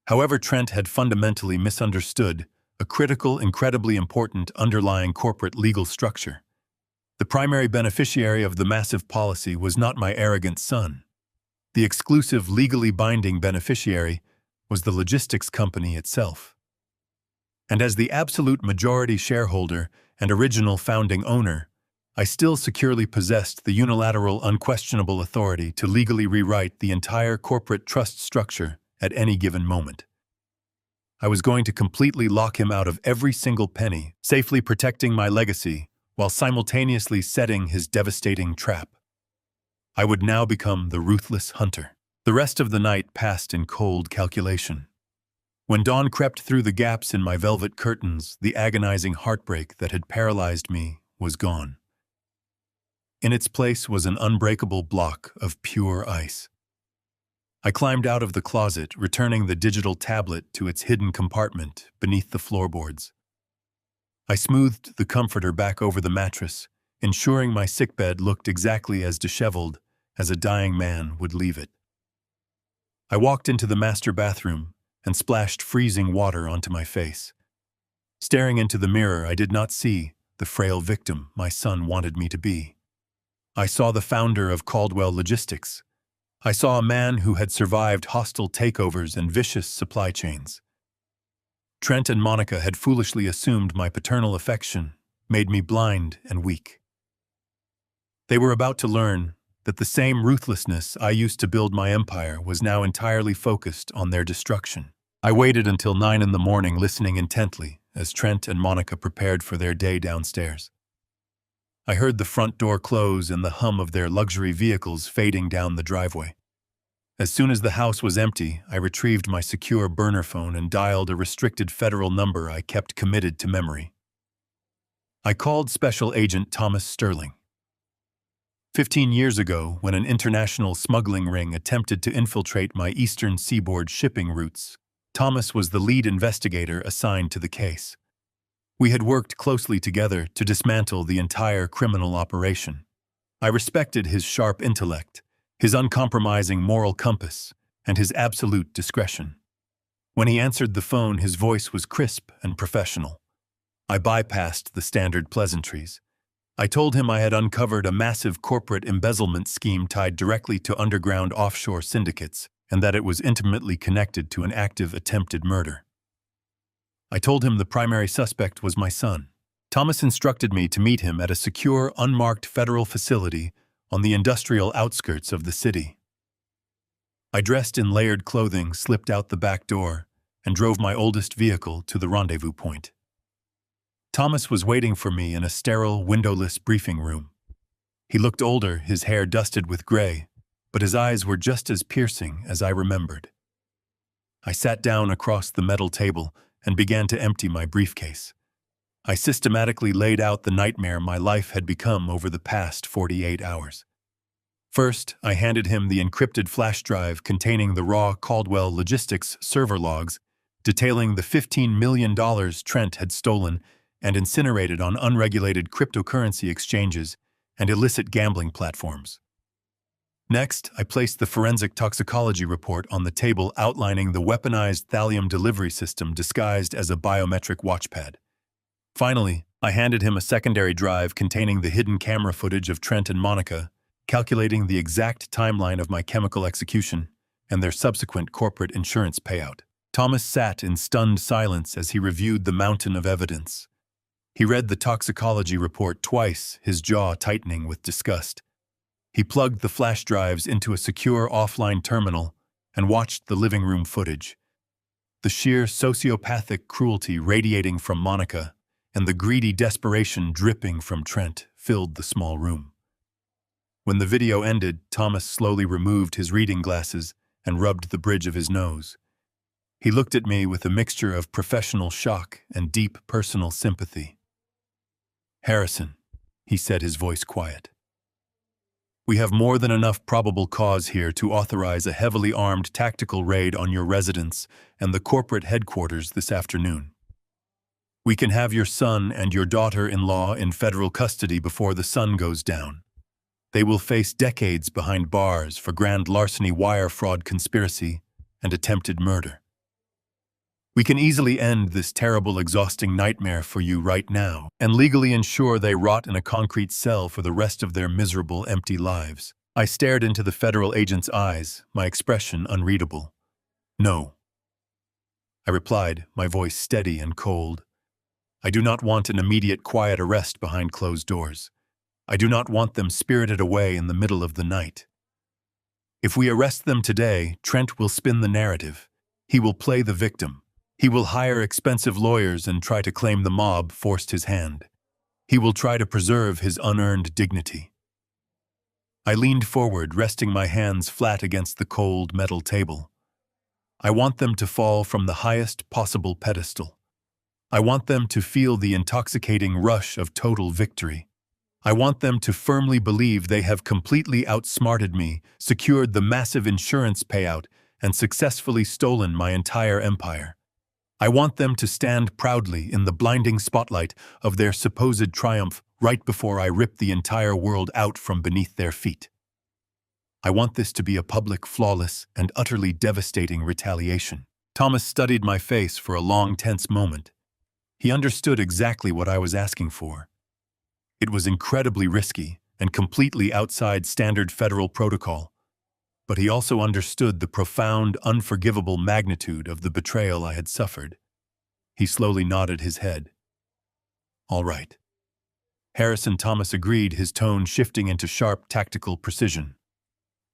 However, Trent had fundamentally misunderstood a critical, incredibly important underlying corporate legal structure. The primary beneficiary of the massive policy was not my arrogant son. The exclusive, legally binding beneficiary was the logistics company itself. And as the absolute majority shareholder and original founding owner, I still securely possessed the unilateral, unquestionable authority to legally rewrite the entire corporate trust structure at any given moment. I was going to completely lock him out of every single penny, safely protecting my legacy while simultaneously setting his devastating trap. I would now become the ruthless hunter. The rest of the night passed in cold calculation. When dawn crept through the gaps in my velvet curtains, the agonizing heartbreak that had paralyzed me was gone. In its place was an unbreakable block of pure ice. I climbed out of the closet, returning the digital tablet to its hidden compartment beneath the floorboards. I smoothed the comforter back over the mattress, ensuring my sickbed looked exactly as disheveled as a dying man would leave it. I walked into the master bathroom and splashed freezing water onto my face. Staring into the mirror, I did not see the frail victim my son wanted me to be. I saw the founder of Caldwell Logistics. I saw a man who had survived hostile takeovers and vicious supply chains. Trent and Monica had foolishly assumed my paternal affection, made me blind and weak. They were about to learn that the same ruthlessness I used to build my empire was now entirely focused on their destruction. I waited until 9 in the morning, listening intently as Trent and Monica prepared for their day downstairs. I heard the front door close and the hum of their luxury vehicles fading down the driveway. As soon as the house was empty, I retrieved my secure burner phone and dialed a restricted federal number I kept committed to memory. I called Special Agent Thomas Sterling. 15 years ago, when an international smuggling ring attempted to infiltrate my eastern seaboard shipping routes, Thomas was the lead investigator assigned to the case. We had worked closely together to dismantle the entire criminal operation. I respected his sharp intellect, his uncompromising moral compass, and his absolute discretion. When he answered the phone, his voice was crisp and professional. I bypassed the standard pleasantries. I told him I had uncovered a massive corporate embezzlement scheme tied directly to underground offshore syndicates, and that it was intimately connected to an active attempted murder. I told him the primary suspect was my son. Thomas instructed me to meet him at a secure, unmarked federal facility on the industrial outskirts of the city. I dressed in layered clothing, slipped out the back door, and drove my oldest vehicle to the rendezvous point. Thomas was waiting for me in a sterile, windowless briefing room. He looked older, his hair dusted with gray, but his eyes were just as piercing as I remembered. I sat down across the metal table and began to empty my briefcase. I systematically laid out the nightmare my life had become over the past 48 hours. First, I handed him the encrypted flash drive containing the raw Caldwell Logistics server logs detailing the $15 million Trent had stolen and incinerated on unregulated cryptocurrency exchanges and illicit gambling platforms. Next, I placed the forensic toxicology report on the table outlining the weaponized thallium delivery system disguised as a biometric watchpad. Finally, I handed him a secondary drive containing the hidden camera footage of Trent and Monica, calculating the exact timeline of my chemical execution and their subsequent corporate insurance payout. Thomas sat in stunned silence as he reviewed the mountain of evidence. He read the toxicology report twice, his jaw tightening with disgust. He plugged the flash drives into a secure offline terminal and watched the living room footage. The sheer sociopathic cruelty radiating from Monica and the greedy desperation dripping from Trent filled the small room. When the video ended, Thomas slowly removed his reading glasses and rubbed the bridge of his nose. He looked at me with a mixture of professional shock and deep personal sympathy. "Harrison," he said, his voice quiet. "We have more than enough probable cause here to authorize a heavily armed tactical raid on your residence and the corporate headquarters this afternoon. We can have your son and your daughter-in-law in federal custody before the sun goes down. They will face decades behind bars for grand larceny, wire fraud, conspiracy, and attempted murder. We can easily end this terrible, exhausting nightmare for you right now and legally ensure they rot in a concrete cell for the rest of their miserable, empty lives. I stared into the federal agent's eyes, my expression unreadable. No, I replied, my voice steady and cold. I do not want an immediate quiet arrest behind closed doors. I do not want them spirited away in the middle of the night. If we arrest them today, Trent will spin the narrative. He will play the victim. He will hire expensive lawyers and try to claim the mob forced his hand. He will try to preserve his unearned dignity. I leaned forward, resting my hands flat against the cold metal table. I want them to fall from the highest possible pedestal. I want them to feel the intoxicating rush of total victory. I want them to firmly believe they have completely outsmarted me, secured the massive insurance payout, and successfully stolen my entire empire. I want them to stand proudly in the blinding spotlight of their supposed triumph right before I rip the entire world out from beneath their feet. I want this to be a public, flawless, and utterly devastating retaliation. Thomas studied my face for a long, tense moment. He understood exactly what I was asking for. It was incredibly risky and completely outside standard federal protocol, but he also understood the profound, unforgivable magnitude of the betrayal I had suffered. He slowly nodded his head. All right. Harrison Thomas agreed, his tone shifting into sharp, tactical precision.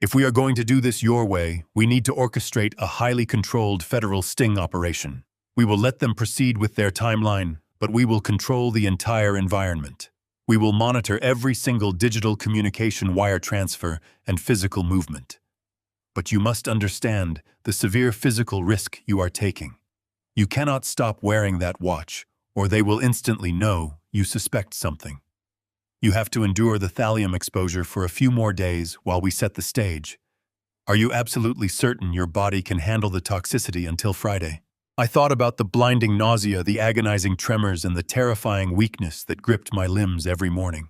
If we are going to do this your way, we need to orchestrate a highly controlled federal sting operation. We will let them proceed with their timeline, but we will control the entire environment. We will monitor every single digital communication wire transfer and physical movement. But you must understand the severe physical risk you are taking. You cannot stop wearing that watch, or they will instantly know you suspect something. You have to endure the thallium exposure for a few more days while we set the stage. Are you absolutely certain your body can handle the toxicity until Friday? I thought about the blinding nausea, the agonizing tremors, and the terrifying weakness that gripped my limbs every morning.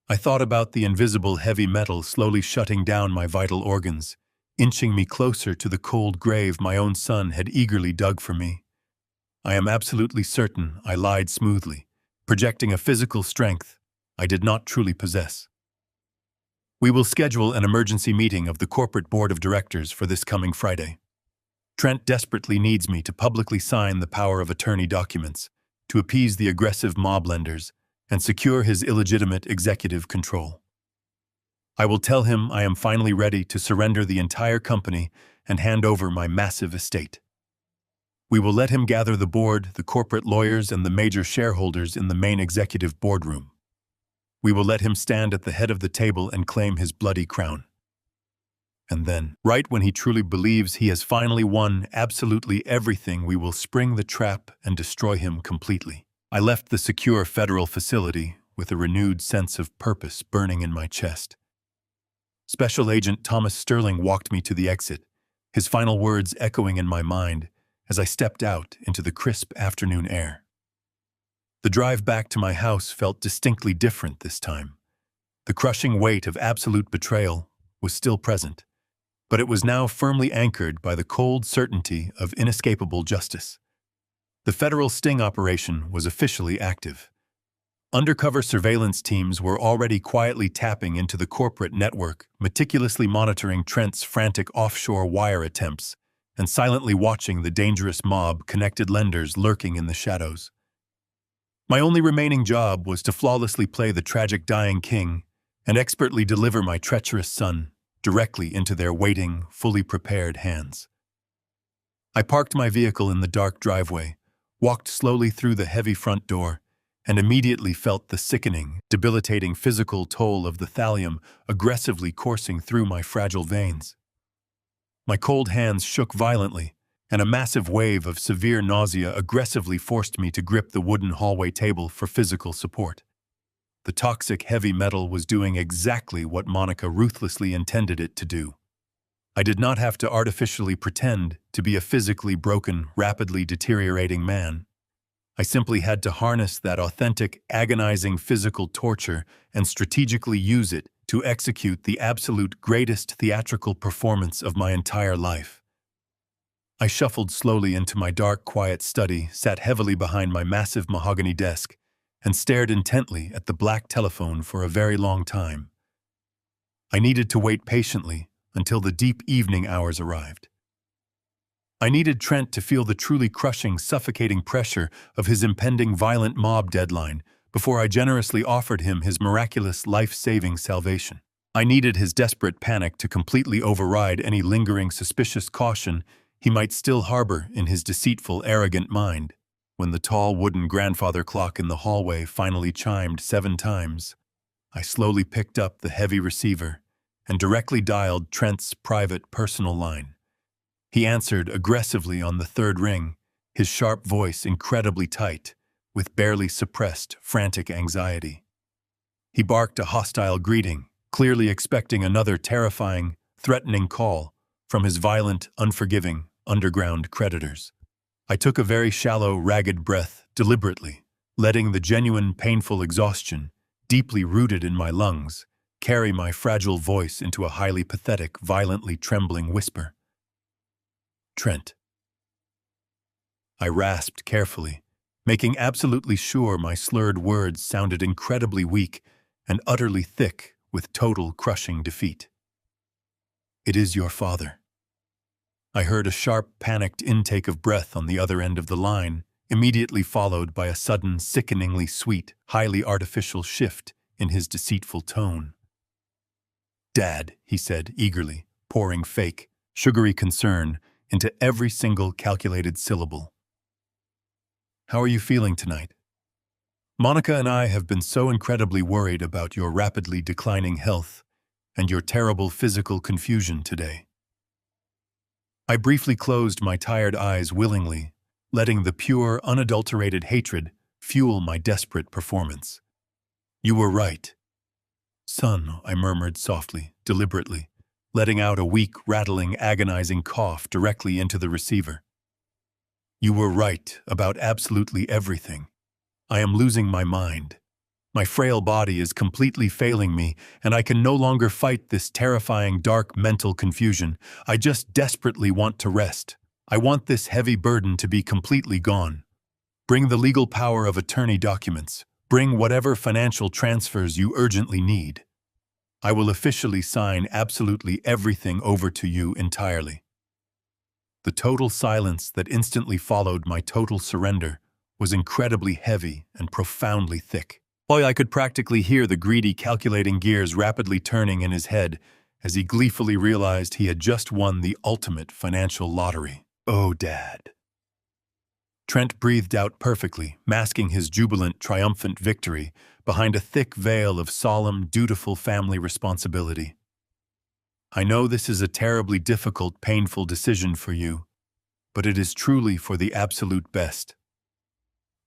I thought about the invisible heavy metal slowly shutting down my vital organs, inching me closer to the cold grave my own son had eagerly dug for me. I am absolutely certain I lied smoothly, projecting a physical strength I did not truly possess. We will schedule an emergency meeting of the corporate board of directors for this coming Friday. Trent desperately needs me to publicly sign the power of attorney documents to appease the aggressive mob lenders and secure his illegitimate executive control. I will tell him I am finally ready to surrender the entire company and hand over my massive estate. We will let him gather the board, the corporate lawyers, and the major shareholders in the main executive boardroom. We will let him stand at the head of the table and claim his bloody crown. And then, right when he truly believes he has finally won absolutely everything, we will spring the trap and destroy him completely. I left the secure federal facility with a renewed sense of purpose burning in my chest. Special Agent Thomas Sterling walked me to the exit, his final words echoing in my mind as I stepped out into the crisp afternoon air. The drive back to my house felt distinctly different this time. The crushing weight of absolute betrayal was still present, but it was now firmly anchored by the cold certainty of inescapable justice. The federal sting operation was officially active. Undercover surveillance teams were already quietly tapping into the corporate network, meticulously monitoring Trent's frantic offshore wire attempts and silently watching the dangerous mob-connected lenders lurking in the shadows. My only remaining job was to flawlessly play the tragic dying king and expertly deliver my treacherous son directly into their waiting, fully prepared hands. I parked my vehicle in the dark driveway, walked slowly through the heavy front door, and immediately felt the sickening, debilitating physical toll of the thallium aggressively coursing through my fragile veins. My cold hands shook violently, and a massive wave of severe nausea aggressively forced me to grip the wooden hallway table for physical support. The toxic heavy metal was doing exactly what Monica ruthlessly intended it to do. I did not have to artificially pretend to be a physically broken, rapidly deteriorating man. I simply had to harness that authentic, agonizing physical torture and strategically use it to execute the absolute greatest theatrical performance of my entire life. I shuffled slowly into my dark, quiet study, sat heavily behind my massive mahogany desk, and stared intently at the black telephone for a very long time. I needed to wait patiently until the deep evening hours arrived. I needed Trent to feel the truly crushing, suffocating pressure of his impending violent mob deadline before I generously offered him his miraculous life-saving salvation. I needed his desperate panic to completely override any lingering suspicious caution he might still harbor in his deceitful, arrogant mind. When the tall wooden grandfather clock in the hallway finally chimed 7 times, I slowly picked up the heavy receiver and directly dialed Trent's private personal line. He answered aggressively on the 3rd ring, his sharp voice incredibly tight, with barely suppressed, frantic anxiety. He barked a hostile greeting, clearly expecting another terrifying, threatening call from his violent, unforgiving, underground creditors. I took a very shallow, ragged breath deliberately, letting the genuine, painful exhaustion, deeply rooted in my lungs, carry my fragile voice into a highly pathetic, violently trembling whisper. Trent. I rasped carefully, making absolutely sure my slurred words sounded incredibly weak and utterly thick with total crushing defeat. It is your father. I heard a sharp, panicked intake of breath on the other end of the line, immediately followed by a sudden, sickeningly sweet, highly artificial shift in his deceitful tone. Dad, he said eagerly, pouring fake, sugary concern into every single calculated syllable. How are you feeling tonight? Monica and I have been so incredibly worried about your rapidly declining health and your terrible physical confusion today. I briefly closed my tired eyes willingly, letting the pure, unadulterated hatred fuel my desperate performance. You were right. Son, I murmured softly, deliberately, letting out a weak, rattling, agonizing cough directly into the receiver. You were right about absolutely everything. I am losing my mind. My frail body is completely failing me, and I can no longer fight this terrifying, dark mental confusion. I just desperately want to rest. I want this heavy burden to be completely gone. Bring the legal power of attorney documents. Bring whatever financial transfers you urgently need. I will officially sign absolutely everything over to you entirely. The total silence that instantly followed my total surrender was incredibly heavy and profoundly thick. I could practically hear the greedy, calculating gears rapidly turning in his head as he gleefully realized he had just won the ultimate financial lottery. Oh, Dad. Trent breathed out perfectly, masking his jubilant, triumphant victory behind a thick veil of solemn, dutiful family responsibility. I know this is a terribly difficult, painful decision for you, but it is truly for the absolute best.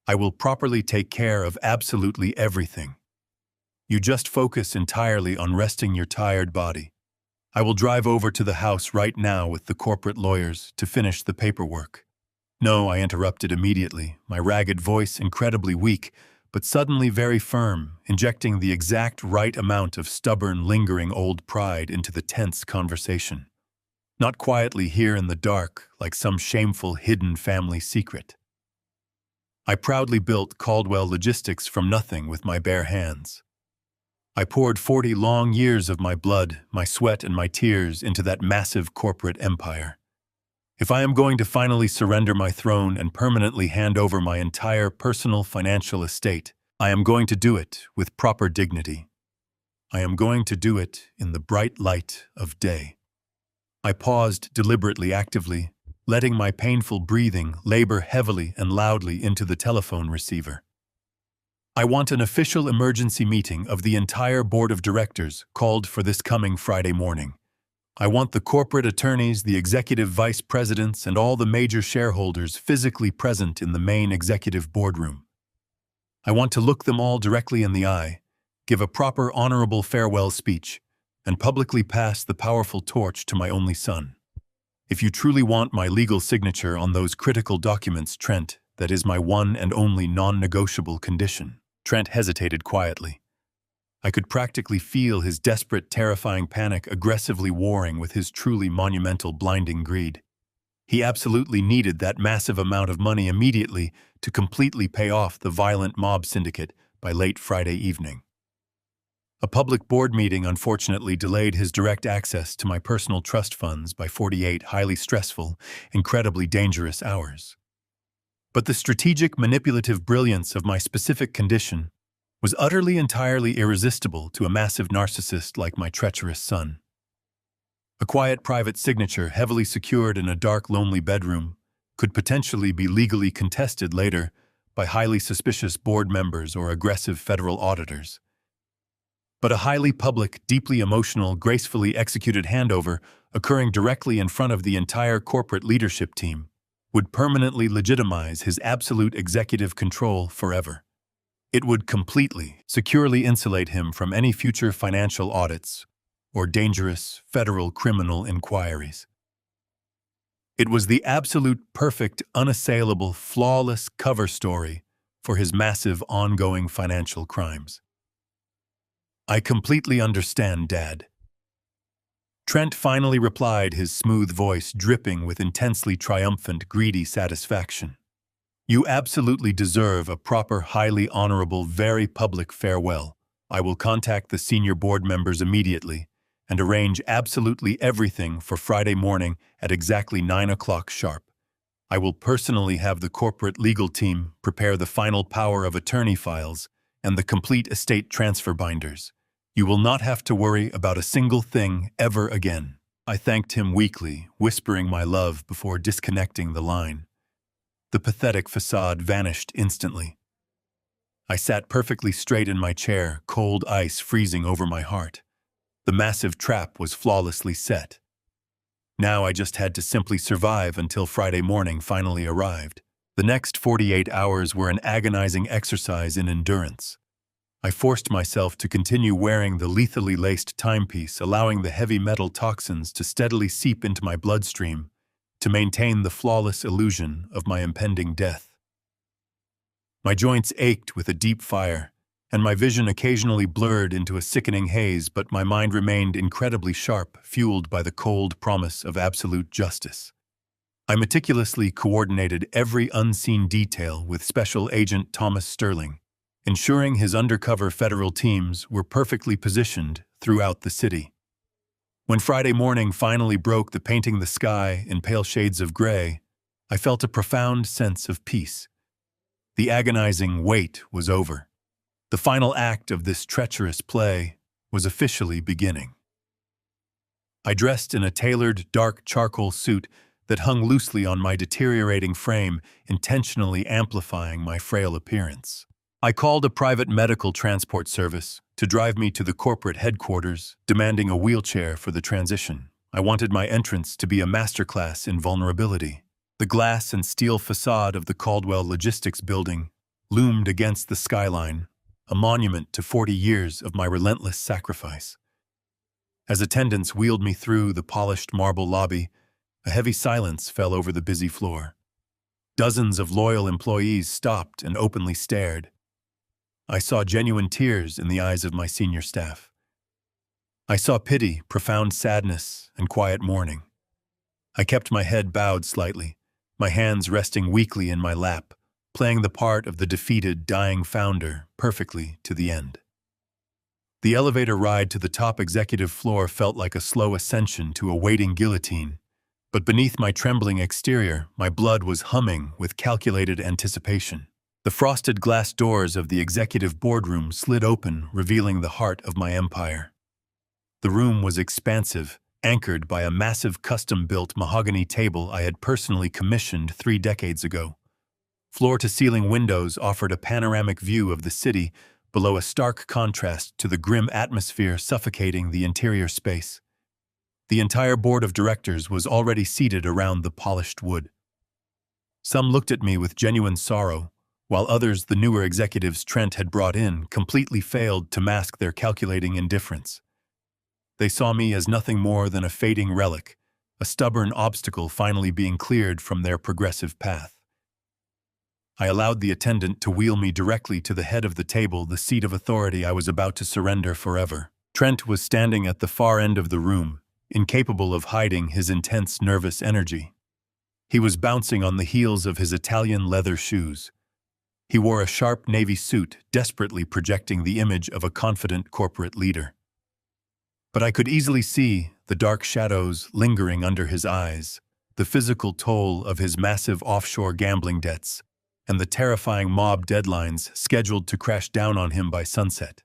I will properly take care of absolutely everything. You just focus entirely on resting your tired body. I will drive over to the house right now with the corporate lawyers to finish the paperwork. No, I interrupted immediately, my ragged voice incredibly weak, but suddenly very firm, injecting the exact right amount of stubborn, lingering old pride into the tense conversation. Not quietly here in the dark, like some shameful, hidden family secret. I proudly built Caldwell Logistics from nothing with my bare hands. I poured 40 long years of my blood, my sweat, and my tears into that massive corporate empire. If I am going to finally surrender my throne and permanently hand over my entire personal financial estate, I am going to do it with proper dignity. I am going to do it in the bright light of day. I paused deliberately, actively, letting my painful breathing labor heavily and loudly into the telephone receiver. I want an official emergency meeting of the entire board of directors called for this coming Friday morning. I want the corporate attorneys, the executive vice presidents, and all the major shareholders physically present in the main executive boardroom. I want to look them all directly in the eye, give a proper honorable farewell speech, and publicly pass the powerful torch to my only son. If you truly want my legal signature on those critical documents, Trent, that is my one and only non-negotiable condition." Trent hesitated quietly. I could practically feel his desperate, terrifying panic aggressively warring with his truly monumental, blinding greed. He absolutely needed that massive amount of money immediately to completely pay off the violent mob syndicate by late Friday evening. A public board meeting unfortunately delayed his direct access to my personal trust funds by 48 highly stressful, incredibly dangerous hours. But the strategic, manipulative brilliance of my specific condition was utterly entirely irresistible to a massive narcissist like my treacherous son. A quiet private signature heavily secured in a dark, lonely bedroom could potentially be legally contested later by highly suspicious board members or aggressive federal auditors. But a highly public, deeply emotional, gracefully executed handover occurring directly in front of the entire corporate leadership team would permanently legitimize his absolute executive control forever. It would completely, securely insulate him from any future financial audits or dangerous federal criminal inquiries. It was the absolute perfect, unassailable, flawless cover story for his massive ongoing financial crimes. "I completely understand, Dad." Trent finally replied, his smooth voice dripping with intensely triumphant, greedy satisfaction. "You absolutely deserve a proper, highly honorable, very public farewell. I will contact the senior board members immediately and arrange absolutely everything for Friday morning at exactly 9 o'clock sharp. I will personally have the corporate legal team prepare the final power of attorney files and the complete estate transfer binders. You will not have to worry about a single thing ever again." I thanked him weakly, whispering my love before disconnecting the line. The pathetic facade vanished instantly. I sat perfectly straight in my chair, cold ice freezing over my heart. The massive trap was flawlessly set. Now I just had to simply survive until Friday morning finally arrived. The next 48 hours were an agonizing exercise in endurance. I forced myself to continue wearing the lethally laced timepiece, allowing the heavy metal toxins to steadily seep into my bloodstream to maintain the flawless illusion of my impending death. My joints ached with a deep fire, and my vision occasionally blurred into a sickening haze, but my mind remained incredibly sharp, fueled by the cold promise of absolute justice. I meticulously coordinated every unseen detail with Special Agent Thomas Sterling, ensuring his undercover federal teams were perfectly positioned throughout the city. When Friday morning finally broke, painting the sky in pale shades of gray, I felt a profound sense of peace. The agonizing wait was over. The final act of this treacherous play was officially beginning. I dressed in a tailored, dark charcoal suit that hung loosely on my deteriorating frame, intentionally amplifying my frail appearance. I called a private medical transport service to drive me to the corporate headquarters, demanding a wheelchair for the transition. I wanted my entrance to be a masterclass in vulnerability. The glass and steel facade of the Caldwell Logistics building loomed against the skyline, a monument to 40 years of my relentless sacrifice. As attendants wheeled me through the polished marble lobby, a heavy silence fell over the busy floor. Dozens of loyal employees stopped and openly stared. I saw genuine tears in the eyes of my senior staff. I saw pity, profound sadness, and quiet mourning. I kept my head bowed slightly, my hands resting weakly in my lap, playing the part of the defeated, dying founder perfectly to the end. The elevator ride to the top executive floor felt like a slow ascension to a waiting guillotine, but beneath my trembling exterior, my blood was humming with calculated anticipation. The frosted glass doors of the executive boardroom slid open, revealing the heart of my empire. The room was expansive, anchored by a massive custom-built mahogany table I had personally commissioned 3 decades ago. Floor-to-ceiling windows offered a panoramic view of the city, below a stark contrast to the grim atmosphere suffocating the interior space. The entire board of directors was already seated around the polished wood. Some looked at me with genuine sorrow, while others, the newer executives Trent had brought in, completely failed to mask their calculating indifference. They saw me as nothing more than a fading relic, a stubborn obstacle finally being cleared from their progressive path. I allowed the attendant to wheel me directly to the head of the table, the seat of authority I was about to surrender forever. Trent was standing at the far end of the room, incapable of hiding his intense nervous energy. He was bouncing on the heels of his Italian leather shoes. He wore a sharp navy suit, desperately projecting the image of a confident corporate leader. But I could easily see the dark shadows lingering under his eyes, the physical toll of his massive offshore gambling debts, and the terrifying mob deadlines scheduled to crash down on him by sunset.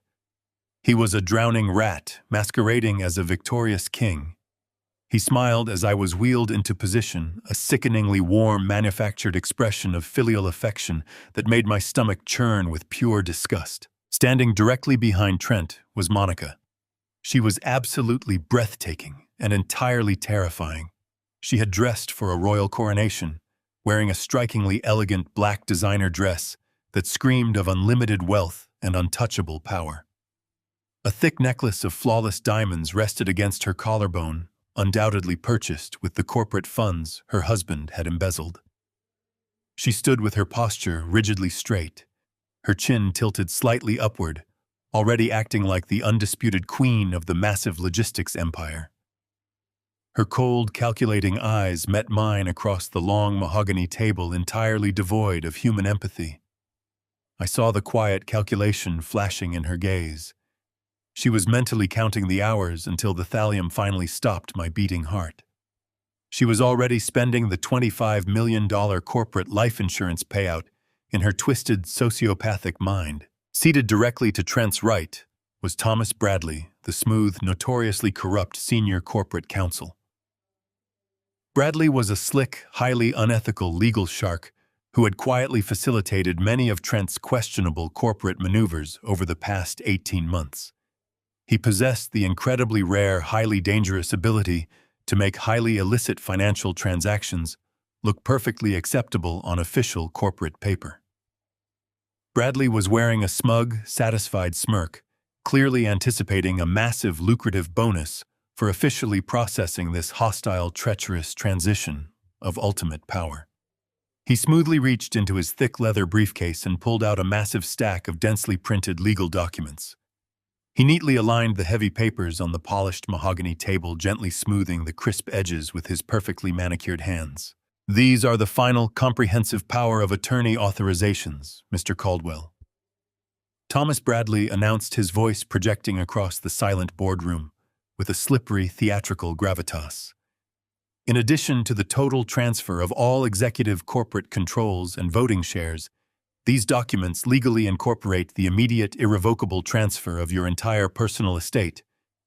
He was a drowning rat, masquerading as a victorious king. He smiled as I was wheeled into position, a sickeningly warm, manufactured expression of filial affection that made my stomach churn with pure disgust. Standing directly behind Trent was Monica. She was absolutely breathtaking and entirely terrifying. She had dressed for a royal coronation, wearing a strikingly elegant black designer dress that screamed of unlimited wealth and untouchable power. A thick necklace of flawless diamonds rested against her collarbone, undoubtedly purchased with the corporate funds her husband had embezzled. She stood with her posture rigidly straight, her chin tilted slightly upward, already acting like the undisputed queen of the massive logistics empire. Her cold, calculating eyes met mine across the long mahogany table entirely devoid of human empathy. I saw the quiet calculation flashing in her gaze. She was mentally counting the hours until the thallium finally stopped my beating heart. She was already spending the $25 million corporate life insurance payout in her twisted sociopathic mind. Seated directly to Trent's right was Thomas Bradley, the smooth, notoriously corrupt senior corporate counsel. Bradley was a slick, highly unethical legal shark who had quietly facilitated many of Trent's questionable corporate maneuvers over the past 18 months. He possessed the incredibly rare, highly dangerous ability to make highly illicit financial transactions look perfectly acceptable on official corporate paper. Bradley was wearing a smug, satisfied smirk, clearly anticipating a massive, lucrative bonus for officially processing this hostile, treacherous transition of ultimate power. He smoothly reached into his thick leather briefcase and pulled out a massive stack of densely printed legal documents. He neatly aligned the heavy papers on the polished mahogany table, gently smoothing the crisp edges with his perfectly manicured hands. "These are the final comprehensive power of attorney authorizations, Mr. Caldwell." Thomas Bradley announced, his voice projecting across the silent boardroom with a slippery, theatrical gravitas. In addition to the total transfer of all executive corporate controls and voting shares, these documents legally incorporate the immediate, irrevocable transfer of your entire personal estate,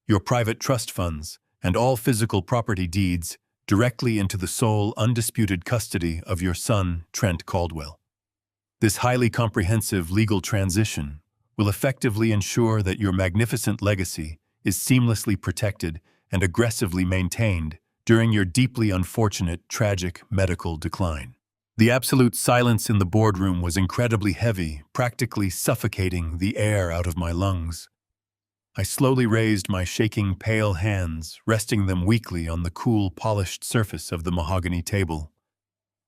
your private trust funds, and all physical property deeds directly into the sole, undisputed custody of your son, Trent Caldwell. This highly comprehensive legal transition will effectively ensure that your magnificent legacy is seamlessly protected and aggressively maintained during your deeply unfortunate, tragic medical decline. The absolute silence in the boardroom was incredibly heavy, practically suffocating the air out of my lungs. I slowly raised my shaking, pale hands, resting them weakly on the cool, polished surface of the mahogany table.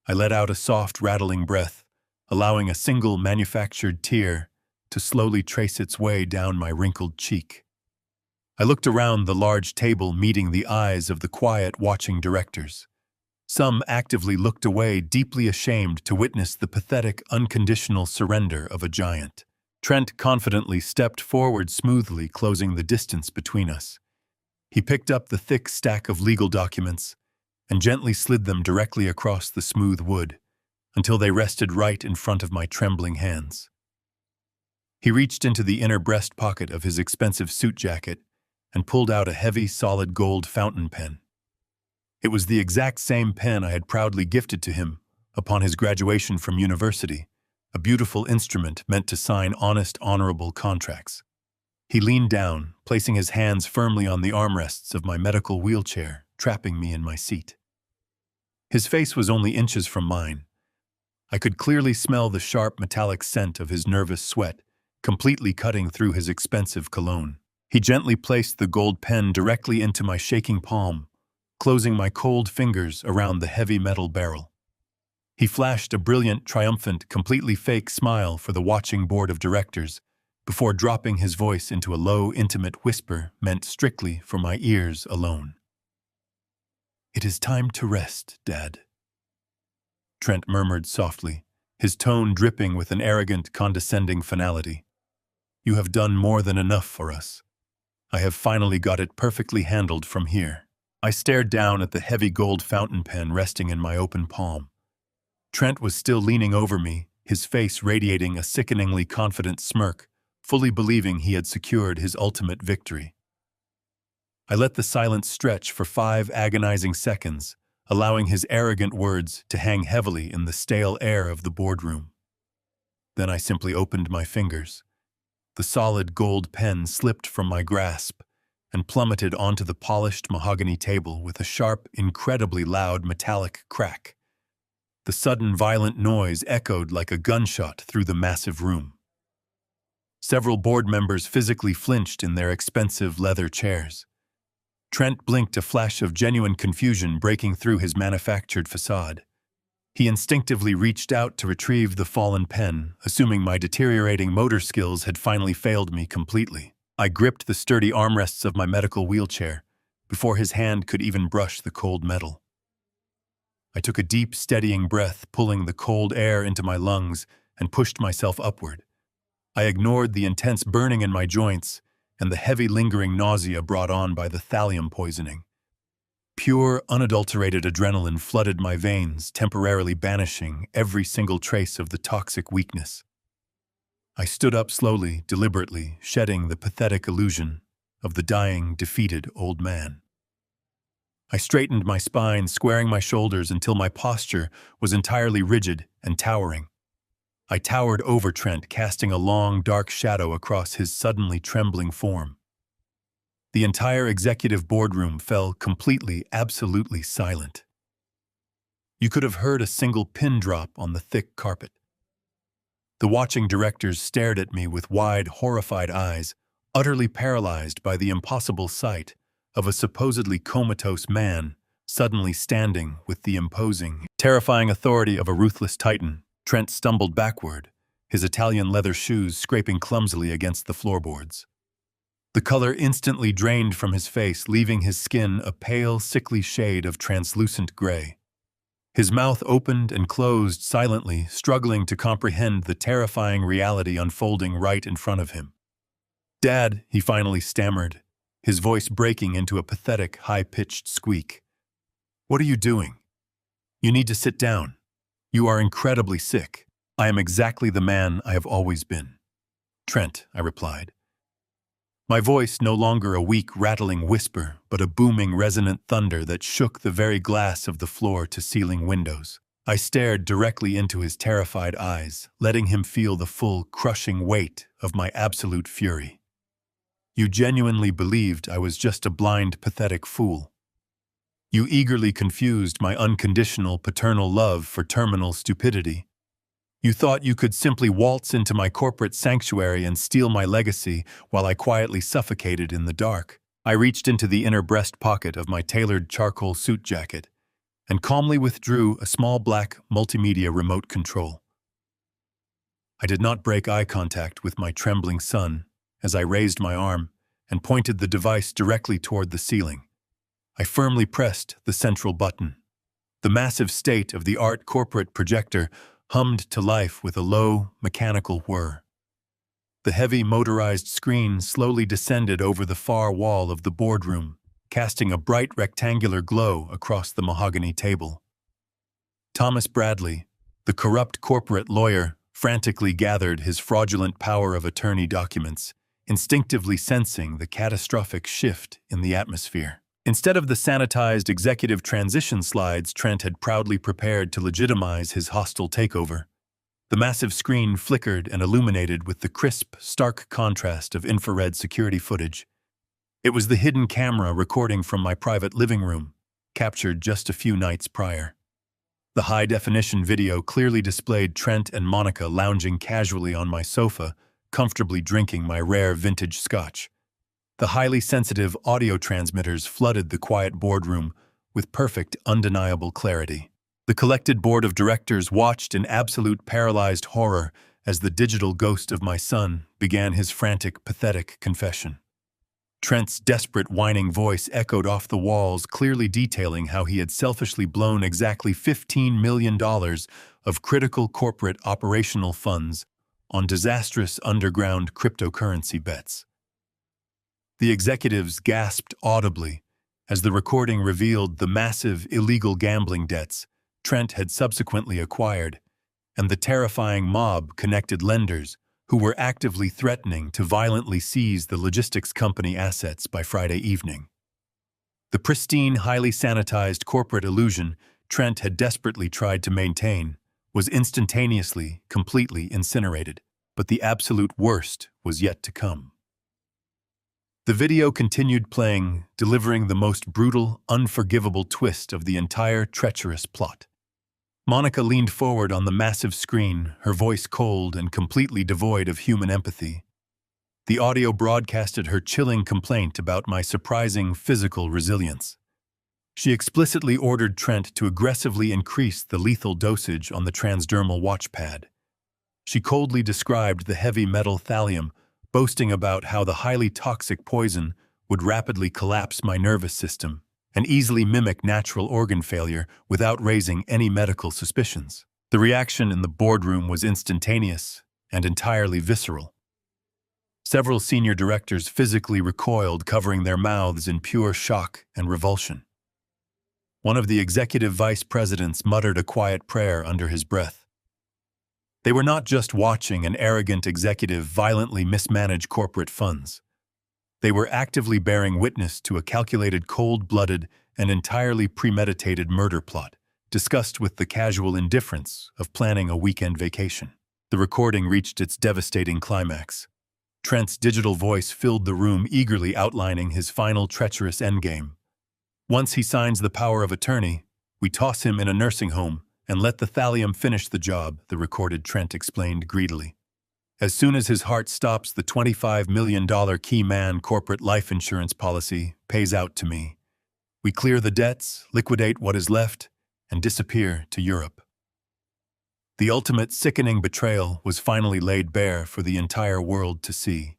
I let out a soft, rattling breath, allowing a single manufactured tear to slowly trace its way down my wrinkled cheek. I looked around the large table, meeting the eyes of the quiet, watching directors. Some actively looked away, deeply ashamed to witness the pathetic, unconditional surrender of a giant. Trent confidently stepped forward, smoothly closing the distance between us. He picked up the thick stack of legal documents and gently slid them directly across the smooth wood until they rested right in front of my trembling hands. He reached into the inner breast pocket of his expensive suit jacket and pulled out a heavy, solid gold fountain pen. It was the exact same pen I had proudly gifted to him upon his graduation from university, a beautiful instrument meant to sign honest, honorable contracts. He leaned down, placing his hands firmly on the armrests of my medical wheelchair, trapping me in my seat. His face was only inches from mine. I could clearly smell the sharp, metallic scent of his nervous sweat, completely cutting through his expensive cologne. He gently placed the gold pen directly into my shaking palm, closing my cold fingers around the heavy metal barrel. He flashed a brilliant, triumphant, completely fake smile for the watching board of directors before dropping his voice into a low, intimate whisper meant strictly for my ears alone. "It is time to rest, Dad," Trent murmured softly, his tone dripping with an arrogant, condescending finality. "You have done more than enough for us. I have finally got it perfectly handled from here." I stared down at the heavy gold fountain pen resting in my open palm. Trent was still leaning over me, his face radiating a sickeningly confident smirk, fully believing he had secured his ultimate victory. I let the silence stretch for 5 agonizing seconds, allowing his arrogant words to hang heavily in the stale air of the boardroom. Then I simply opened my fingers. The solid gold pen slipped from my grasp and plummeted onto the polished mahogany table with a sharp, incredibly loud metallic crack. The sudden violent noise echoed like a gunshot through the massive room. Several board members physically flinched in their expensive leather chairs. Trent blinked, a flash of genuine confusion breaking through his manufactured facade. He instinctively reached out to retrieve the fallen pen, assuming my deteriorating motor skills had finally failed me completely. I gripped the sturdy armrests of my medical wheelchair before his hand could even brush the cold metal. I took a deep, steadying breath, pulling the cold air into my lungs, and pushed myself upward. I ignored the intense burning in my joints and the heavy, lingering nausea brought on by the thallium poisoning. Pure, unadulterated adrenaline flooded my veins, temporarily banishing every single trace of the toxic weakness. I stood up slowly, deliberately, shedding the pathetic illusion of the dying, defeated old man. I straightened my spine, squaring my shoulders until my posture was entirely rigid and towering. I towered over Trent, casting a long, dark shadow across his suddenly trembling form. The entire executive boardroom fell completely, absolutely silent. You could have heard a single pin drop on the thick carpet. The watching directors stared at me with wide, horrified eyes, utterly paralyzed by the impossible sight of a supposedly comatose man suddenly standing with the imposing, terrifying authority of a ruthless titan. Trent stumbled backward, his Italian leather shoes scraping clumsily against the floorboards. The color instantly drained from his face, leaving his skin a pale, sickly shade of translucent gray. His mouth opened and closed silently, struggling to comprehend the terrifying reality unfolding right in front of him. "Dad," he finally stammered, his voice breaking into a pathetic, high-pitched squeak. "What are you doing? You need to sit down. You are incredibly sick. I am exactly the man I have always been." "Trent," I replied. My voice no longer a weak, rattling whisper, but a booming, resonant thunder that shook the very glass of the floor-to-ceiling windows. I stared directly into his terrified eyes, letting him feel the full, crushing weight of my absolute fury. "You genuinely believed I was just a blind, pathetic fool. You eagerly confused my unconditional paternal love for terminal stupidity. You thought you could simply waltz into my corporate sanctuary and steal my legacy while I quietly suffocated in the dark." I reached into the inner breast pocket of my tailored charcoal suit jacket and calmly withdrew a small black multimedia remote control. I did not break eye contact with my trembling son as I raised my arm and pointed the device directly toward the ceiling. I firmly pressed the central button. The massive state-of-the-art corporate projector hummed to life with a low, mechanical whir. The heavy motorized screen slowly descended over the far wall of the boardroom, casting a bright rectangular glow across the mahogany table. Thomas Bradley, the corrupt corporate lawyer, frantically gathered his fraudulent power of attorney documents, instinctively sensing the catastrophic shift in the atmosphere. Instead of the sanitized executive transition slides Trent had proudly prepared to legitimize his hostile takeover, the massive screen flickered and illuminated with the crisp, stark contrast of infrared security footage. It was the hidden camera recording from my private living room, captured just a few nights prior. The high-definition video clearly displayed Trent and Monica lounging casually on my sofa, comfortably drinking my rare vintage scotch. The highly sensitive audio transmitters flooded the quiet boardroom with perfect, undeniable clarity. The collected board of directors watched in absolute paralyzed horror as the digital ghost of my son began his frantic, pathetic confession. Trent's desperate, whining voice echoed off the walls, clearly detailing how he had selfishly blown exactly $15 million of critical corporate operational funds on disastrous underground cryptocurrency bets. The executives gasped audibly as the recording revealed the massive illegal gambling debts Trent had subsequently acquired, and the terrifying mob-connected lenders who were actively threatening to violently seize the logistics company assets by Friday evening. The pristine, highly sanitized corporate illusion Trent had desperately tried to maintain was instantaneously, completely incinerated, but the absolute worst was yet to come. The video continued playing, delivering the most brutal, unforgivable twist of the entire treacherous plot. Monica leaned forward on the massive screen, her voice cold and completely devoid of human empathy. The audio broadcasted her chilling complaint about my surprising physical resilience. She explicitly ordered Trent to aggressively increase the lethal dosage on the transdermal watchpad. She coldly described the heavy metal thallium, boasting about how the highly toxic poison would rapidly collapse my nervous system and easily mimic natural organ failure without raising any medical suspicions. The reaction in the boardroom was instantaneous and entirely visceral. Several senior directors physically recoiled, covering their mouths in pure shock and revulsion. One of the executive vice presidents muttered a quiet prayer under his breath. They were not just watching an arrogant executive violently mismanage corporate funds. They were actively bearing witness to a calculated, cold-blooded, and entirely premeditated murder plot, discussed with the casual indifference of planning a weekend vacation. The recording reached its devastating climax. Trent's digital voice filled the room, eagerly outlining his final treacherous endgame. Once he signs the power of attorney, we toss him in a nursing home and let the thallium finish the job, the recorded Trent explained greedily. As soon as his heart stops, the $25 million key man corporate life insurance policy pays out to me. We clear the debts, liquidate what is left, and disappear to Europe. The ultimate sickening betrayal was finally laid bare for the entire world to see.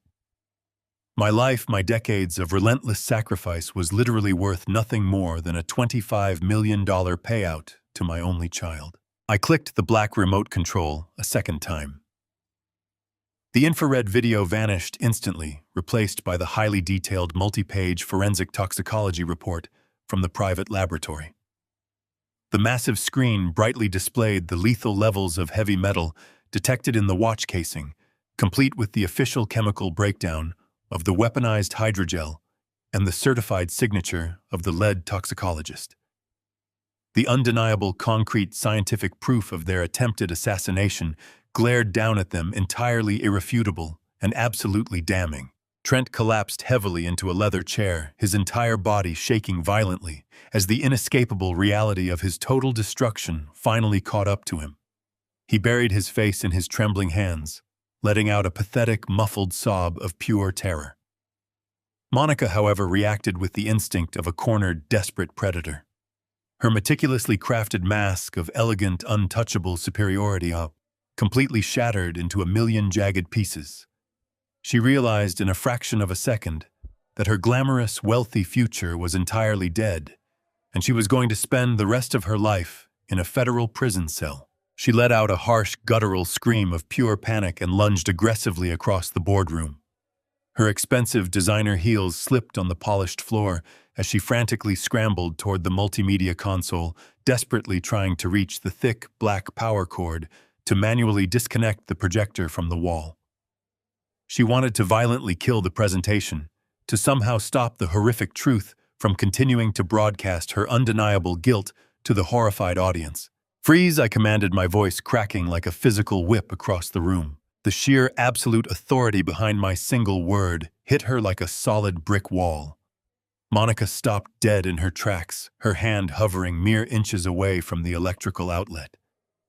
My life, my decades of relentless sacrifice was literally worth nothing more than a $25 million payout to my only child. I clicked the black remote control a second time. The infrared video vanished instantly, replaced by the highly detailed multi-page forensic toxicology report from the private laboratory. The massive screen brightly displayed the lethal levels of heavy metal detected in the watch casing, complete with the official chemical breakdown of the weaponized hydrogel and the certified signature of the lead toxicologist. The undeniable concrete scientific proof of their attempted assassination glared down at them, entirely irrefutable and absolutely damning. Trent collapsed heavily into a leather chair, his entire body shaking violently as the inescapable reality of his total destruction finally caught up to him. He buried his face in his trembling hands, letting out a pathetic, muffled sob of pure terror. Monica, however, reacted with the instinct of a cornered, desperate predator. Her meticulously crafted mask of elegant, untouchable superiority completely shattered into a million jagged pieces. She realized in a fraction of a second that her glamorous, wealthy future was entirely dead, and she was going to spend the rest of her life in a federal prison cell. She let out a harsh, guttural scream of pure panic and lunged aggressively across the boardroom. Her expensive designer heels slipped on the polished floor as she frantically scrambled toward the multimedia console, desperately trying to reach the thick, black power cord to manually disconnect the projector from the wall. She wanted to violently kill the presentation, to somehow stop the horrific truth from continuing to broadcast her undeniable guilt to the horrified audience. "Freeze!" I commanded, my voice cracking like a physical whip across the room. The sheer absolute authority behind my single word hit her like a solid brick wall. Monica stopped dead in her tracks, her hand hovering mere inches away from the electrical outlet.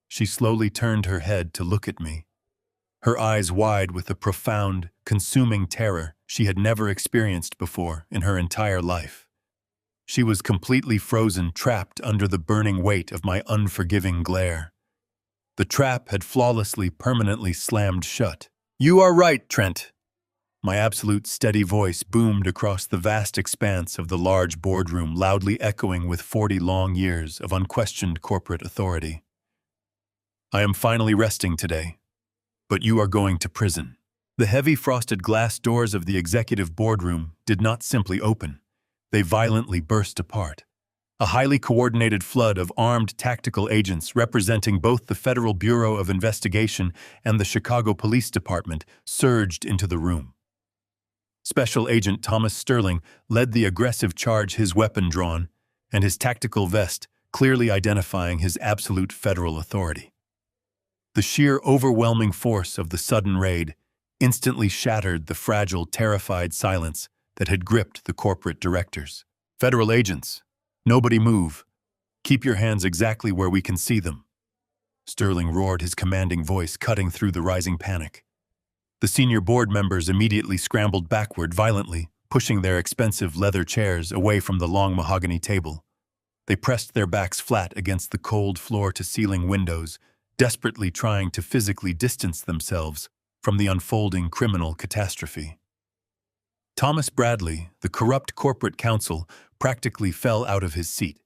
She slowly turned her head to look at me, her eyes wide with the profound, consuming terror she had never experienced before in her entire life. She was completely frozen, trapped under the burning weight of my unforgiving glare. The trap had flawlessly, permanently slammed shut. "You are right, Trent." My absolute steady voice boomed across the vast expanse of the large boardroom, loudly echoing with 40 long years of unquestioned corporate authority. "I am finally resting today, but you are going to prison." The heavy frosted glass doors of the executive boardroom did not simply open. They violently burst apart. A highly coordinated flood of armed tactical agents representing both the Federal Bureau of Investigation and the Chicago Police Department surged into the room. Special Agent Thomas Sterling led the aggressive charge, his weapon drawn, and his tactical vest clearly identifying his absolute federal authority. The sheer overwhelming force of the sudden raid instantly shattered the fragile, terrified silence that had gripped the corporate directors. "Federal agents, nobody move. Keep your hands exactly where we can see them," Sterling roared, his commanding voice cutting through the rising panic. The senior board members immediately scrambled backward violently, pushing their expensive leather chairs away from the long mahogany table. They pressed their backs flat against the cold floor-to-ceiling windows, desperately trying to physically distance themselves from the unfolding criminal catastrophe. Thomas Bradley, the corrupt corporate counsel, practically fell out of his seat.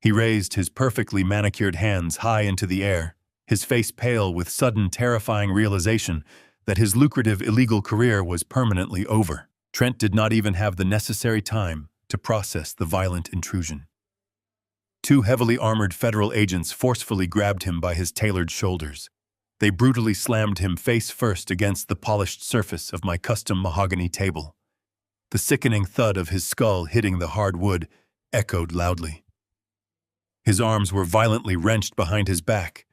He raised his perfectly manicured hands high into the air, his face pale with sudden terrifying realization that his lucrative illegal career was permanently over. Trent did not even have the necessary time to process the violent intrusion. Two heavily armored federal agents forcefully grabbed him by his tailored shoulders. They brutally slammed him face first against the polished surface of my custom mahogany table. The sickening thud of his skull hitting the hard wood echoed loudly. His arms were violently wrenched behind his back,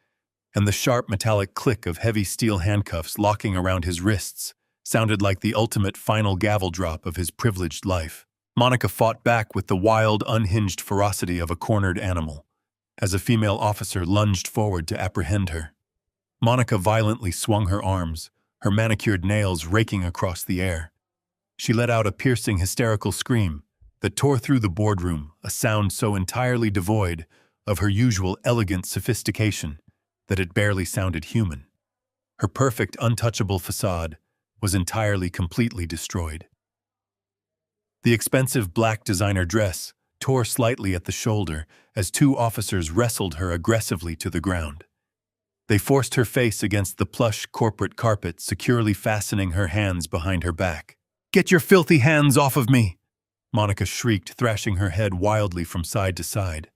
and the sharp metallic click of heavy steel handcuffs locking around his wrists sounded like the ultimate final gavel drop of his privileged life. Monica fought back with the wild, unhinged ferocity of a cornered animal, as a female officer lunged forward to apprehend her. Monica violently swung her arms, her manicured nails raking across the air. She let out a piercing, hysterical scream that tore through the boardroom, a sound so entirely devoid of her usual elegant sophistication that it barely sounded human. Her perfect, untouchable facade was entirely, completely destroyed. The expensive black designer dress tore slightly at the shoulder as two officers wrestled her aggressively to the ground. They forced her face against the plush corporate carpet, securely fastening her hands behind her back. "Get your filthy hands off of me!" Monica shrieked, thrashing her head wildly from side to side.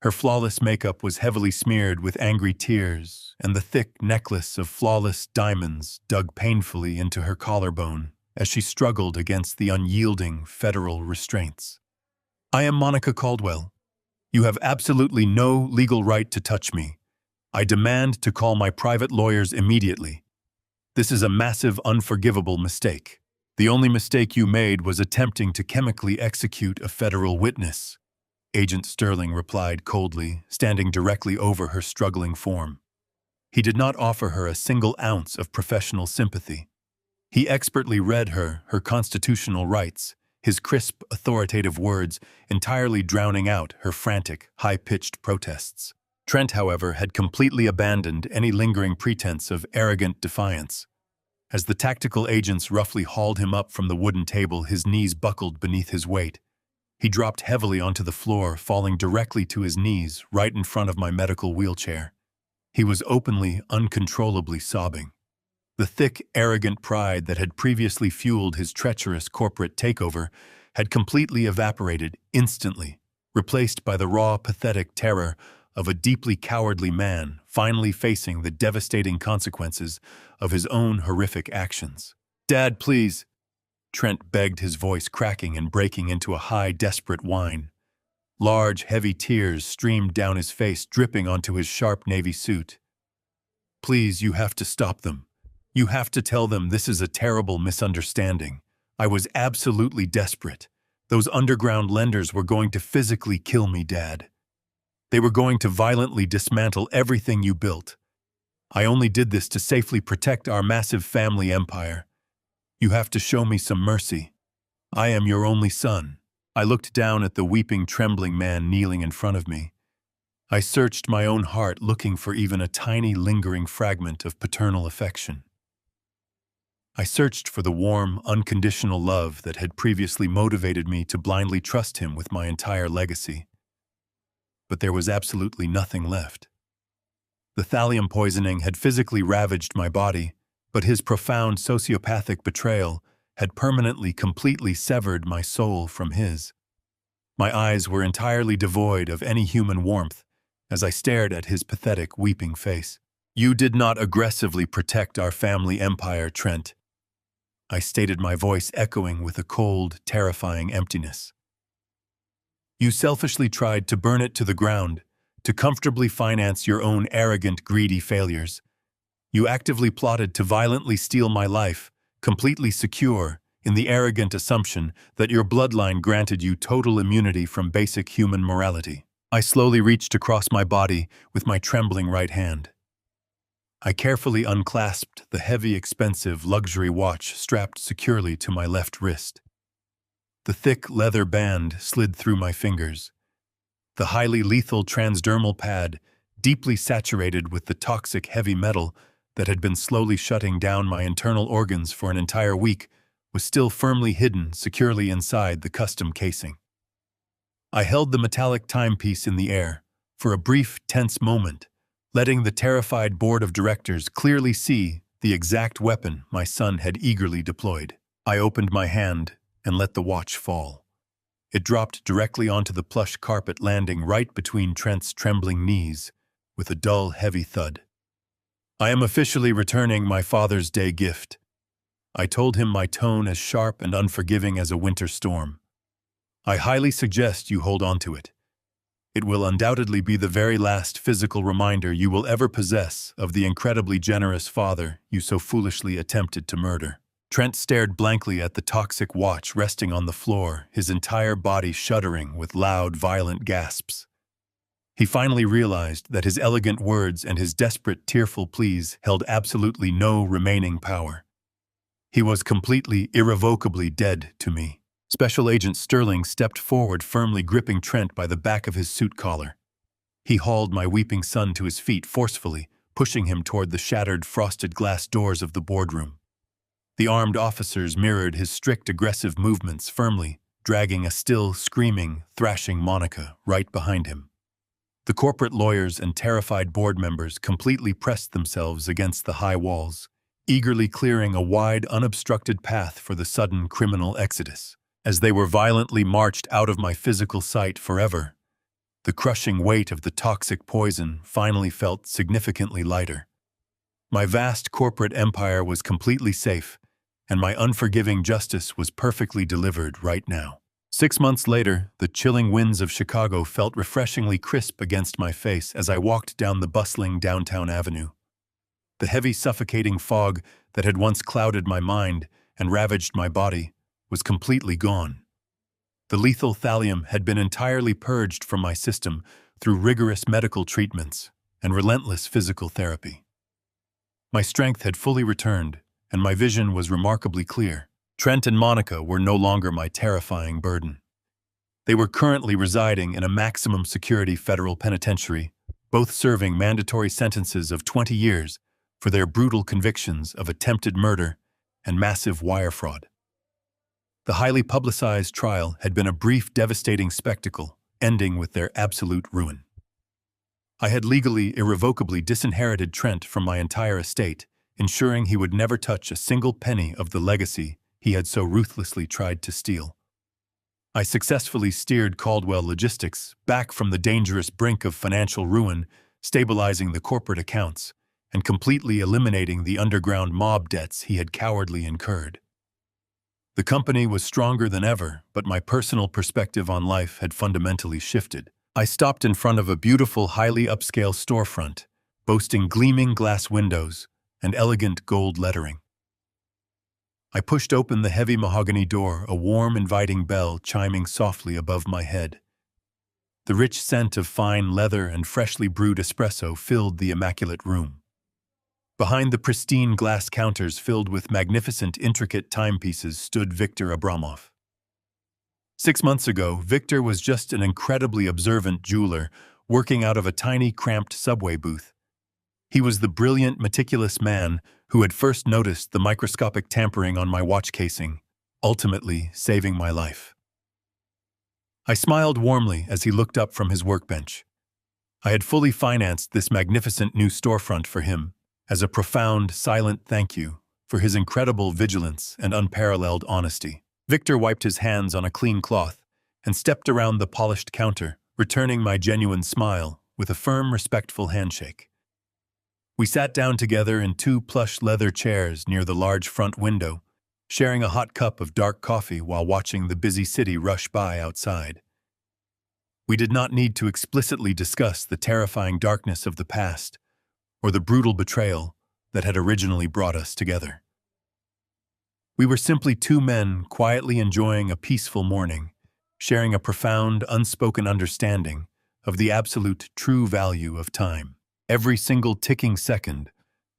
Her flawless makeup was heavily smeared with angry tears, and the thick necklace of flawless diamonds dug painfully into her collarbone as she struggled against the unyielding federal restraints. "I am Monica Caldwell. You have absolutely no legal right to touch me. I demand to call my private lawyers immediately. This is a massive, unforgivable mistake. The only mistake you made was attempting to chemically execute a federal witness," Agent Sterling replied coldly, standing directly over her struggling form. He did not offer her a single ounce of professional sympathy. He expertly read her constitutional rights, his crisp, authoritative words entirely drowning out her frantic, high-pitched protests. Trent, however, had completely abandoned any lingering pretense of arrogant defiance. As the tactical agents roughly hauled him up from the wooden table, his knees buckled beneath his weight. He dropped heavily onto the floor, falling directly to his knees right in front of my medical wheelchair. He was openly, uncontrollably sobbing. The thick, arrogant pride that had previously fueled his treacherous corporate takeover had completely evaporated instantly, replaced by the raw, pathetic terror of a deeply cowardly man finally facing the devastating consequences of his own horrific actions. "Dad, please," Trent begged, his voice cracking and breaking into a high, desperate whine. Large, heavy tears streamed down his face, dripping onto his sharp navy suit. "Please, you have to stop them. You have to tell them this is a terrible misunderstanding. I was absolutely desperate. Those underground lenders were going to physically kill me, Dad. They were going to violently dismantle everything you built. I only did this to safely protect our massive family empire. You have to show me some mercy. I am your only son." I looked down at the weeping, trembling man kneeling in front of me. I searched my own heart, looking for even a tiny, lingering fragment of paternal affection. I searched for the warm, unconditional love that had previously motivated me to blindly trust him with my entire legacy. But there was absolutely nothing left. The thallium poisoning had physically ravaged my body, but his profound sociopathic betrayal had permanently, completely severed my soul from his. My eyes were entirely devoid of any human warmth as I stared at his pathetic, weeping face. "You did not aggressively protect our family empire, Trent," I stated, my voice echoing with a cold, terrifying emptiness. "You selfishly tried to burn it to the ground, to comfortably finance your own arrogant, greedy failures. You actively plotted to violently steal my life, completely secure in the arrogant assumption that your bloodline granted you total immunity from basic human morality." I slowly reached across my body with my trembling right hand. I carefully unclasped the heavy, expensive luxury watch strapped securely to my left wrist. The thick leather band slid through my fingers. The highly lethal transdermal pad, deeply saturated with the toxic heavy metal that had been slowly shutting down my internal organs for an entire week, was still firmly hidden securely inside the custom casing. I held the metallic timepiece in the air for a brief, tense moment, letting the terrified board of directors clearly see the exact weapon my son had eagerly deployed. I opened my hand and let the watch fall. It dropped directly onto the plush carpet, landing right between Trent's trembling knees with a dull, heavy thud. "I am officially returning my Father's Day gift," I told him, my tone as sharp and unforgiving as a winter storm. "I highly suggest you hold on to it. It will undoubtedly be the very last physical reminder you will ever possess of the incredibly generous father you so foolishly attempted to murder." Trent stared blankly at the toxic watch resting on the floor, his entire body shuddering with loud, violent gasps. He finally realized that his elegant words and his desperate, tearful pleas held absolutely no remaining power. He was completely, irrevocably dead to me. Special Agent Sterling stepped forward, firmly gripping Trent by the back of his suit collar. He hauled my weeping son to his feet forcefully, pushing him toward the shattered, frosted glass doors of the boardroom. The armed officers mirrored his strict, aggressive movements, firmly dragging a still, screaming, thrashing Monica right behind him. The corporate lawyers and terrified board members completely pressed themselves against the high walls, eagerly clearing a wide, unobstructed path for the sudden criminal exodus. As they were violently marched out of my physical sight forever, the crushing weight of the toxic poison finally felt significantly lighter. My vast corporate empire was completely safe, and my unforgiving justice was perfectly delivered right now. 6 months later, the chilling winds of Chicago felt refreshingly crisp against my face as I walked down the bustling downtown avenue. The heavy, suffocating fog that had once clouded my mind and ravaged my body was completely gone. The lethal thallium had been entirely purged from my system through rigorous medical treatments and relentless physical therapy. My strength had fully returned, and my vision was remarkably clear. Trent and Monica were no longer my terrifying burden. They were currently residing in a maximum security federal penitentiary, both serving mandatory sentences of 20 years for their brutal convictions of attempted murder and massive wire fraud. The highly publicized trial had been a brief, devastating spectacle, ending with their absolute ruin. I had legally, irrevocably disinherited Trent from my entire estate, ensuring he would never touch a single penny of the legacy he had so ruthlessly tried to steal. I successfully steered Caldwell Logistics back from the dangerous brink of financial ruin, stabilizing the corporate accounts and completely eliminating the underground mob debts he had cowardly incurred. The company was stronger than ever, but my personal perspective on life had fundamentally shifted. I stopped in front of a beautiful, highly upscale storefront, boasting gleaming glass windows and elegant gold lettering. I pushed open the heavy mahogany door, a warm, inviting bell chiming softly above my head. The rich scent of fine leather and freshly brewed espresso filled the immaculate room. Behind the pristine glass counters filled with magnificent, intricate timepieces stood Victor Abramov. 6 months ago, Victor was just an incredibly observant jeweler working out of a tiny, cramped subway booth. He was the brilliant, meticulous man who had first noticed the microscopic tampering on my watch casing, ultimately saving my life. I smiled warmly as he looked up from his workbench. I had fully financed this magnificent new storefront for him as a profound, silent thank you for his incredible vigilance and unparalleled honesty. Victor wiped his hands on a clean cloth and stepped around the polished counter, returning my genuine smile with a firm, respectful handshake. We sat down together in 2 plush leather chairs near the large front window, sharing a hot cup of dark coffee while watching the busy city rush by outside. We did not need to explicitly discuss the terrifying darkness of the past or the brutal betrayal that had originally brought us together. We were simply 2 men quietly enjoying a peaceful morning, sharing a profound, unspoken understanding of the absolute true value of time. Every single ticking second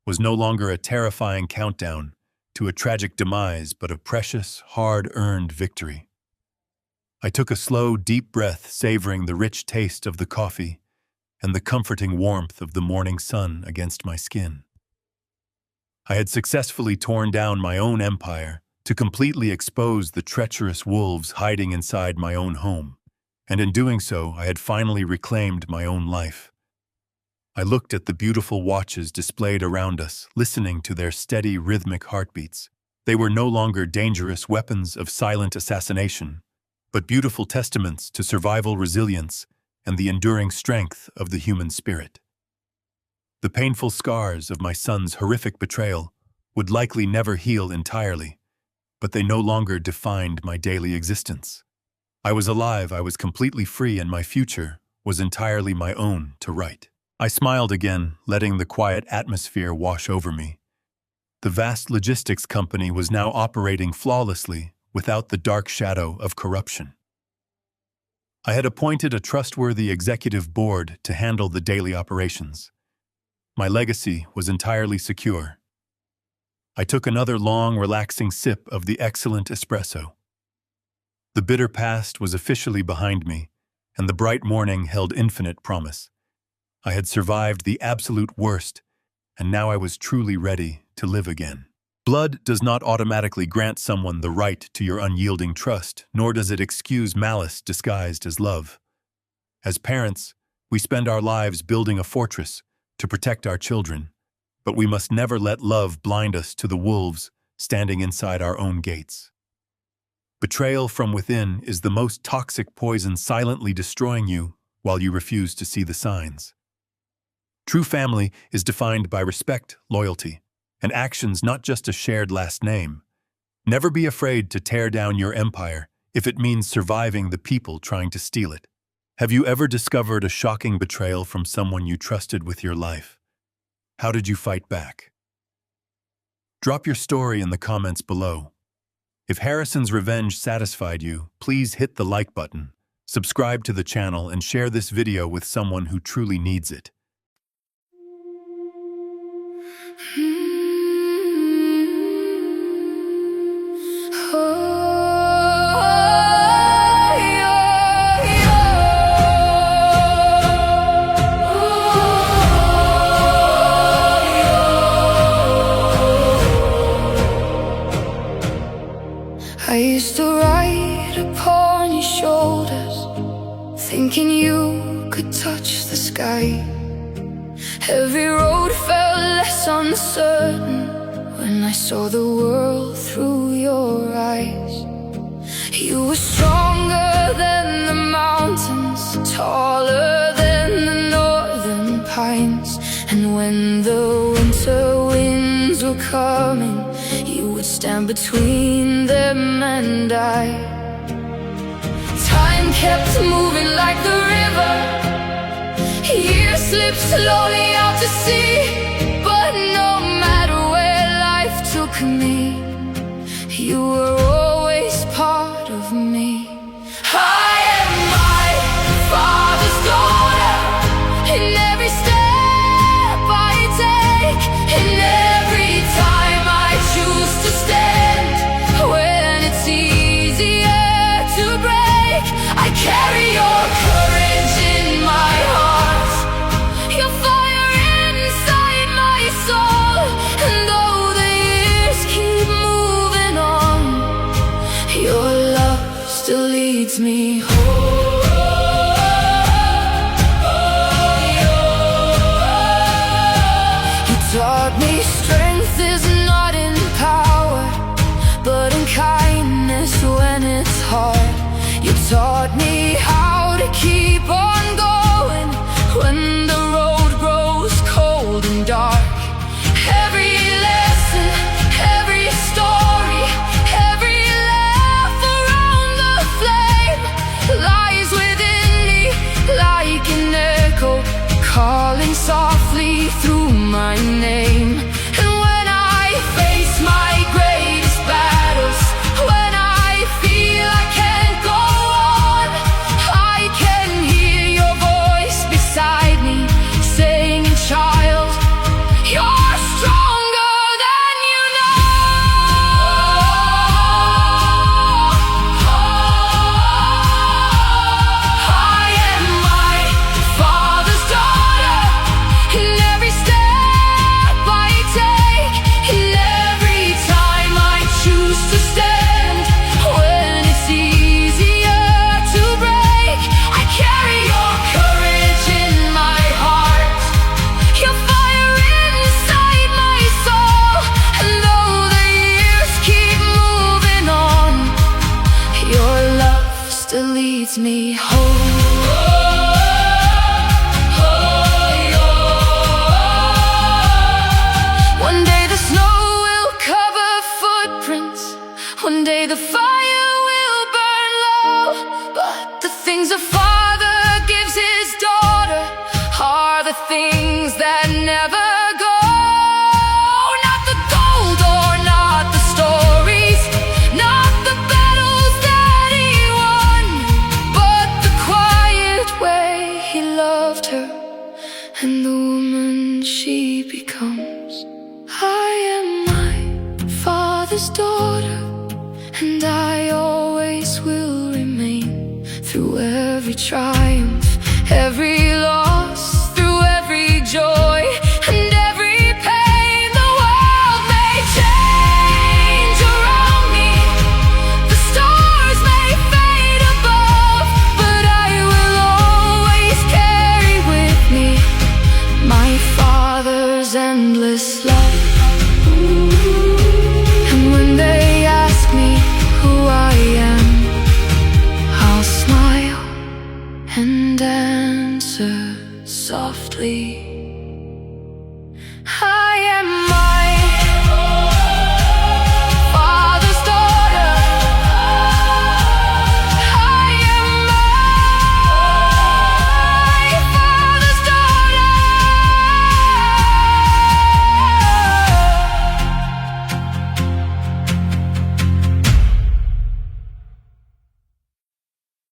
was no longer a terrifying countdown to a tragic demise, but a precious, hard-earned victory. I took a slow, deep breath, savoring the rich taste of the coffee and the comforting warmth of the morning sun against my skin. I had successfully torn down my own empire to completely expose the treacherous wolves hiding inside my own home, and in doing so, I had finally reclaimed my own life. I looked at the beautiful watches displayed around us, listening to their steady, rhythmic heartbeats. They were no longer dangerous weapons of silent assassination, but beautiful testaments to survival resilience and the enduring strength of the human spirit. The painful scars of my son's horrific betrayal would likely never heal entirely, but they no longer defined my daily existence. I was alive, I was completely free, and my future was entirely my own to write. I smiled again, letting the quiet atmosphere wash over me. The vast logistics company was now operating flawlessly without the dark shadow of corruption. I had appointed a trustworthy executive board to handle the daily operations. My legacy was entirely secure. I took another long, relaxing sip of the excellent espresso. The bitter past was officially behind me, and the bright morning held infinite promise. I had survived the absolute worst, and now I was truly ready to live again. Blood does not automatically grant someone the right to your unyielding trust, nor does it excuse malice disguised as love. As parents, we spend our lives building a fortress to protect our children, but we must never let love blind us to the wolves standing inside our own gates. Betrayal from within is the most toxic poison, silently destroying you while you refuse to see the signs. True family is defined by respect, loyalty, and actions, not just a shared last name. Never be afraid to tear down your empire if it means surviving the people trying to steal it. Have you ever discovered a shocking betrayal from someone you trusted with your life? How did you fight back? Drop your story in the comments below. If Harrison's revenge satisfied you, please hit the like button, subscribe to the channel, and share this video with someone who truly needs it.
I used to ride upon your shoulders, thinking you could touch the sky. Every road felt less uncertain when I saw the world through your eyes. You were stronger than the mountains, taller than the northern pines. And when the winter winds were coming, you would stand between them and I. Time kept moving like the river, years slipped slowly out to sea. But no matter where life took me, you were always part of me. I am my father's daughter, in every step I take, in every time I choose to stand when it's easier to break. me through my name. And when I face my greatest battles, when I feel I can't go on, I can hear your voice beside me saying, child, you're stronger than you know. I am my Father's daughter, and every step I take, and every time I choose to stand, when it's easier to break, I carry your courage in my heart, your fire inside my soul. And though the years keep moving on, your love still leads me home. One day the snow will cover footprints, one day the fire will burn low, but the things a father gives his daughter are the things that never go. Not the gold or not the stories, not the battles that he won, but the quiet way he loved her and the woman she becomes. I am my Father's daughter, and I always will remain through every triumph, every loss.